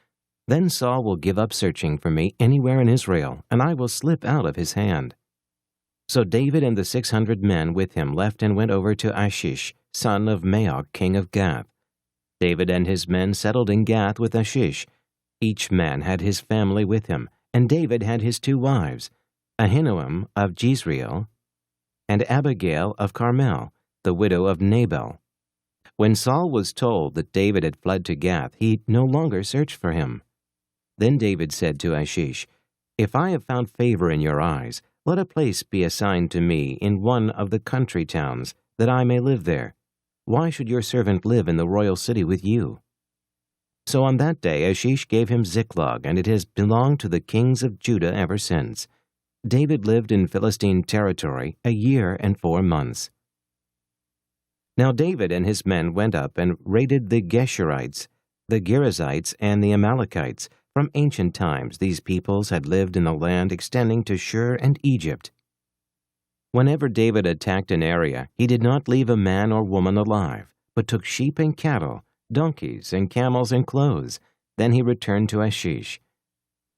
Then Saul will give up searching for me anywhere in Israel, and I will slip out of his hand." So David and the 600 men with him left and went over to Achish, son of Maoch, king of Gath. David and his men settled in Gath with Achish. Each man had his family with him, and David had his 2 wives, Ahinoam of Jezreel, and Abigail of Carmel, the widow of Nabal. When Saul was told that David had fled to Gath, he no longer searched for him. Then David said to Achish, "If I have found favor in your eyes, let a place be assigned to me in one of the country towns, that I may live there. Why should your servant live in the royal city with you?" So on that day Achish gave him Ziklag, and it has belonged to the kings of Judah ever since. David lived in Philistine territory 1 year and 4 months. Now David and his men went up and raided the Geshurites, the Girzites, and the Amalekites. From ancient times these peoples had lived in the land extending to Shur and Egypt. Whenever David attacked an area, he did not leave a man or woman alive, but took sheep and cattle, donkeys and camels and clothes. Then he returned to Achish.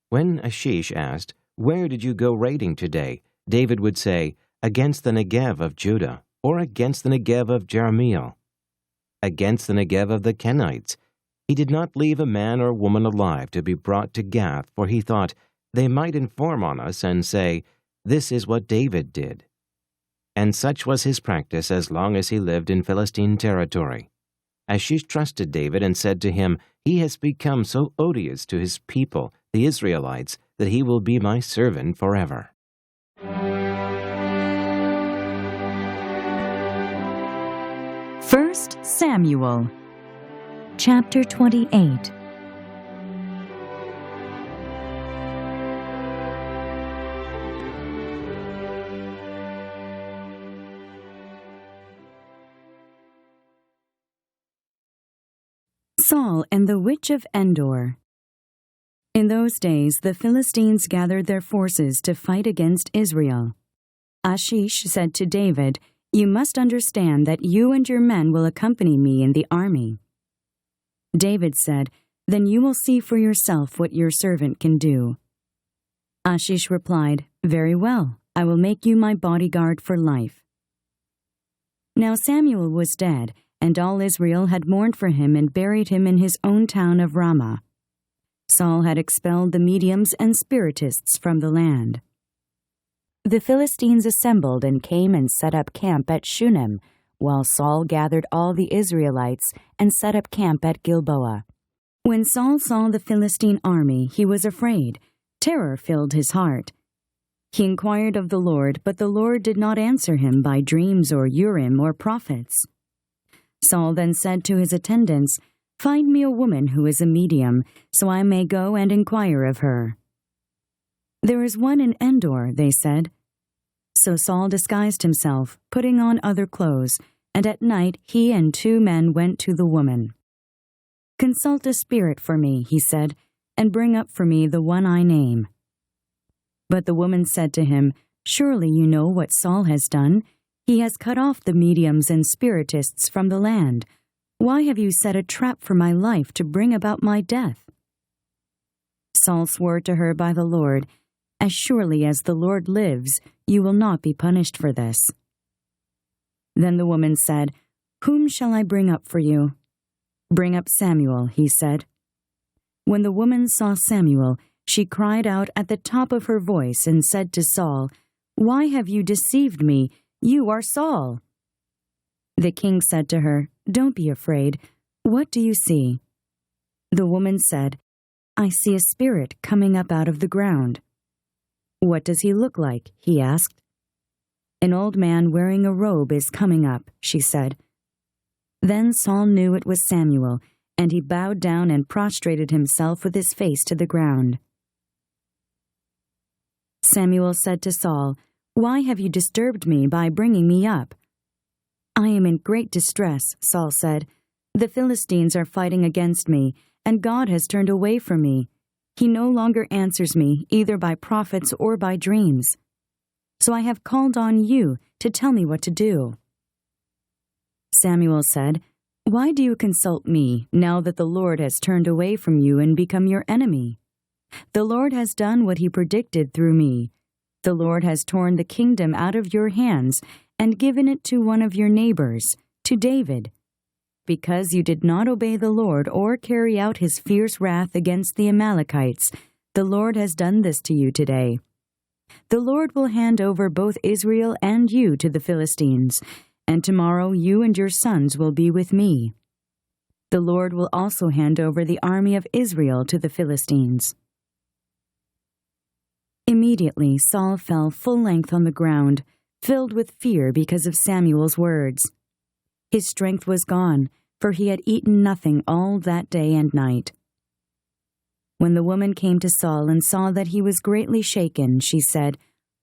When Achish asked, "Where did you go raiding today?" David would say, "Against the Negev of Judah, or against the Negev of Jerahmeel, against the Negev of the Kenites." He did not leave a man or woman alive to be brought to Gath, for he thought, "They might inform on us and say, 'This is what David did.'" And such was his practice as long as he lived in Philistine territory. Achish trusted David and said to him, "He has become so odious to his people, the Israelites, that he will be my servant forever." 1 Samuel, chapter 28. Saul and the witch of Endor. In those days the Philistines gathered their forces to fight against Israel. Achish said to David, "You must understand that you and your men will accompany me in the army." David said, "Then you will see for yourself what your servant can do." Achish replied, "Very well, I will make you my bodyguard for life." Now Samuel was dead, and all Israel had mourned for him and buried him in his own town of Ramah. Saul had expelled the mediums and spiritists from the land. The Philistines assembled and came and set up camp at Shunem, while Saul gathered all the Israelites and set up camp at Gilboa. When Saul saw the Philistine army, he was afraid. Terror filled his heart. He inquired of the Lord, but the Lord did not answer him by dreams or Urim or prophets. Saul then said to his attendants, "Find me a woman who is a medium, so I may go and inquire of her." "There is one in Endor," they said. So Saul disguised himself, putting on other clothes, and at night he and 2 men went to the woman. "Consult a spirit for me," he said, "and bring up for me the one I name." But the woman said to him, "Surely you know what Saul has done. He has cut off the mediums and spiritists from the land. Why have you set a trap for my life to bring about my death?" Saul swore to her by the Lord, "As surely as the Lord lives, you will not be punished for this." Then the woman said, "Whom shall I bring up for you?" "Bring up Samuel," he said. When the woman saw Samuel, she cried out at the top of her voice and said to Saul, "Why have you deceived me? You are Saul." The king said to her, "Don't be afraid. What do you see?" The woman said, "I see a spirit coming up out of the ground." "What does he look like?" he asked. "An old man wearing a robe is coming up," she said. Then Saul knew it was Samuel, and he bowed down and prostrated himself with his face to the ground. Samuel said to Saul, "Why have you disturbed me by bringing me up?" "I am in great distress," Saul said. "The Philistines are fighting against me, and God has turned away from me. He no longer answers me, either by prophets or by dreams. So I have called on you to tell me what to do." Samuel said, "Why do you consult me, now that the Lord has turned away from you and become your enemy? The Lord has done what he predicted through me. The Lord has torn the kingdom out of your hands and given it to one of your neighbors, to David. Because you did not obey the Lord or carry out his fierce wrath against the Amalekites, the Lord has done this to you today. The Lord will hand over both Israel and you to the Philistines, and tomorrow you and your sons will be with me. The Lord will also hand over the army of Israel to the Philistines." Immediately Saul fell full length on the ground, filled with fear because of Samuel's words. His strength was gone, for he had eaten nothing all that day and night. When the woman came to Saul and saw that he was greatly shaken, she said,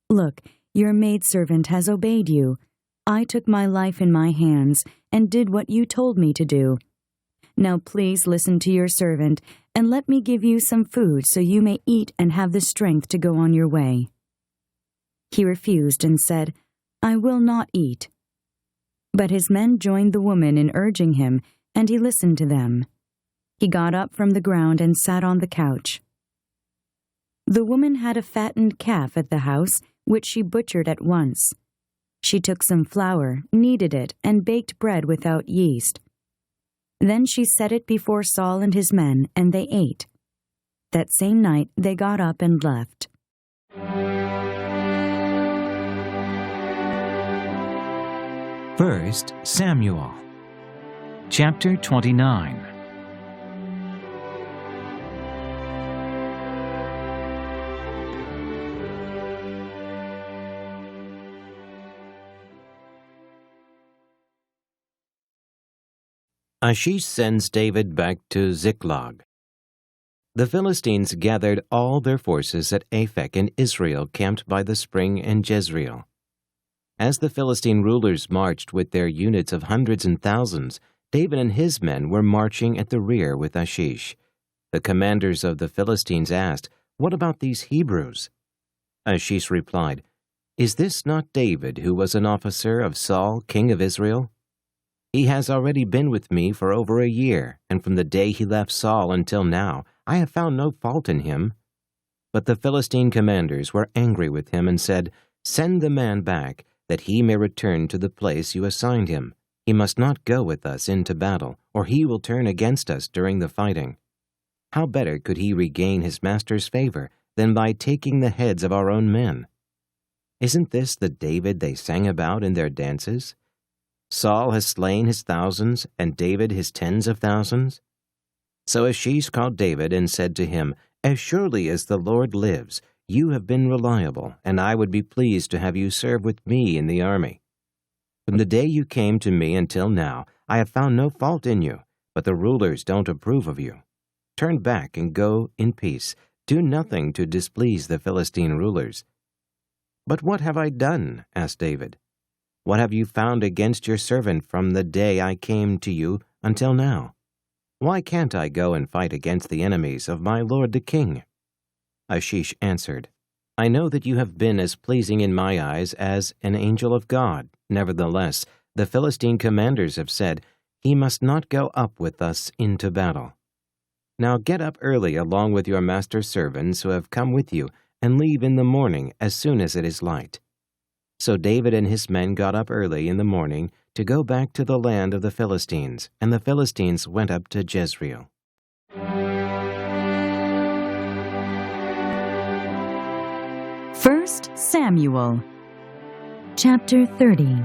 "Look, your maidservant has obeyed you. I took my life in my hands and did what you told me to do. Now please listen to your servant, and let me give you some food so you may eat and have the strength to go on your way." He refused and said, "I will not eat." But his men joined the woman in urging him, and he listened to them. He got up from the ground and sat on the couch. The woman had a fattened calf at the house, which she butchered at once. She took some flour, kneaded it, and baked bread without yeast. Then she set it before Saul and his men, and they ate. That same night they got up and left. First Samuel, chapter 29. Achish sends David back to Ziklag. The Philistines gathered all their forces at Aphek in Israel, camped by the spring in Jezreel. As the Philistine rulers marched with their units of hundreds and thousands, David and his men were marching at the rear with Achish. The commanders of the Philistines asked, "What about these Hebrews?" Achish replied, "Is this not David, who was an officer of Saul, king of Israel? He has already been with me for over a year, and from the day he left Saul until now, I have found no fault in him." But the Philistine commanders were angry with him and said, "Send the man back, that he may return to the place you assigned him. He must not go with us into battle, or he will turn against us during the fighting. How better could he regain his master's favor than by taking the heads of our own men? Isn't this the David they sang about in their dances? Saul has slain his thousands, and David his tens of thousands." So Achish called David and said to him, "As surely as the Lord lives, you have been reliable, and I would be pleased to have you serve with me in the army. From the day you came to me until now, I have found no fault in you, but the rulers don't approve of you. Turn back and go in peace. Do nothing to displease the Philistine rulers." "But what have I done?" asked David. "What have you found against your servant from the day I came to you until now? Why can't I go and fight against the enemies of my lord the king?" Achish answered, "I know that you have been as pleasing in my eyes as an angel of God. Nevertheless, the Philistine commanders have said, 'He must not go up with us into battle.' Now get up early along with your master's servants who have come with you, and leave in the morning as soon as it is light." So David and his men got up early in the morning to go back to the land of the Philistines, and the Philistines went up to Jezreel. First Samuel, chapter 30.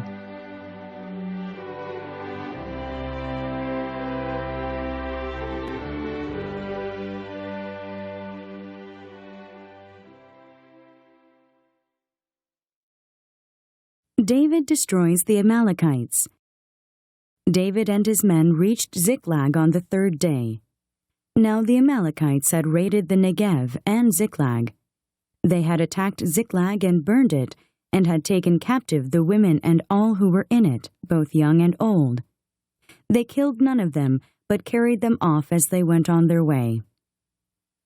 David destroys the Amalekites. David and his men reached Ziklag on the third day. Now the Amalekites had raided the Negev and Ziklag. They had attacked Ziklag and burned it, and had taken captive the women and all who were in it, both young and old. They killed none of them, but carried them off as they went on their way.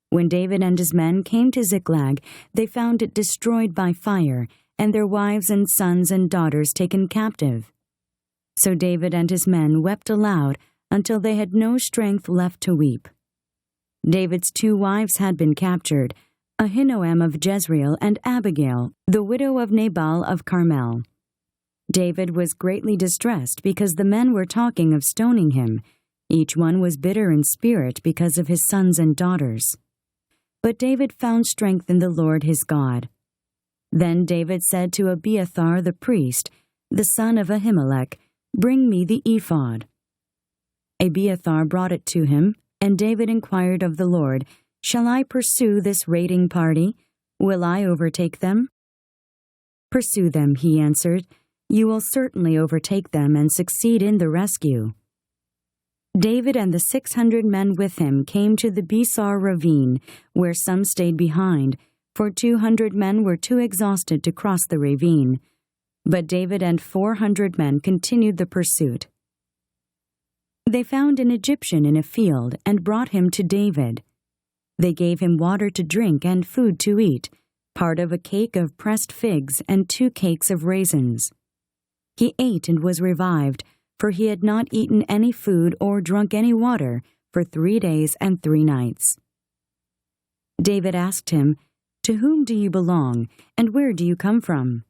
When David and his men came to Ziklag, they found it destroyed by fire, and their wives and sons and daughters taken captive. So David and his men wept aloud until they had no strength left to weep. David's 2 wives had been captured, Ahinoam of Jezreel and Abigail, the widow of Nabal of Carmel. David was greatly distressed because the men were talking of stoning him. Each one was bitter in spirit because of his sons and daughters. But David found strength in the Lord his God. Then David said to Abiathar the priest, the son of Ahimelech, "Bring me the ephod." Abiathar brought it to him, and David inquired of the Lord, "Shall I pursue this raiding party? Will I overtake them?" "Pursue them," he answered. "You will certainly overtake them and succeed in the rescue." David and the 600 men with him came to the Besar ravine, where some stayed behind, for 200 men were too exhausted to cross the ravine. But David and 400 men continued the pursuit. They found an Egyptian in a field and brought him to David. They gave him water to drink and food to eat, part of a cake of pressed figs and 2 cakes of raisins. He ate and was revived, for he had not eaten any food or drunk any water for 3 days and 3 nights. David asked him, "To whom do you belong, and where do you come from?"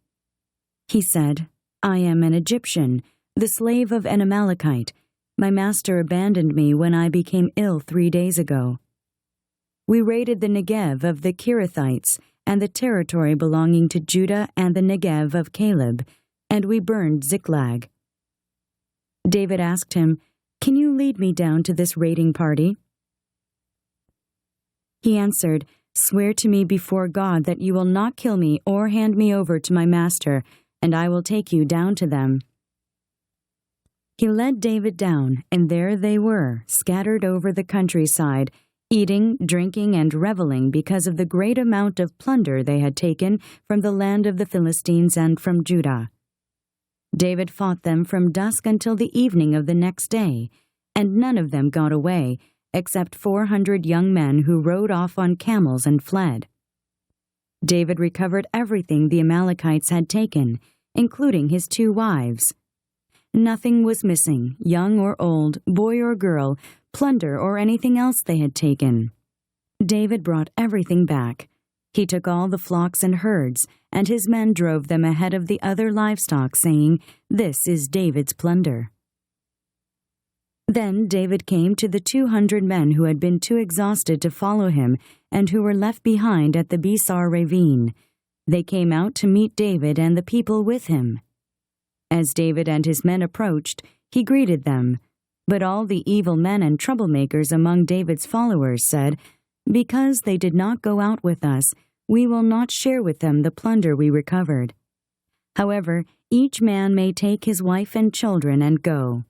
He said, "I am an Egyptian, the slave of an Amalekite. My master abandoned me when I became ill 3 days ago. We raided the Negev of the Kirithites and the territory belonging to Judah and the Negev of Caleb, and we burned Ziklag." David asked him, "Can you lead me down to this raiding party?" He answered, "Swear to me before God that you will not kill me or hand me over to my master, and I will take you down to them." He led David down, and there they were, scattered over the countryside, eating, drinking, and reveling because of the great amount of plunder they had taken from the land of the Philistines and from Judah. David fought them from dusk until the evening of the next day, and none of them got away, except 400 young men who rode off on camels and fled. David recovered everything the Amalekites had taken, including his 2 wives. Nothing was missing, young or old, boy or girl, plunder or anything else they had taken. David brought everything back. He took all the flocks and herds, and his men drove them ahead of the other livestock, saying, "This is David's plunder." Then David came to the 200 men who had been too exhausted to follow him and who were left behind at the Besar ravine. They came out to meet David and the people with him. As David and his men approached, he greeted them. But all the evil men and troublemakers among David's followers said, "Because they did not go out with us, we will not share with them the plunder we recovered. However, each man may take his wife and children and go."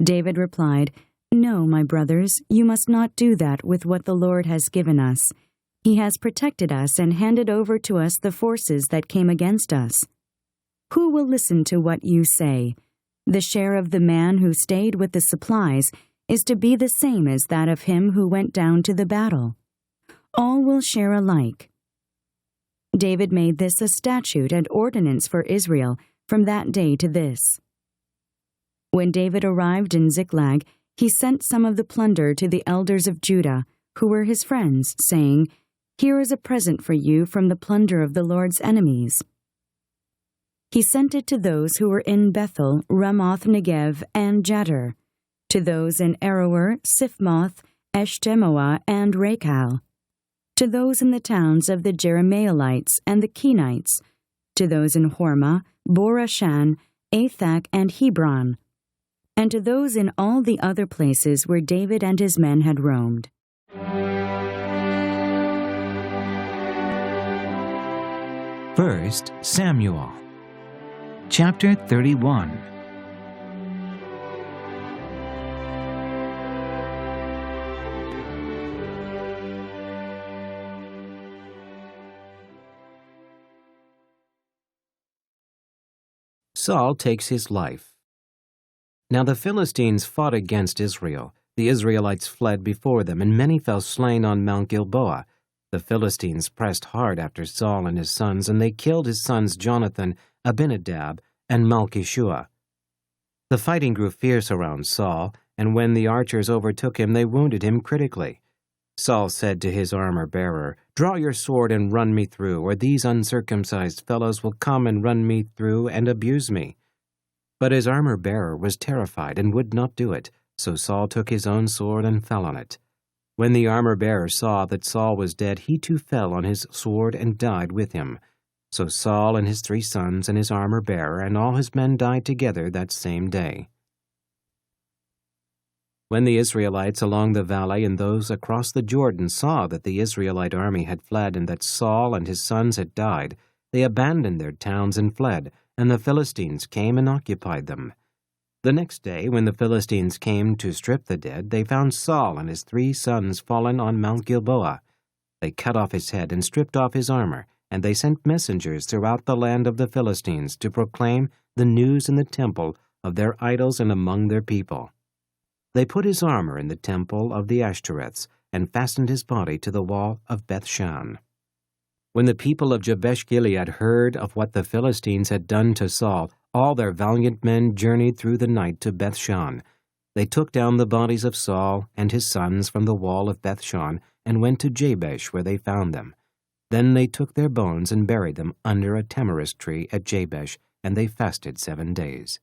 David replied, "No, my brothers, you must not do that with what the Lord has given us. He has protected us and handed over to us the forces that came against us. Who will listen to what you say? The share of the man who stayed with the supplies is to be the same as that of him who went down to the battle. All will share alike." David made this a statute and ordinance for Israel from that day to this. When David arrived in Ziklag, he sent some of the plunder to the elders of Judah, who were his friends, saying, "Here is a present for you from the plunder of the Lord's enemies." He sent it to those who were in Bethel, Ramoth Negev, and Jattir, to those in Aroer, Siphmoth, Eshtemoa, and Rachal, to those in the towns of the Jerahmeelites and the Kenites, to those in Hormah, Borashan, Athak, and Hebron, and to those in all the other places where David and his men had roamed. First Samuel, chapter 31. Saul takes his life. Now the Philistines fought against Israel. The Israelites fled before them, and many fell slain on Mount Gilboa. The Philistines pressed hard after Saul and his sons, and they killed his sons Jonathan, Abinadab, and Malchishua. The fighting grew fierce around Saul, and when the archers overtook him, they wounded him critically. Saul said to his armor-bearer, "Draw your sword and run me through, or these uncircumcised fellows will come and run me through and abuse me." But his armor-bearer was terrified and would not do it, so Saul took his own sword and fell on it. When the armor-bearer saw that Saul was dead, he too fell on his sword and died with him. So Saul and his 3 sons and his armor-bearer and all his men died together that same day. When the Israelites along the valley and those across the Jordan saw that the Israelite army had fled and that Saul and his sons had died, they abandoned their towns and fled, and the Philistines came and occupied them. The next day, when the Philistines came to strip the dead, they found Saul and his 3 sons fallen on Mount Gilboa. They cut off his head and stripped off his armor, and they sent messengers throughout the land of the Philistines to proclaim the news in the temple of their idols and among their people. They put his armor in the temple of the Ashtoreths, and fastened his body to the wall of Bethshan. When the people of Jabesh-Gilead heard of what the Philistines had done to Saul, all their valiant men journeyed through the night to Bethshan. They took down the bodies of Saul and his sons from the wall of Bethshan, and went to Jabesh, where they found them. Then they took their bones and buried them under a tamarisk tree at Jabesh, and they fasted 7 days.